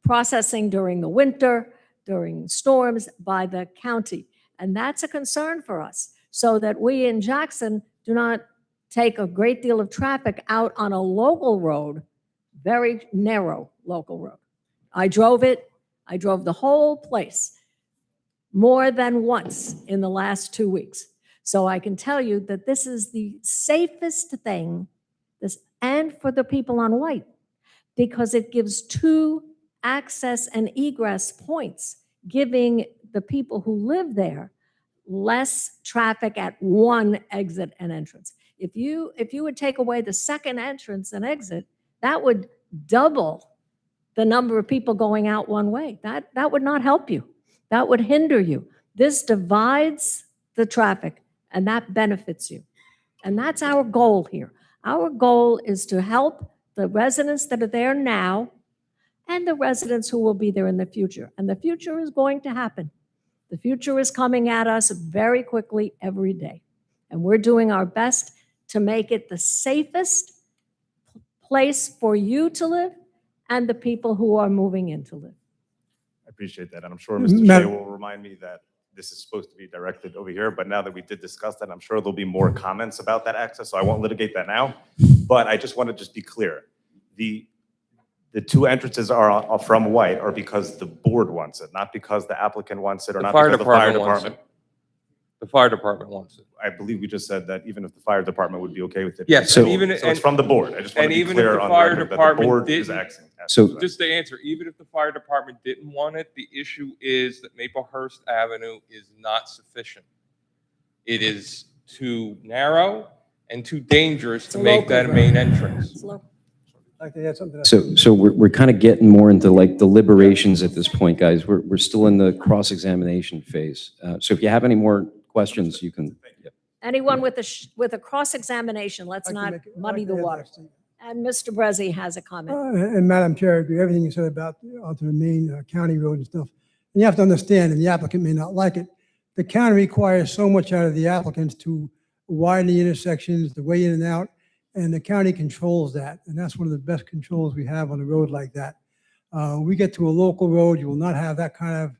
processing during the winter, during storms by the county. And that's a concern for us, so that we in Jackson do not take a great deal of traffic out on a local road, very narrow local road. I drove the whole place more than once in the last 2 weeks. So I can tell you that this is the safest thing, and for the people on White, because it gives 2 access and egress points, giving the people who live there less traffic at one exit and entrance. If you would take away the second entrance and exit, that would double the number of people going out one way. That would not help you. That would hinder you. This divides the traffic, and that benefits you. And that's our goal here. Our goal is to help the residents that are there now and the residents who will be there in the future. And the future is going to happen. The future is coming at us very quickly every day. And we're doing our best to make it the safest place for you to live and the people who are moving in to live. I appreciate that. And I'm sure Mr. Shea will remind me that this is supposed to be directed over here, but now that we did discuss that, I'm sure there'll be more comments about that access, so I won't litigate that now. But I just want to just be clear. The 2 entrances are from White are because the board wants it, not because the applicant wants it, or The not fire because the fire department wants it. department. The fire department wants it. I believe we just said that even if the fire department would be okay with it. Yes, So and even- so it's from the board. I just want and to be even if clear the on fire record that the department board is didn't- asking. So- Just to answer, even if the fire department didn't want it, the issue is that Maplehurst Avenue is not sufficient. It is too narrow and too dangerous to make that a main entrance. I'd like to add something to that. So we're kind of getting more into like deliberations at this point, guys. We're still in the cross-examination phase. So if you have any more questions, you can. Anyone with a cross-examination, let's I can not make it- muddy I the can add water. that, Steve. And Mr. Brezzi has a comment. And Madam Chair, I agree with everything you said about onto the main county road and stuff. And you have to understand, and the applicant may not like it, the county requires so much out of the applicants to widen the intersections, the way in and out, and the county controls that. And that's one of the best controls we have on a road like that. We get to a local road, you will not have that kind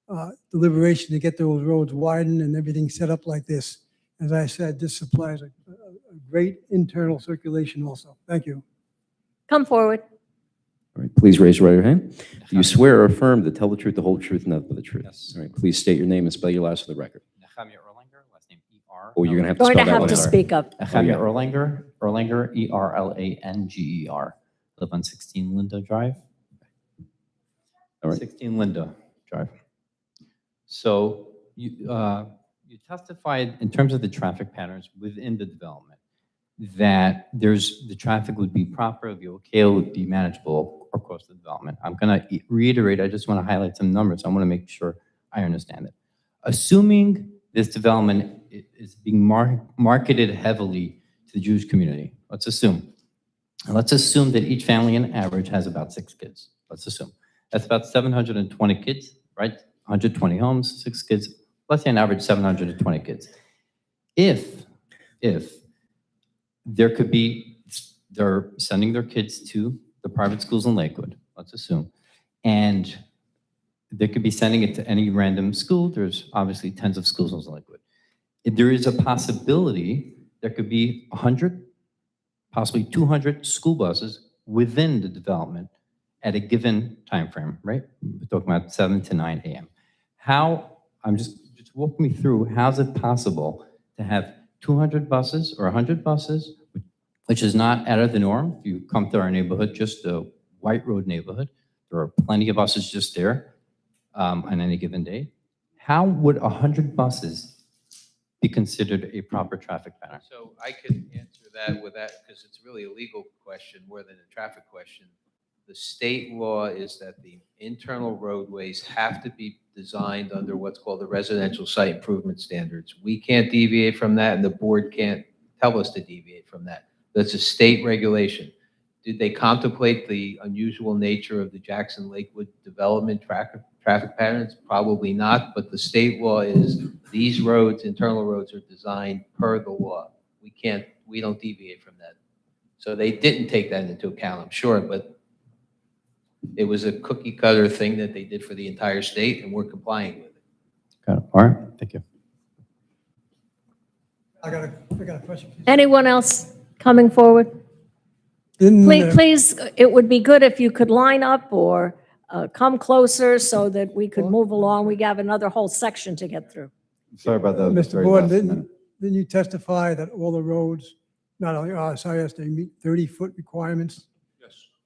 of deliberation to get those roads widened and everything set up like this. As I said, this supplies a great internal circulation also. Thank you. Come forward. All right, please raise your right hand. Do you swear or affirm to tell the truth, the whole truth, and nothing but the truth? Yes. All right, please state your name and spell your last for the record. Nehemiah Erlanger, last name E-R. Oh, you're going to have to Going spell to that have one to out. speak up. Nehemiah yeah. Erlanger, E-R-L-A-N-G-E-R. Live on 16 Linda Drive. All right. 16 Linda Drive. So you testified in terms of the traffic patterns within the development that the traffic would be proper, it would be okay, it would be manageable across the development. I'm going to reiterate, I just want to highlight some numbers. I want to make sure I understand it. Assuming this development is being marketed heavily to the Jewish community, let's assume that each family on average has about 6 kids. Let's assume. That's about 720 kids, right? 120 homes, 6 kids, let's say an average 720 kids. If there could be, they're sending their kids to the private schools in Lakewood, let's assume, and they could be sending it to any random school. There's obviously tens of schools in Lakewood. If there is a possibility there could be 100, possibly 200 school buses within the development at a given time frame, right? We're talking about 7 to 9 a.m. How, I'm just walk me through, how's it possible to have 200 buses or 100 buses, which is not out of the norm. If you come to our neighborhood, just the White Road neighborhood, there are plenty of buses just there on any given day. How would 100 buses be considered a proper traffic pattern? So I could answer that with that, because it's really a legal question more than a traffic question. The state law is that the internal roadways have to be designed under what's called the residential site improvement standards. We can't deviate from that, and the board can't tell us to deviate from that. That's a state regulation. Did they contemplate the unusual nature of the Jackson Lakewood development traffic patterns? Probably not, but the state law is these roads, internal roads, are designed per the law. We don't deviate from that. So they didn't take that into account, I'm sure, but it was a cookie cutter thing that they did for the entire state, and we're complying with it. Got it. All right, thank you. I got a question. Anyone else coming forward? Please, it would be good if you could line up or come closer so that we could move along. We have another whole section to get through. Sorry about that. Mr. Gordon, didn't you testify that all the roads, not only RSIS, they meet 30-foot requirements?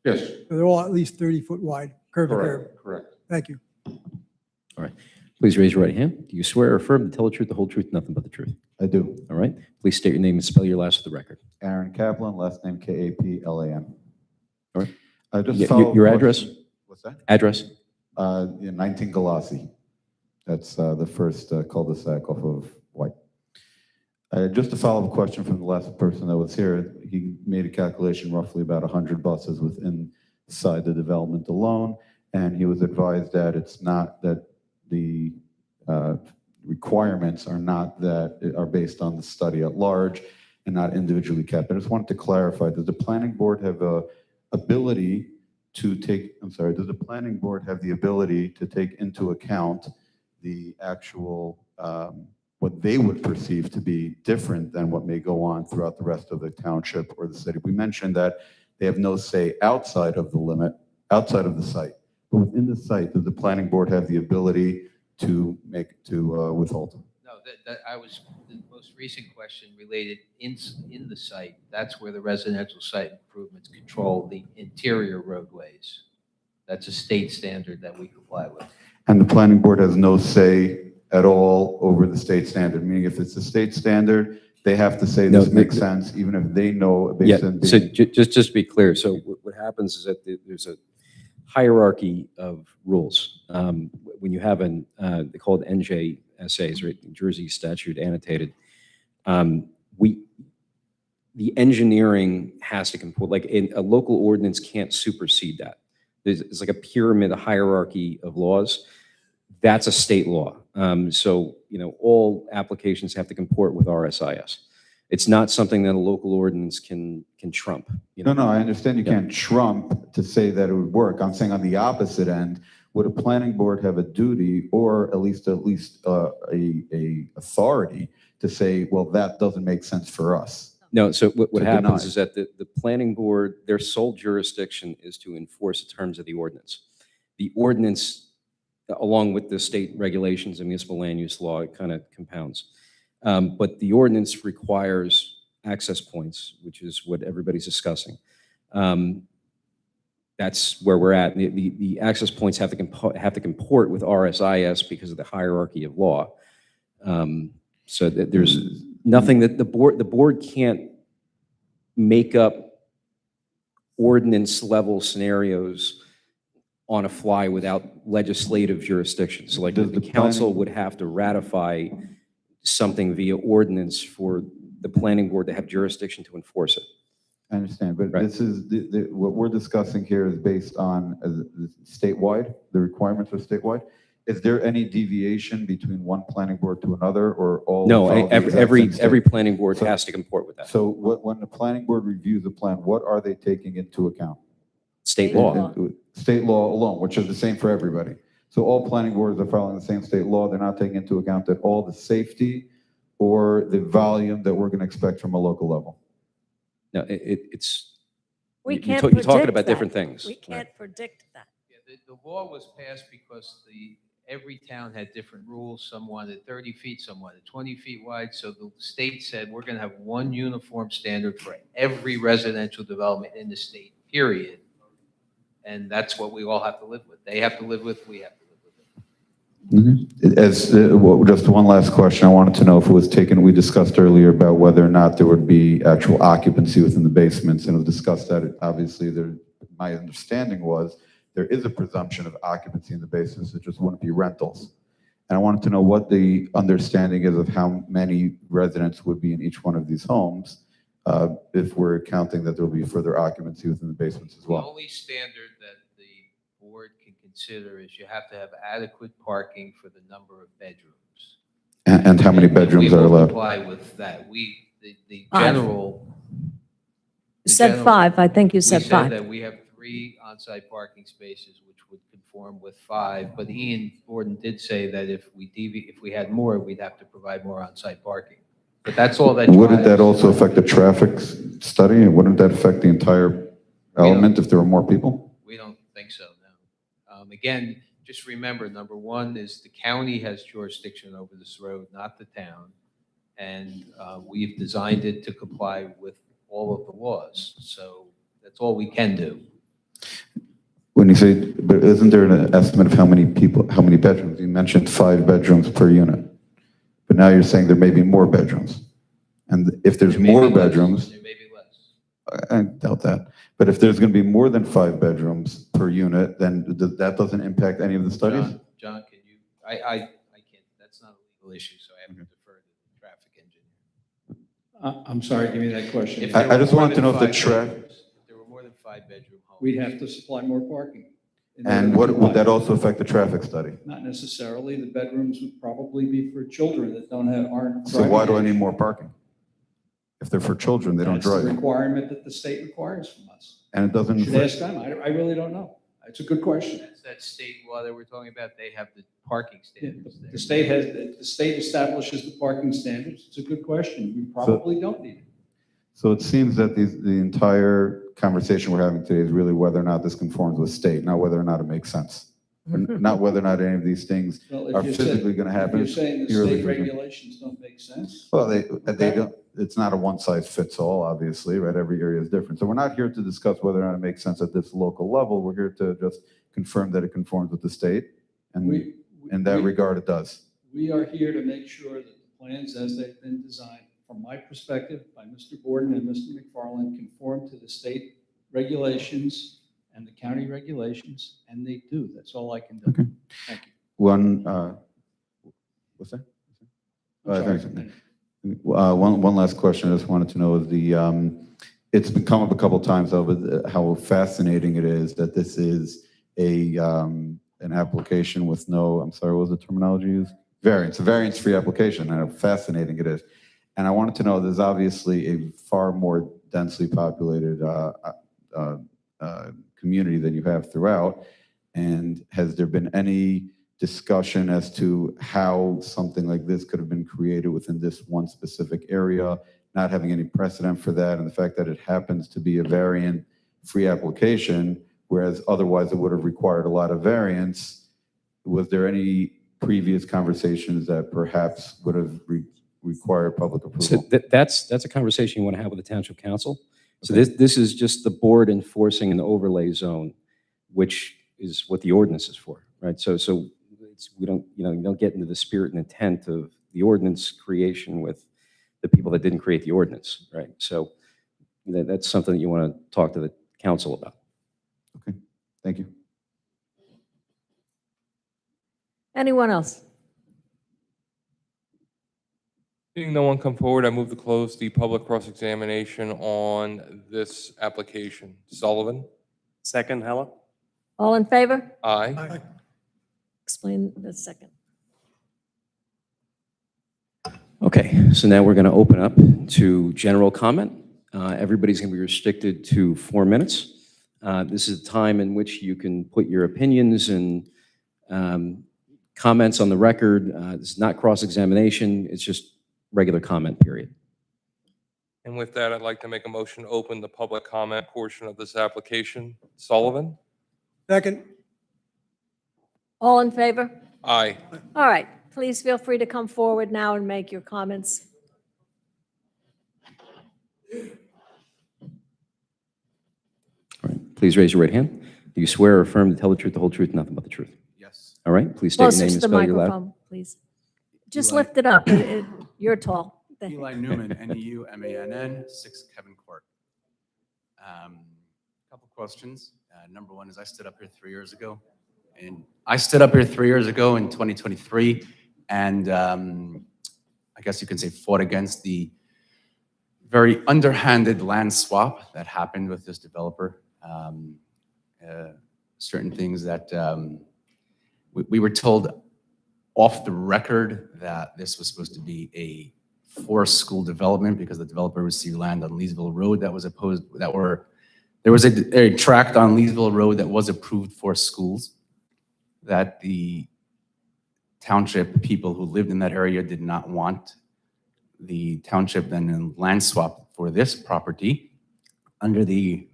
Yes. So they're all at least 30-foot wide, curb to curb? Correct. Thank you. All right. Please raise your right hand. Do you swear or affirm to tell the truth, the whole truth, nothing but the truth? I do. All right. Please state your name and spell your last for the record. Aaron Kaplan, last name Kaplan. All right. Just Yeah, follow your up address? question. What's that? Address? 19 Galassi. That's the first cul-de-sac off of White. Just a follow-up question from the last person that was here. He made a calculation roughly about 100 buses within inside the development alone, and he was advised that it's not that the requirements are not that are based on the study at large and not individually kept. I just wanted to clarify, does the planning board have a ability to take, I'm sorry, does the planning board have the ability to take into account the actual, what they would perceive to be different than what may go on throughout the rest of the township or the city? We mentioned that they have no say outside of the limit, outside of the site. But within the site, does the planning board have the ability to withhold? No, the most recent question related in the site. That's where the residential site improvements control the interior roadways. That's a state standard that we comply with. And the planning board has no say at all over the state standard, meaning if it's a state standard, they have to say this makes sense, even if they know based on So just to be clear, so what happens is that there's a hierarchy of rules. When you have they call it NJSAs, right? New Jersey statute annotated. The engineering has to comport, like a local ordinance can't supersede that. It's like a pyramid, a hierarchy of laws. That's a state law. So, all applications have to comport with RSIS. It's not something that a local ordinance can trump. No, I understand you can't trump to say that it would work. I'm saying on the opposite end, would a planning board have a duty or at least a authority to say, well, that doesn't make sense for us? No, so what happens deny. is that the planning board, their sole jurisdiction is to enforce the terms of the ordinance. The ordinance, along with the state regulations and municipal land use law, it kind of compounds. But the ordinance requires access points, which is what everybody's discussing. That's where we're at. The access points have to comport with RSIS because of the hierarchy of law. So that there's nothing that the board can't make up ordinance level scenarios on a fly without legislative jurisdiction. So like the council would have to ratify something via ordinance for the planning board to have jurisdiction to enforce it. I understand, but this is, what we're discussing here is based on statewide, the requirements are statewide. is there any deviation between one planning board to another, or all? No, follow the exact every same planning board So- has to comport with that. So when the planning board reviews the plan, what are they taking into account? State law. State law alone, which is the same for everybody. So all planning boards are following the same state law. They're not taking into account that all the safety or the volume that we're going to expect from a local level. No, it's, We you can't talk- you're talking predict about that. different things. We Right. can't predict that. Yeah, the law was passed because every town had different rules. Some wanted 30 feet, some wanted 20 feet wide. So the state said, we're going to have one uniform standard for every residential development in the state, period. And that's what we all have to live with. They have to live with, we have to live with it. Just one last question. I wanted to know if it was taken, we discussed earlier about whether or not there would be actual occupancy within the basements, and it was discussed that obviously my understanding was there is a presumption of occupancy in the basements, it just wouldn't be rentals. And I wanted to know what the understanding is of how many residents would be in each one of these homes, if we're counting that there will be further occupancy within the basements as The well. only standard that the board can consider is you have to have adequate parking for the number of bedrooms. And how many bedrooms are We will allowed? comply with that. The Five. general. You said 5, I think you said 5. We said that we have 3 on-site parking spaces, which would conform with 5. But Ian Gordon did say that if we had more, we'd have to provide more on-site parking. But that's all that. Wouldn't that drives- also affect the traffic study? And wouldn't that affect the entire element if there were more people? We don't think so, no. Again, just remember, number one is the county has jurisdiction over this road, not the town. And we've designed it to comply with all of the laws. So that's all we can do. When you say, but isn't there an estimate of how many people, how many bedrooms? You mentioned 5 bedrooms per unit. But now you're saying there may be more bedrooms. And if there's There may more be less. bedrooms, There may be less. I doubt that. But if there's going to be more than 5 bedrooms per unit, then that doesn't impact any of the studies? John, can you, I can't, that's not a legal issue, so I have to defer to the traffic engineer. I'm sorry, give me that question. If there I were just more wanted to than know if the 5 tra- bedrooms, if there were more than 5-bedroom homes. We'd have to supply more parking. in order And to what, comply. would that also affect the traffic study? Not necessarily. The bedrooms would probably be for children that aren't. So why do I driving. need more parking? If they're for children, they don't That's the drive. requirement that the state requires from us. And it doesn't. Should ask them. I really don't know. It's a good question. That's that state law that we're talking about, they have the parking Yeah, standards there. the state establishes the parking standards. It's a good question. We probably don't need it. So it seems that the entire conversation we're having today is really whether or not this conforms with state, not whether or not it makes sense. Not whether or not any of these things Well, if are you're saying- physically going to If happen. you're saying the purely state physical. regulations don't make sense. Well, they don't, it's not a one size fits all, obviously, right? Every area is different. So we're not here to discuss whether or not it makes sense at this local level. We're here to just confirm that it conforms with the state. And in that regard, it does. We are here to make sure that the plans as they've been designed, from my perspective, by Mr. Borden and Mr. McFarland, conform to the state regulations and the county regulations, and they do. That's all I can do. Okay. Thank you. What's that? I'm Thanks. sorry. One last question I just wanted to know is it's been come up a couple times over how fascinating it is that this is an application with no, I'm sorry, what was the terminology used? Variance, a variance-free application, and how fascinating it is. And I wanted to know, there's obviously a far more densely populated community than you have throughout. And has there been any discussion as to how something like this could have been created within this one specific area, not having any precedent for that, and the fact that it happens to be a variant-free application, whereas otherwise it would have required a lot of variance? Was there any previous conversations that perhaps would have required public So approval? that's a conversation you want to have with the township council. So this is just the board enforcing an overlay zone, which is what the ordinance is for, right? So we don't, you don't get into the spirit and intent of the ordinance creation with the people that didn't create the ordinance, right? So that's something that you want to talk to the council about. Okay, thank you. Anyone else? Seeing no one come forward, I move to close the public cross-examination on this application. Sullivan? Second, Hella? All in favor? Aye. explain the second. Okay, so now we're going to open up to general comment. Everybody's going to be restricted to 4 minutes. This is the time in which you can put your opinions and comments on the record. This is not cross-examination, it's just regular comment period. And with that, I'd like to make a motion to open the public comment portion of this application. Sullivan? Second. All in favor? Aye. All right, please feel free to come forward now and make your comments. All right, please raise your right hand. Do you swear or affirm to tell the truth, the whole truth, and nothing but the truth? Yes. All right, please state your Closer name to and the spell your last. microphone, please. Just Eli. lift it up. You're tall. Eli Newman, Neumann, 6 Kevin Court. Couple questions. Number one is I stood up here 3 years ago, and I stood up here 3 years ago in 2023, and I guess you can say fought against the very underhanded land swap that happened with this developer. Certain things that we were told off the record that this was supposed to be a for-school development because the developer received land on Leesville Road that was opposed, there was a tract on Leesville Road that was approved for schools that the township people who lived in that area did not want. The township then land swap for this property under the,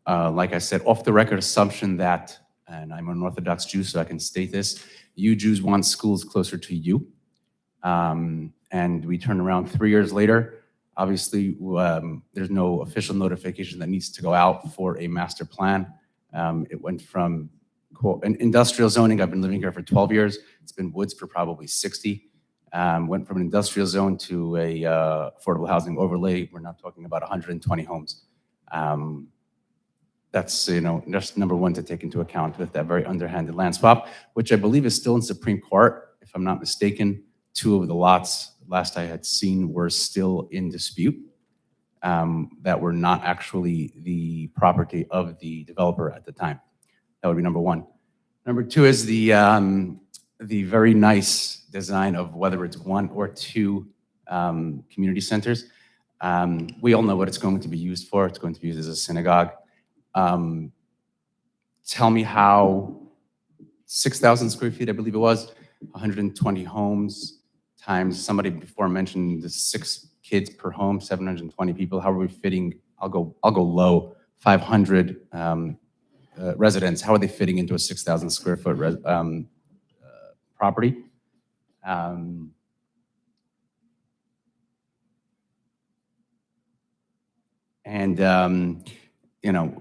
like I said, off the record assumption that, and I'm an Orthodox Jew, so I can state this, you Jews want schools closer to you. And we turn around 3 years later. Obviously, there's no official notification that needs to go out for a master plan. It went from industrial zoning. I've been living here for 12 years. It's been woods for probably 60. Went from an industrial zone to a affordable housing overlay. We're now talking about 120 homes. That's, just number one to take into account with that very underhanded land swap, which I believe is still in Supreme Court. If I'm not mistaken, 2 of the lots, last I had seen, were still in dispute, that were not actually the property of the developer at the time. That would be number one. Number two is the very nice design of whether it's 1 or 2 community centers. We all know what it's going to be used for. It's going to be used as a synagogue. Tell me how 6,000 square feet, I believe it was, 120 homes times, somebody before mentioned the 6 kids per home, 720 people. How are we fitting? I'll go low, 500 residents. How are they fitting into a 6,000 square foot property?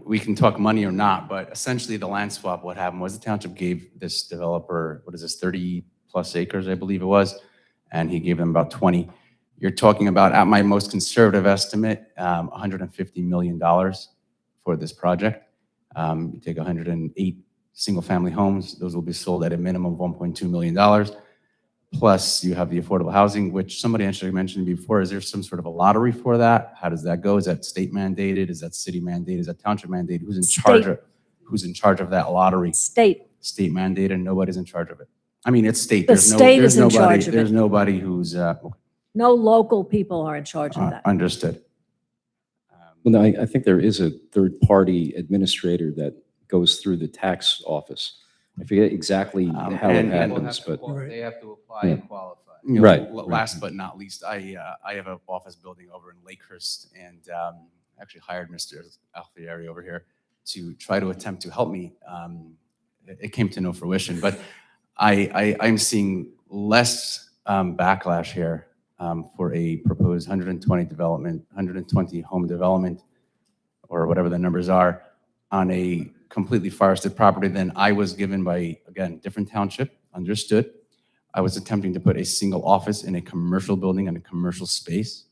We can talk money or not, but essentially the land swap, what happened was the township gave this developer, 30 plus acres, I believe it was, and he gave them about 20. You're talking about, at my most conservative estimate, $150 million for this project. You take 108 single-family homes, those will be sold at a minimum of $1.2 million. Plus, you have the affordable housing, which somebody actually mentioned before. Is there some sort of a lottery for that? How does that go? Is that state mandated? Is that city mandated? Is that township mandated? Who's in charge of that lottery? State mandated, and nobody's in charge of it. I mean, it's state. The state is in charge of it. There's nobody who's No local people are in charge of that. understood. Well, no, I think there is a third-party administrator that goes through the tax office. I forget exactly how it and happens, but. They have to apply and qualify. Right. Last but not least, I have an office building over in Lakehurst, and actually hired Mr. Alfieri over here to try to attempt to help me. It came to no fruition, but I'm seeing less backlash here for a proposed 120 home development, or whatever the numbers are, on a completely forested property than I was given by, again, different township, understood. I was attempting to put a single office in a commercial building in a commercial space.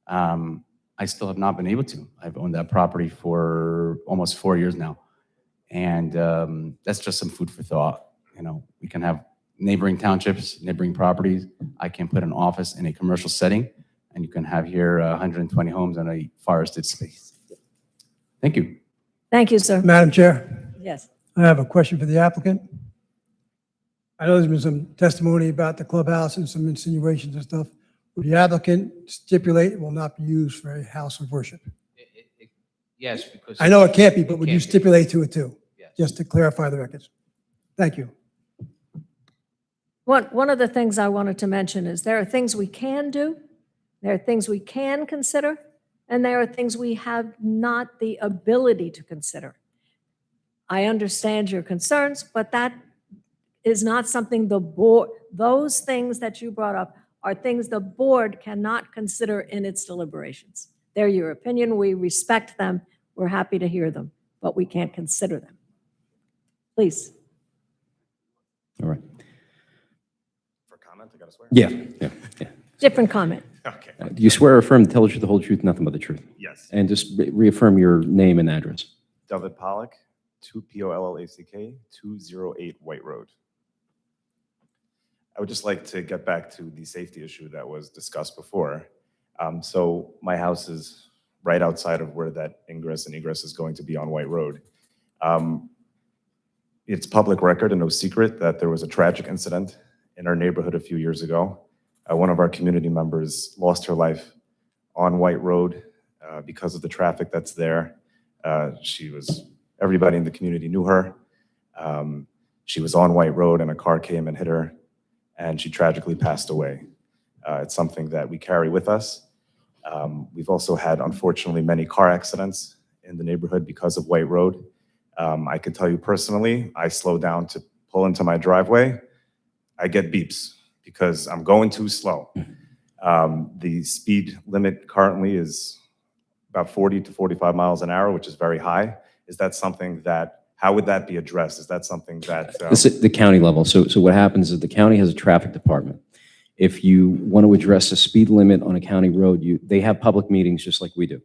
I still have not been able to. I've owned that property for almost 4 years now. And that's just some food for thought. We can have neighboring townships, neighboring properties. I can put an office in a commercial setting, and you can have here 120 homes on a forested space. Thank you. Thank you, sir. Madam Chair, Yes. I have a question for the applicant. I know there's been some testimony about the clubhouse and some insinuations and stuff. Would the applicant stipulate it will not be used for a house of worship? Yes, because. I know it can't be, but would you can't be. stipulate to it too? Yes. Just to clarify the records. Thank you. One of the things I wanted to mention is there are things we can do, there are things we can consider, and there are things we have not the ability to consider. I understand your concerns, but that is not something the board, those things that you brought up are things the board cannot consider in its deliberations. They're your opinion, we respect them, we're happy to hear them, but we can't consider them. Please. All right. For comment, I gotta swear? Yeah. Different comment. Okay. Do you swear or affirm to tell the truth, the whole truth, nothing but the truth? Yes. And just reaffirm your name and address. David Pollock, 2 Pollack, 208 White Road. I would just like to get back to the safety issue that was discussed before. So my house is right outside of where that ingress and egress is going to be on White Road. It's public record and no secret that there was a tragic incident in our neighborhood a few years ago. One of our community members lost her life on White Road because of the traffic that's there. Everybody in the community knew her. She was on White Road and a car came and hit her, and she tragically passed away. It's something that we carry with us. We've also had, unfortunately, many car accidents in the neighborhood because of White Road. I can tell you personally, I slow down to pull into my driveway. I get beeps because I'm going too slow. The speed limit currently is about 40 to 45 miles an hour, which is very high. Is that something how would that be addressed? Is that something that? This is the county level. So what happens is the county has a traffic department. If you want to address a speed limit on a county road, they have public meetings just like we do.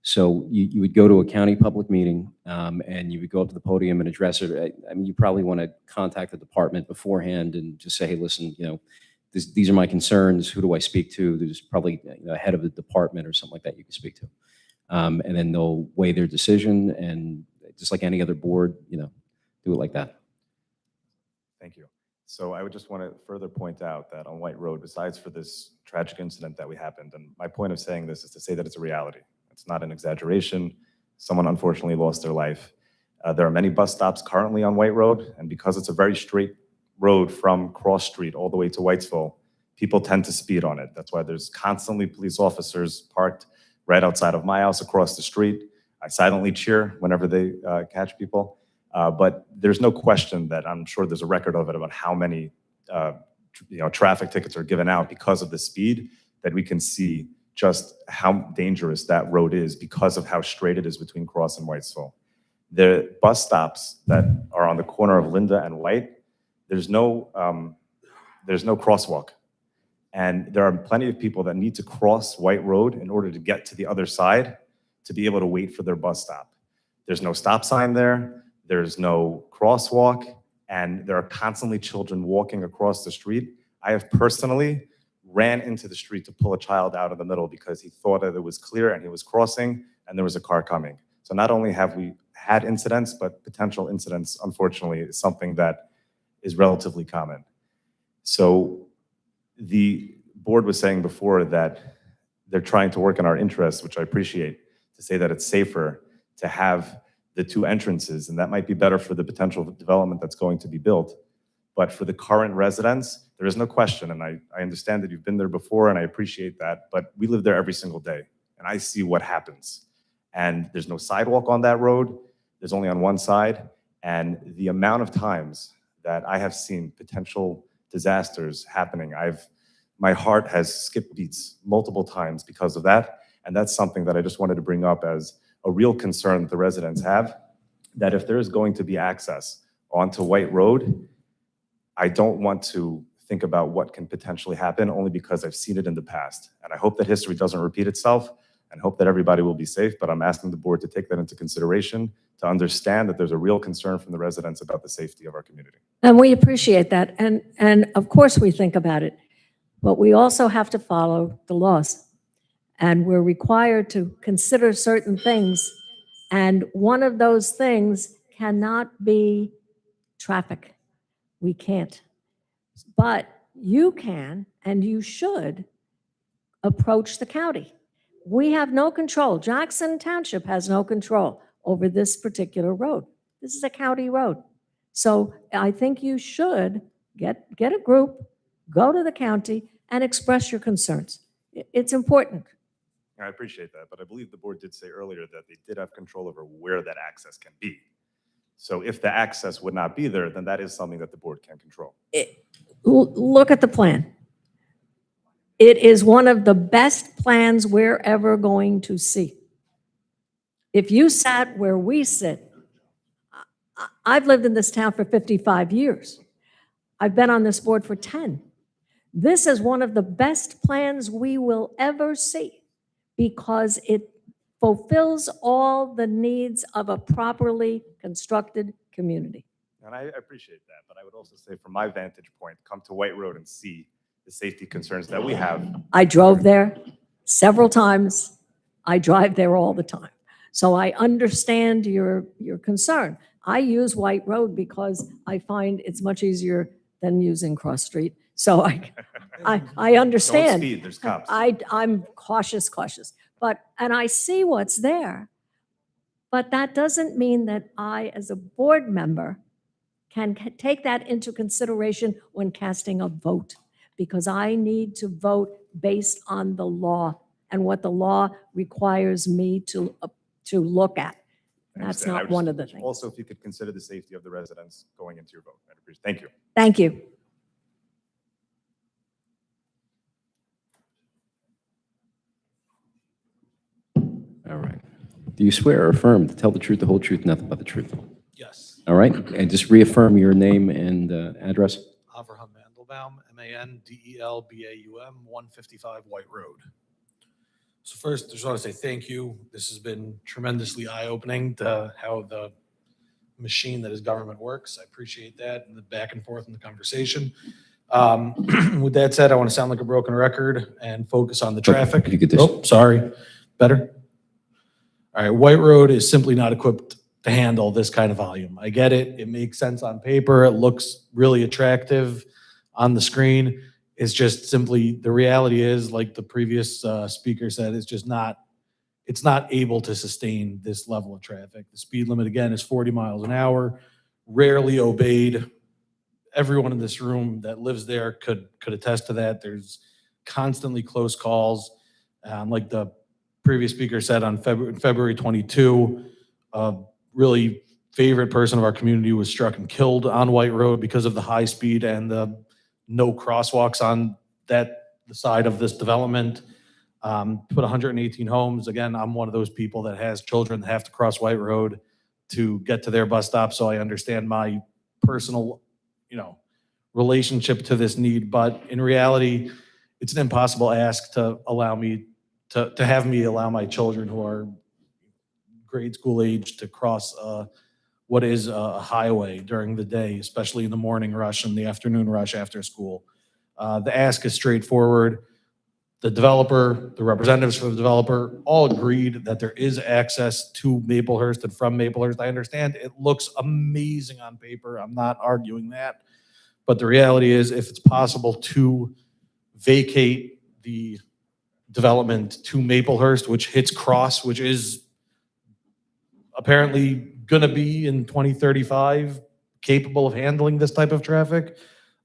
So you would go to a county public meeting and you would go up to the podium and address it. I mean, you probably want to contact the department beforehand and just say, hey, listen, these are my concerns. Who do I speak to? There's probably a head of the department or something like that you can speak to. And then they'll weigh their decision, and just like any other board, do it like that. Thank you. So I would just want to further point out that on White Road, besides for this tragic incident that happened, and my point of saying this is to say that it's a reality. It's not an exaggeration. Someone unfortunately lost their life. There are many bus stops currently on White Road, and because it's a very straight road from Cross Street all the way to Whitesville, people tend to speed on it. That's why there's constantly police officers parked right outside of my house across the street. I silently cheer whenever they catch people. But there's no question that I'm sure there's a record of it about how many traffic tickets are given out because of the speed, that we can see just how dangerous that road is because of how straight it is between Cross and Whitesville. The bus stops that are on the corner of Linda and White, there's no crosswalk. And there are plenty of people that need to cross White Road in order to get to the other side to be able to wait for their bus stop. There's no stop sign there, there's no crosswalk, and there are constantly children walking across the street. I have personally ran into the street to pull a child out of the middle because he thought that it was clear and he was crossing and there was a car coming. So not only have we had incidents, but potential incidents, unfortunately, is something that is relatively common. So the board was saying before that they're trying to work in our interests, which I appreciate, to say that it's safer to have the two entrances, and that might be better for the potential development that's going to be built. But for the current residents, there is no question, and I understand that you've been there before, and I appreciate that, but we live there every single day, and I see what happens. And there's no sidewalk on that road, there's only on one side, and the amount of times that I have seen potential disasters happening, my heart has skipped beats multiple times because of that, and that's something that I just wanted to bring up as a real concern that the residents have, that if there is going to be access onto White Road, I don't want to think about what can potentially happen only because I've seen it in the past. And I hope that history doesn't repeat itself and hope that everybody will be safe, but I'm asking the board to take that into consideration, to understand that there's a real concern from the residents about the safety of our community. And we appreciate that. And of course we think about it, but we also have to follow the laws. And we're required to consider certain things. And one of those things cannot be traffic. We can't. But you can and you should approach the county. We have no control. Jackson Township has no control over this particular road. This is a county road. So I think you should get a group, go to the county and express your concerns. It's important. I appreciate that, but I believe the board did say earlier that they did have control over where that access can be. So if the access would not be there, then that is something that the board can control. Look at the plan. It is one of the best plans we're ever going to see. If you sat where we sit, I've lived in this town for 55 years. I've been on this board for 10. This is one of the best plans we will ever see because it fulfills all the needs of a properly constructed community. And I appreciate that, but I would also say from my vantage point, come to White Road and see the safety concerns that we have. I drove there several times. I drive there all the time. So I understand your concern. I use White Road because I find it's much easier than using Cross Street. So I understand. Don't speed, there's cops. I'm cautious. And I see what's there. But that doesn't mean that I, as a board member, can take that into consideration when casting a vote, because I need to vote based on the law and what the law requires me to look at. That's I not understand. one of the things. Also, if you could consider the safety of the residents going into your vote. I'd appreciate it. Thank you. Thank you. All right. Do you swear or affirm to tell the truth, the whole truth, nothing but the truth? Yes. All right. And just reaffirm your name and address. Avraham Mandelbaum, Mandelbaum, 155 White Road. So first, I just want to say thank you. This has been tremendously eye-opening to how the machine that is government works. I appreciate that and the back and forth in the conversation. With that said, I want to sound like a broken record and focus on the traffic. You get this. Oh, sorry. Better? All right, White Road is simply not equipped to handle this kind of volume. I get it. It makes sense on paper. It looks really attractive on the screen. It's just simply, the reality is, like the previous speaker said, it's not able to sustain this level of traffic. The speed limit, again, is 40 miles an hour, rarely obeyed. Everyone in this room that lives there could attest to that. There's constantly close calls. Like the previous speaker said, on February 22, a really favorite person of our community was struck and killed on White Road because of the high speed and the no crosswalks on the side of this development. Put 118 homes. Again, I'm one of those people that has children that have to cross White Road to get to their bus stop, so I understand my personal, relationship to this need. But in reality, it's an impossible ask to allow me to have me allow my children who are grade school age to cross what is a highway during the day, especially in the morning rush and the afternoon rush after school. The ask is straightforward. The developer, the representatives for the developer all agreed that there is access to Maplehurst and from Maplehurst. I understand it looks amazing on paper. I'm not arguing that. But the reality is, if it's possible to vacate the development to Maplehurst, which hits Cross, which is apparently going to be in 2035 capable of handling this type of traffic,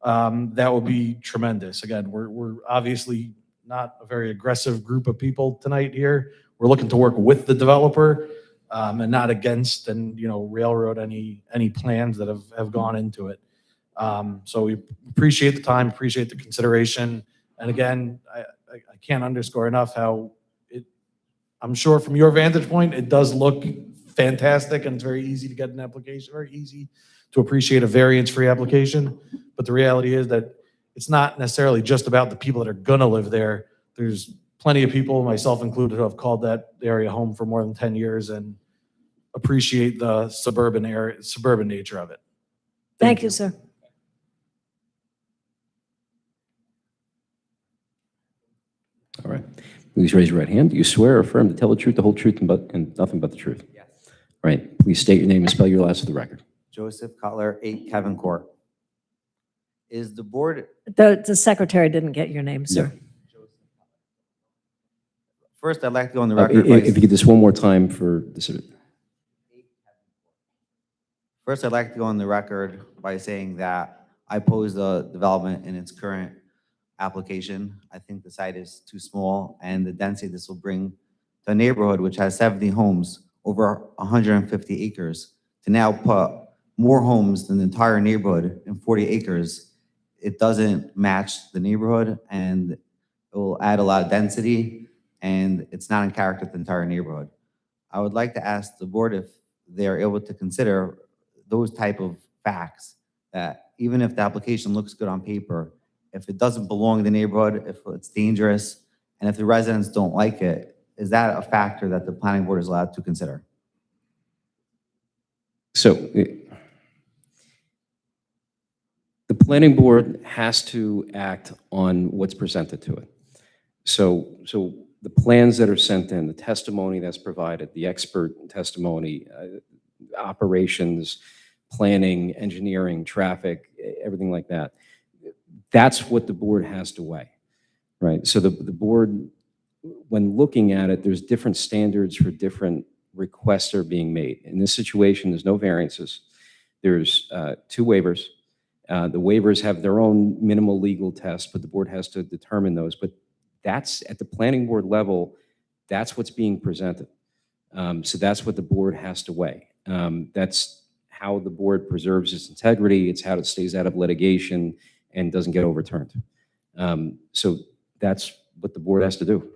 that would be tremendous. Again, we're obviously not a very aggressive group of people tonight here. We're looking to work with the developer and not against and railroad any plans that have gone into it. So we appreciate the time, appreciate the consideration, and again, I can't underscore enough how I'm sure from your vantage point, it does look fantastic and it's very easy to get an application, very easy to appreciate a variance-free application. But the reality is that it's not necessarily just about the people that are gonna live there. There's plenty of people, myself included, who have called that area home for more than 10 years and appreciate the suburban nature of it. Thank you, sir. All right. Please raise your right hand. Do you swear or affirm to tell the truth, the whole truth, and nothing but the truth? Yes. All right. Please state your name and spell your last for the record. Joseph Cutler, 8 Kevin Court. Is the board, The secretary didn't get your name, sir. first, I'd like to go on the record If you could just one more time for this. First, I'd like to go on the record by saying that I oppose the development in its current application. I think the site is too small, and the density this will bring to a neighborhood which has 70 homes, over 150 acres, to now put more homes than the entire neighborhood in 40 acres. It doesn't match the neighborhood, and it will add a lot of density, and it's not in character with the entire neighborhood. I would like to ask the board if they're able to consider those type of facts, that even if the application looks good on paper, if it doesn't belong in the neighborhood, if it's dangerous, and if the residents don't like it, is that a factor that the planning board is allowed to consider? So the planning board has to act on what's presented to it. So the plans that are sent in, the testimony that's provided, the expert testimony, operations, planning, engineering, traffic, everything like that. That's what the board has to weigh, right? So the board, when looking at it, there's different standards for different requests that are being made. In this situation, there's no variances. There's 2 waivers. The waivers have their own minimal legal tests, but the board has to determine those. But that's at the planning board level, that's what's being presented. So that's what the board has to weigh. That's how the board preserves its integrity. It's how it stays out of litigation and doesn't get overturned. So that's what the board has to do.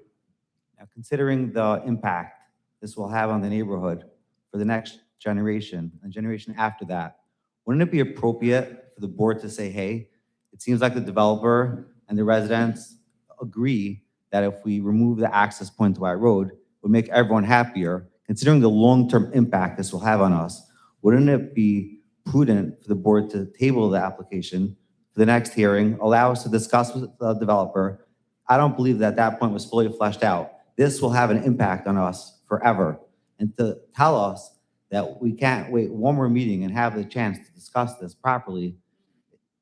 Now, considering the impact this will have on the neighborhood for the next generation and generation after that, wouldn't it be appropriate for the board to say, hey, it seems like the developer and the residents agree that if we remove the access point to White Road, it would make everyone happier, considering the long-term impact this will have on us? Wouldn't it be prudent for the board to table the application for the next hearing, allow us to discuss with the developer? I don't believe that that point was fully fleshed out. This will have an impact on us forever. And to tell us that we can't wait one more meeting and have the chance to discuss this properly,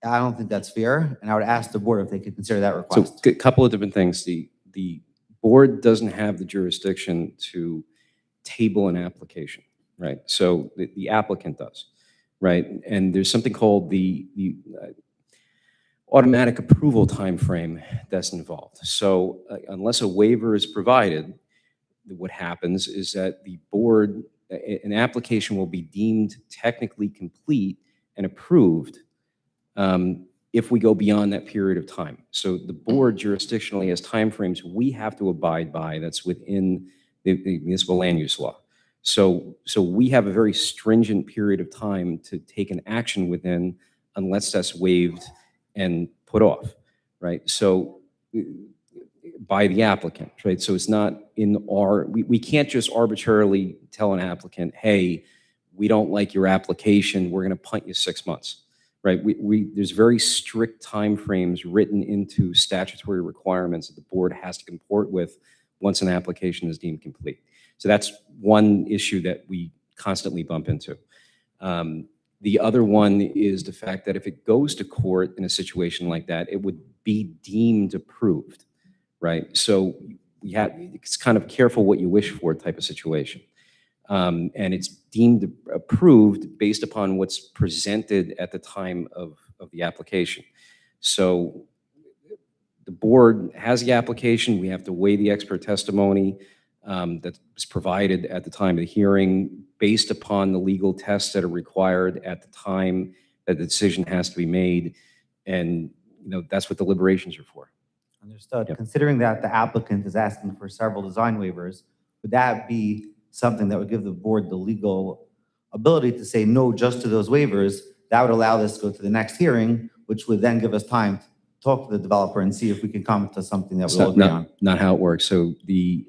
I don't think that's fair. And I would ask the board if they could consider that request. So a couple of different things. The board doesn't have the jurisdiction to table an application, right? So the applicant does, right? And there's something called the automatic approval timeframe that's involved. So unless a waiver is provided, what happens is that the board, an application will be deemed technically complete and approved if we go beyond that period of time. So the board jurisdictionally has timeframes we have to abide by that's within the municipal land use law. So we have a very stringent period of time to take an action within unless that's waived and put off, right? So by the applicant, right? So it's not in our, we can't just arbitrarily tell an applicant, hey, we don't like your application, we're gonna punt you 6 months, right? There's very strict timeframes written into statutory requirements that the board has to comport with once an application is deemed complete. So that's one issue that we constantly bump into. The other one is the fact that if it goes to court in a situation like that, it would be deemed approved, right? So it's kind of careful what you wish for type of situation. And it's deemed approved based upon what's presented at the time of the application. So the board has the application, we have to weigh the expert testimony that was provided at the time of the hearing based upon the legal tests that are required at the time that the decision has to be made. And that's what deliberations are for. Understood. Yep. Considering that the applicant is asking for several design waivers, would that be something that would give the board the legal ability to say no just to those waivers? That would allow this to go to the next hearing, which would then give us time to talk to the developer and see if we can come to something that we'll agree on. Not how it works. So the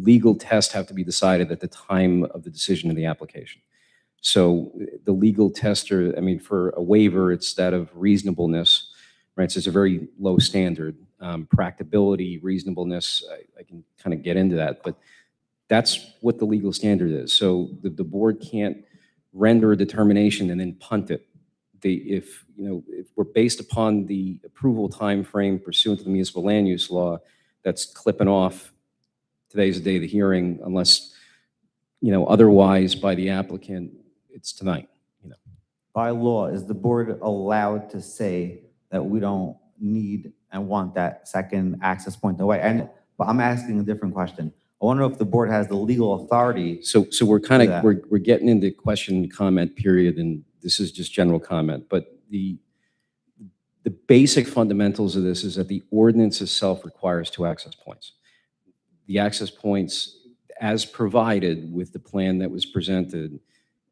legal tests have to be decided at the time of the decision of the application. So the legal tester, I mean, for a waiver, it's that of reasonableness, right? So it's a very low standard. Practicability, reasonableness, I can kind of get into that, but that's what the legal standard is. So the board can't render a determination and then punt it if, if we're based upon the approval timeframe pursuant to the municipal land use law, that's clipping off, today's the day of the hearing, unless, otherwise by the applicant, it's tonight. By law, is the board allowed to say that we don't need and want that second access point away? But I'm asking a different question. I wonder if the board has the legal authority. So we're kind that. of, we're getting into question and comment period, and this is just general comment, but the basic fundamentals of this is that the ordinance itself requires 2 access points. The access points, as provided with the plan that was presented,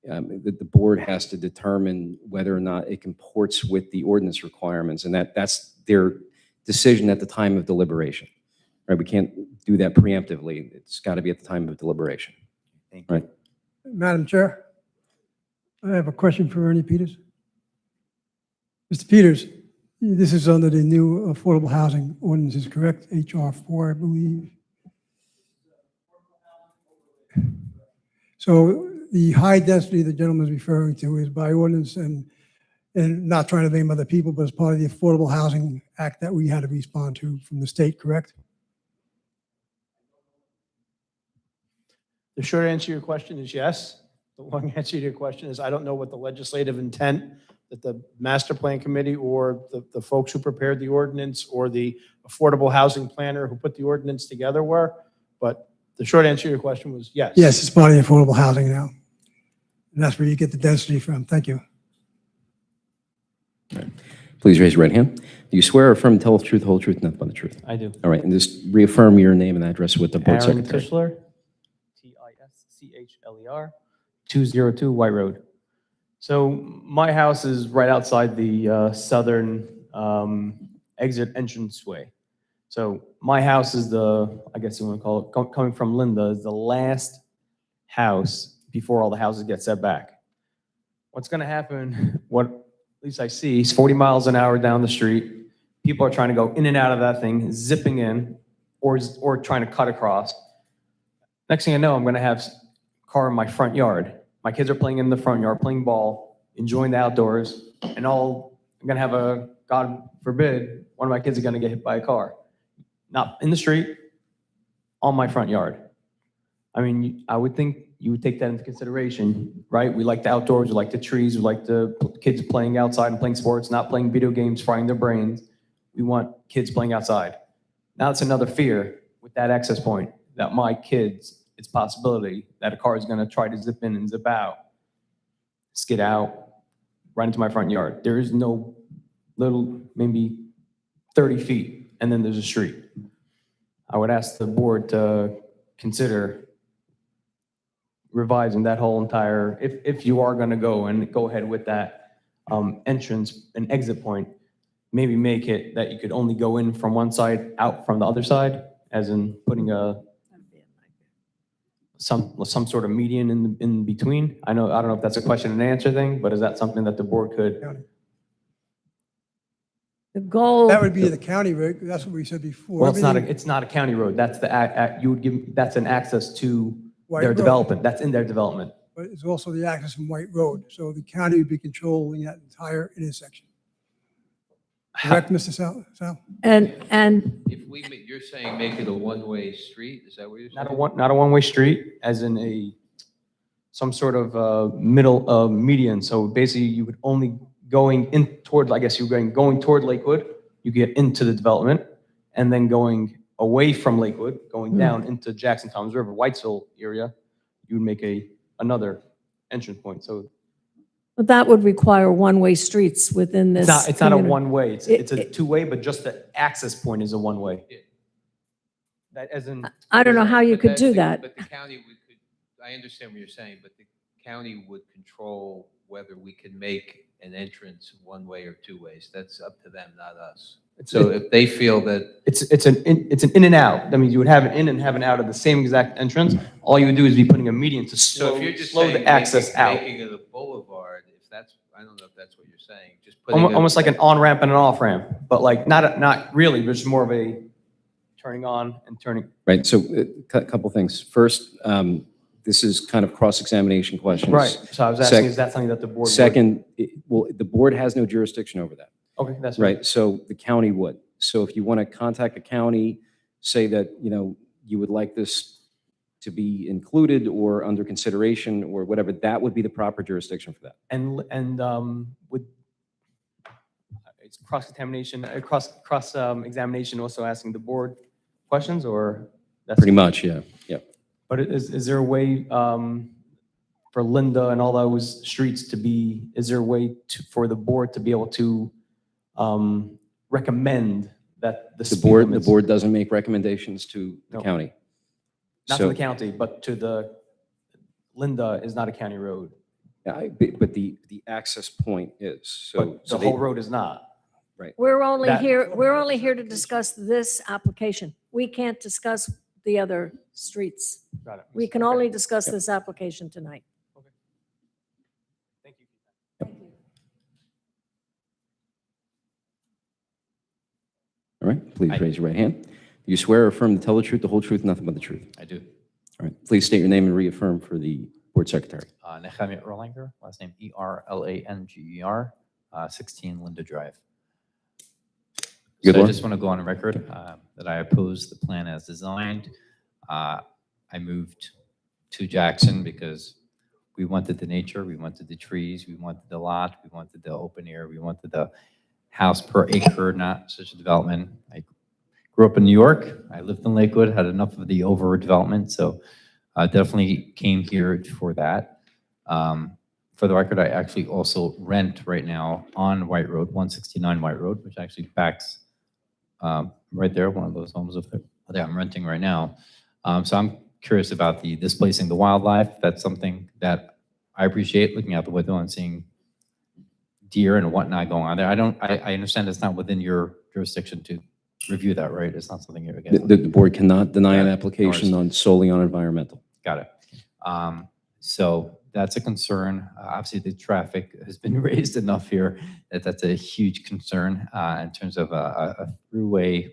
the board has to determine whether or not it comports with the ordinance requirements, and that's their decision at the time of deliberation. Right? We can't do that preemptively. It's got to be at the time of deliberation. Thank you. Right? Madam Chair, I have a question for Ernie Peters. Mr. Peters, this is under the new affordable housing ordinances, correct? HR 4, I believe. So the high density the gentleman is referring to is by ordinance and not trying to blame other people, but as part of the Affordable Housing Act that we had to respond to from the state, correct? The short answer to your question is yes. The long answer to your question is I don't know what the legislative intent that the master plan committee or the folks who prepared the ordinance or the affordable housing planner who put the ordinance together were, but the short answer to your question was yes. Yes, it's part of the affordable housing now. And that's where you get the density from. Thank you. Please raise your right hand. Do you swear or affirm to tell the truth, the whole truth, and nothing but the truth? I do. All right, and just reaffirm your name and address with the board Aaron secretary. Tischler, Tischler, 202 White Road. So my house is right outside the southern exit entranceway. So my house is I guess you want to call it, coming from Linda, is the last house before all the houses get set back. What's going to happen, what at least I see, is 40 miles an hour down the street. People are trying to go in and out of that thing, zipping in, or trying to cut across. Next thing I know, I'm going to have a car in my front yard. My kids are playing in the front yard, playing ball, enjoying the outdoors, and I'm going to have God forbid, one of my kids are going to get hit by a car. Not in the street, on my front yard. I mean, I would think you would take that into consideration, right? We like the outdoors, we like the trees, we like the kids playing outside and playing sports, not playing video games, frying their brains. We want kids playing outside. Now it's another fear with that access point that my kids, it's a possibility that a car is going to try to zip in and zip out, skid out, right into my front yard. There is no little, maybe 30 feet, and then there's a street. I would ask the board to consider revising that whole entire, if you are going to go ahead with that entrance and exit point, maybe make it that you could only go in from one side, out from the other side, as in putting some sort of median in between. I don't know if that's a question and answer thing, but is that something that the board could? The goal. That would be the county road. That's what we said before. Well, it's not a county road. That's that's an access to White their Road. development. That's in their development. But it's also the access from White Road. So the county would be controlling that entire intersection. Correct, Mr. Sal? And You're saying make it a one-way street, is that what you're saying? Not a one-way street, as in some sort of middle median. So basically, you would only going in toward, I guess you're going toward Lakewood, you get into the development, and then going away from Lakewood, going down into Jackson Toms River, Whitesville area, you would make another entrance point. So but that would require one-way streets within this. it's not a community. one-way. It's a two-way, but just the access point is a one-way. That as in. I don't know how you But could that's do the- that. But the county I understand what you're saying, but the county would control whether we can make an entrance one way or two ways. That's up to them, not us. So if they feel that. It's an in and out. I mean, you would have an in and have an out of the same exact entrance. All you would do is be putting a median to So if you're just slow saying the access out. making it a boulevard, I don't know if that's what you're saying, just putting. Almost like an on-ramp and an off-ramp, but like not really, but just more of a turning on and turning. Right, so a couple things. First, this is kind of cross-examination questions. Right, so I was asking, is that something that the board would? Second, well, the board has no jurisdiction over that. Okay, that's Right, so the county would. So if you want to contact the county, say that, you would like this to be included or under consideration or whatever, that would be the proper jurisdiction for that. And would it's cross-examination, examination also asking the board questions, or that's Pretty much, yeah, yeah. But is there a way for Linda and all those streets to be? Is there a way for the board to be able to recommend that the speed The limits? board doesn't make recommendations to the No. county. Not So- to the county, but to the Linda is not a county road. Yeah, but the access point is, so. But the whole road is not. Right. We're only That- here to discuss this application. We can't discuss the other streets. Got it. We can only discuss this application tonight. Thank you. All right, please raise your right hand. Do you swear or affirm to tell the truth, the whole truth, and nothing but the truth? I do. All right, please state your name and reaffirm for the board secretary. Nehemiah Erlanger, last name Erlanger, 16 Linda Drive. Good So I luck. just want to go on record that I oppose the plan as designed. I moved to Jackson because we wanted the nature, we wanted the trees, we wanted the lot, we wanted the open air, we wanted the house per acre, not such a development. I grew up in New York. I lived in Lakewood, had enough of the overdevelopment, so definitely came here for that. For the record, I actually also rent right now on White Road, 169 White Road, which actually backs right there, one of those homes that I'm renting right now. So I'm curious about the displacing the wildlife. That's something that I appreciate, looking out the window and seeing deer and whatnot going on there. I understand it's not within your jurisdiction to review that, right? It's not something you're against. The board cannot deny an Yeah, application no on solely on environmental. Got it. So that's a concern. Obviously, the traffic has been raised enough here that that's a huge concern in terms of a throughway,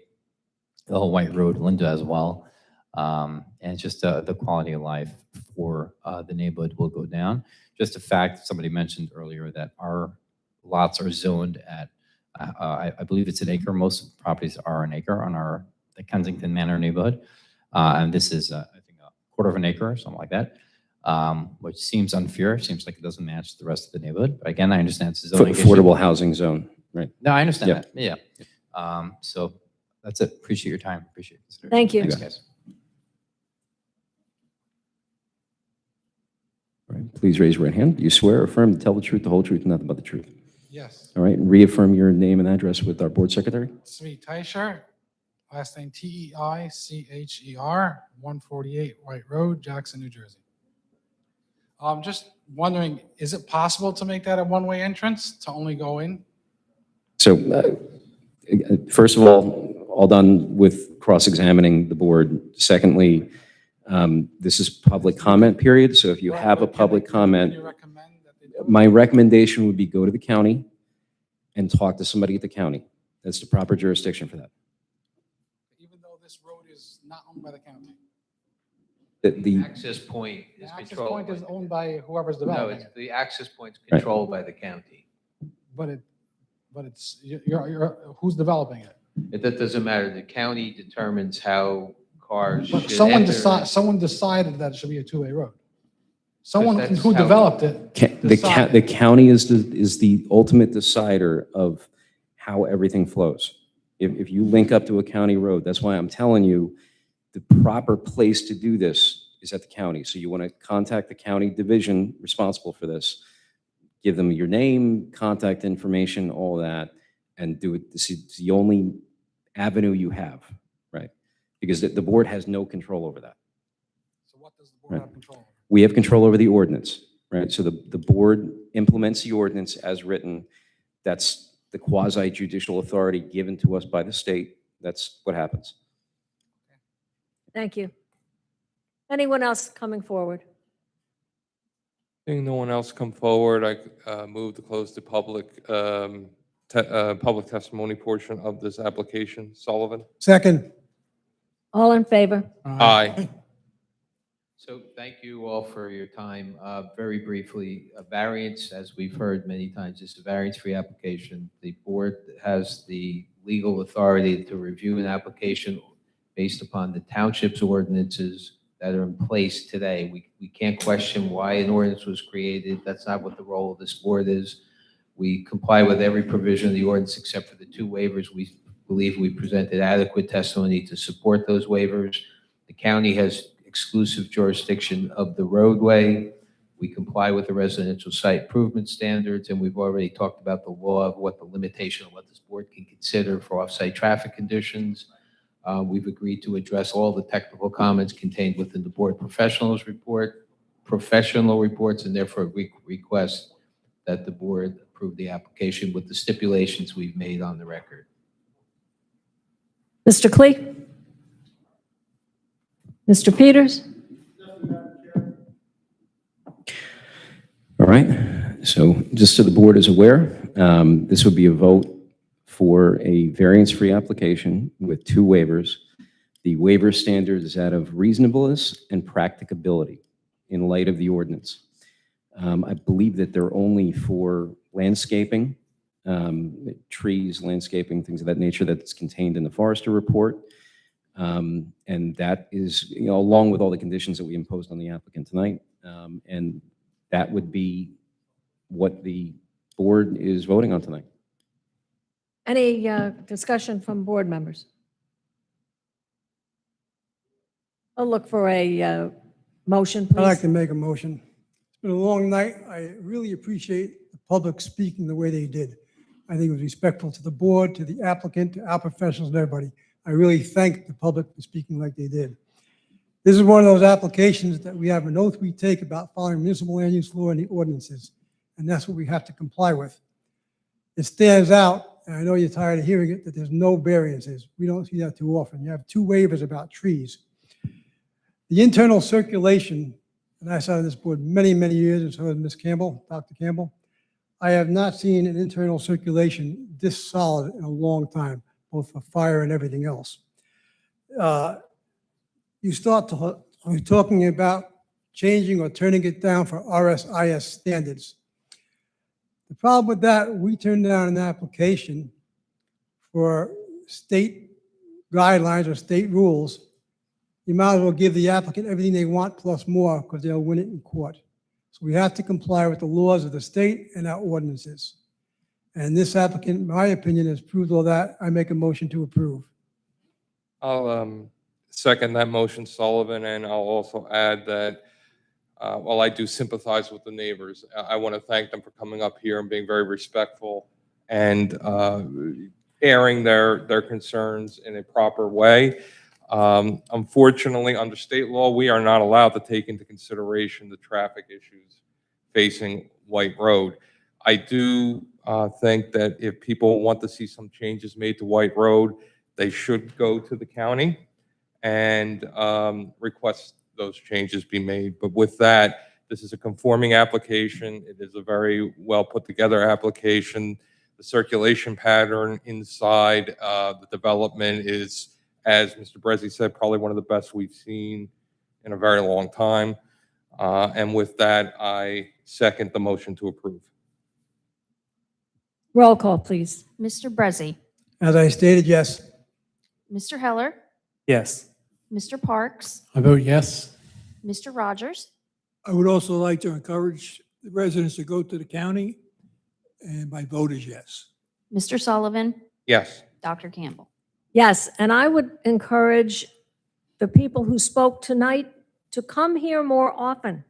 the whole White Road, Linda as well. And just the quality of life for the neighborhood will go down. Just a fact, somebody mentioned earlier that our lots are zoned at, I believe it's an acre. Most properties are an acre on the Kensington Manor neighborhood. And this is, I think, a quarter of an acre or something like that. Which seems unfair, seems like it doesn't match the rest of the neighborhood. But again, I understand it's a zoning issue. Affordable housing zone, right? No, I understand Yep. that, yeah. So that's it, appreciate your time, appreciate it. Thank you. Thanks, guys. All right, please raise your right hand. Do you swear or affirm to tell the truth, the whole truth, and nothing but the truth? Yes. All right, and reaffirm your name and address with our board secretary? Svi Teicher, last name Teicher, 148 White Road, Jackson, New Jersey. I'm just wondering, is it possible to make that a one-way entrance to only go in? So, first of all done with cross-examining the board. Secondly, this is public comment period, so if you have a public comment, my recommendation would be go to the county and talk to somebody at the county. That's the proper jurisdiction for that. Even though this road is not owned by the county? The Access point The is access controlled. point is owned by whoever's No, developing it's, it, the access point's Right. controlled by the county. but it's, who's developing it? That doesn't matter. The county determines how cars But should someone enter. someone decided that it should be a two-way road. Someone that's who how- developed it decided. the county is the ultimate decider of how everything flows. If you link up to a county road, that's why I'm telling you, the proper place to do this is at the county. So you want to contact the county division responsible for this, give them your name, contact information, all that, and do it. This is the only avenue you have, right? Because the board has no control over that. So what does the board have control over? We have control over the ordinance, right? So the board implements the ordinance as written. That's the quasi judicial authority given to us by the state. That's what happens. Thank you. Anyone else coming forward? Seeing no one else come forward, I move to close the public testimony portion of this application. Sullivan? Second. All in favor? Aye. So thank you all for your time. Very briefly, a variance, as we've heard many times, is a variance-free application. The board has the legal authority to review an application based upon the township's ordinances that are in place today. We can't question why an ordinance was created. That's not what the role of this board is. We comply with every provision of the ordinance except for the 2 waivers. We believe we presented adequate testimony to support those waivers. The county has exclusive jurisdiction of the roadway. We comply with the residential site improvement standards, and we've already talked about the law of what the limitation of what this board can consider for off-site traffic conditions. We've agreed to address all the technical comments contained within the board professional reports, and therefore request that the board approve the application with the stipulations we've made on the record. Mr. Klee? Mr. Peters? All right, so just so the board is aware, this would be a vote for a variance-free application with 2 waivers. The waiver standard is that of reasonableness and practicability in light of the ordinance. I believe that they're only for landscaping, trees, landscaping, things of that nature that's contained in the forester report. And that is, along with all the conditions that we imposed on the applicant tonight. And that would be what the board is voting on tonight. Any discussion from board members? I'll look for a motion, I'd like please. to make a motion. It's been a long night. I really appreciate the public speaking the way they did. I think it was respectful to the board, to the applicant, to our professionals and everybody. I really thank the public for speaking like they did. This is one of those applications that we have an oath we take about following municipal land use law and the ordinances, and that's what we have to comply with. It stands out, and I know you're tired of hearing it, that there's no variances. We don't see that too often. You have 2 waivers about trees. The internal circulation, and I sat on this board many, many years, and so did Ms. Campbell, Dr. Campbell. I have not seen an internal circulation this solid in a long time, both for fire and everything else. You start talking about changing or turning it down for RSIS standards. The problem with that, we turned down an application for state guidelines or state rules. You might as well give the applicant everything they want plus more because they'll win it in court. So we have to comply with the laws of the state and our ordinances. And this applicant, in my opinion, has proved all that. I make a motion to approve. I'll second that motion, Sullivan, and I'll also add that while I do sympathize with the neighbors, I want to thank them for coming up here and being very respectful and airing their concerns in a proper way. Unfortunately, under state law, we are not allowed to take into consideration the traffic issues facing White Road. I do think that if people want to see some changes made to White Road, they should go to the county and request those changes be made. But with that, this is a conforming application. It is a very well put together application. The circulation pattern inside the development is, as Mr. Brezzi said, probably one of the best we've seen in a very long time. And with that, I second the motion to approve. Roll call, please. Mr. Brezzi. As I stated, yes. Mr. Heller. Yes. Mr. Parks. I vote yes. Mr. Rogers. I would also like to encourage the residents to go to the county, and my vote is yes. Mr. Sullivan. Yes. Dr. Campbell. Yes, and I would encourage the people who spoke tonight to come here more often.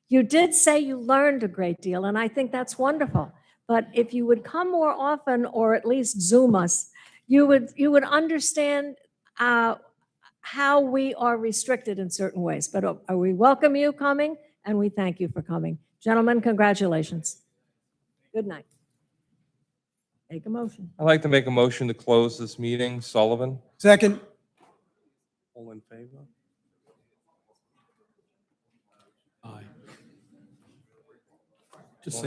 You did say you learned a great deal, and I think that's wonderful. But if you would come more often, or at least Zoom us, you would understand how we are restricted in certain ways. But we welcome you coming, and we thank you for coming. Gentlemen, congratulations. Good night. Make a motion. I'd like to make a motion to close this meeting. Sullivan? Second. All in favor?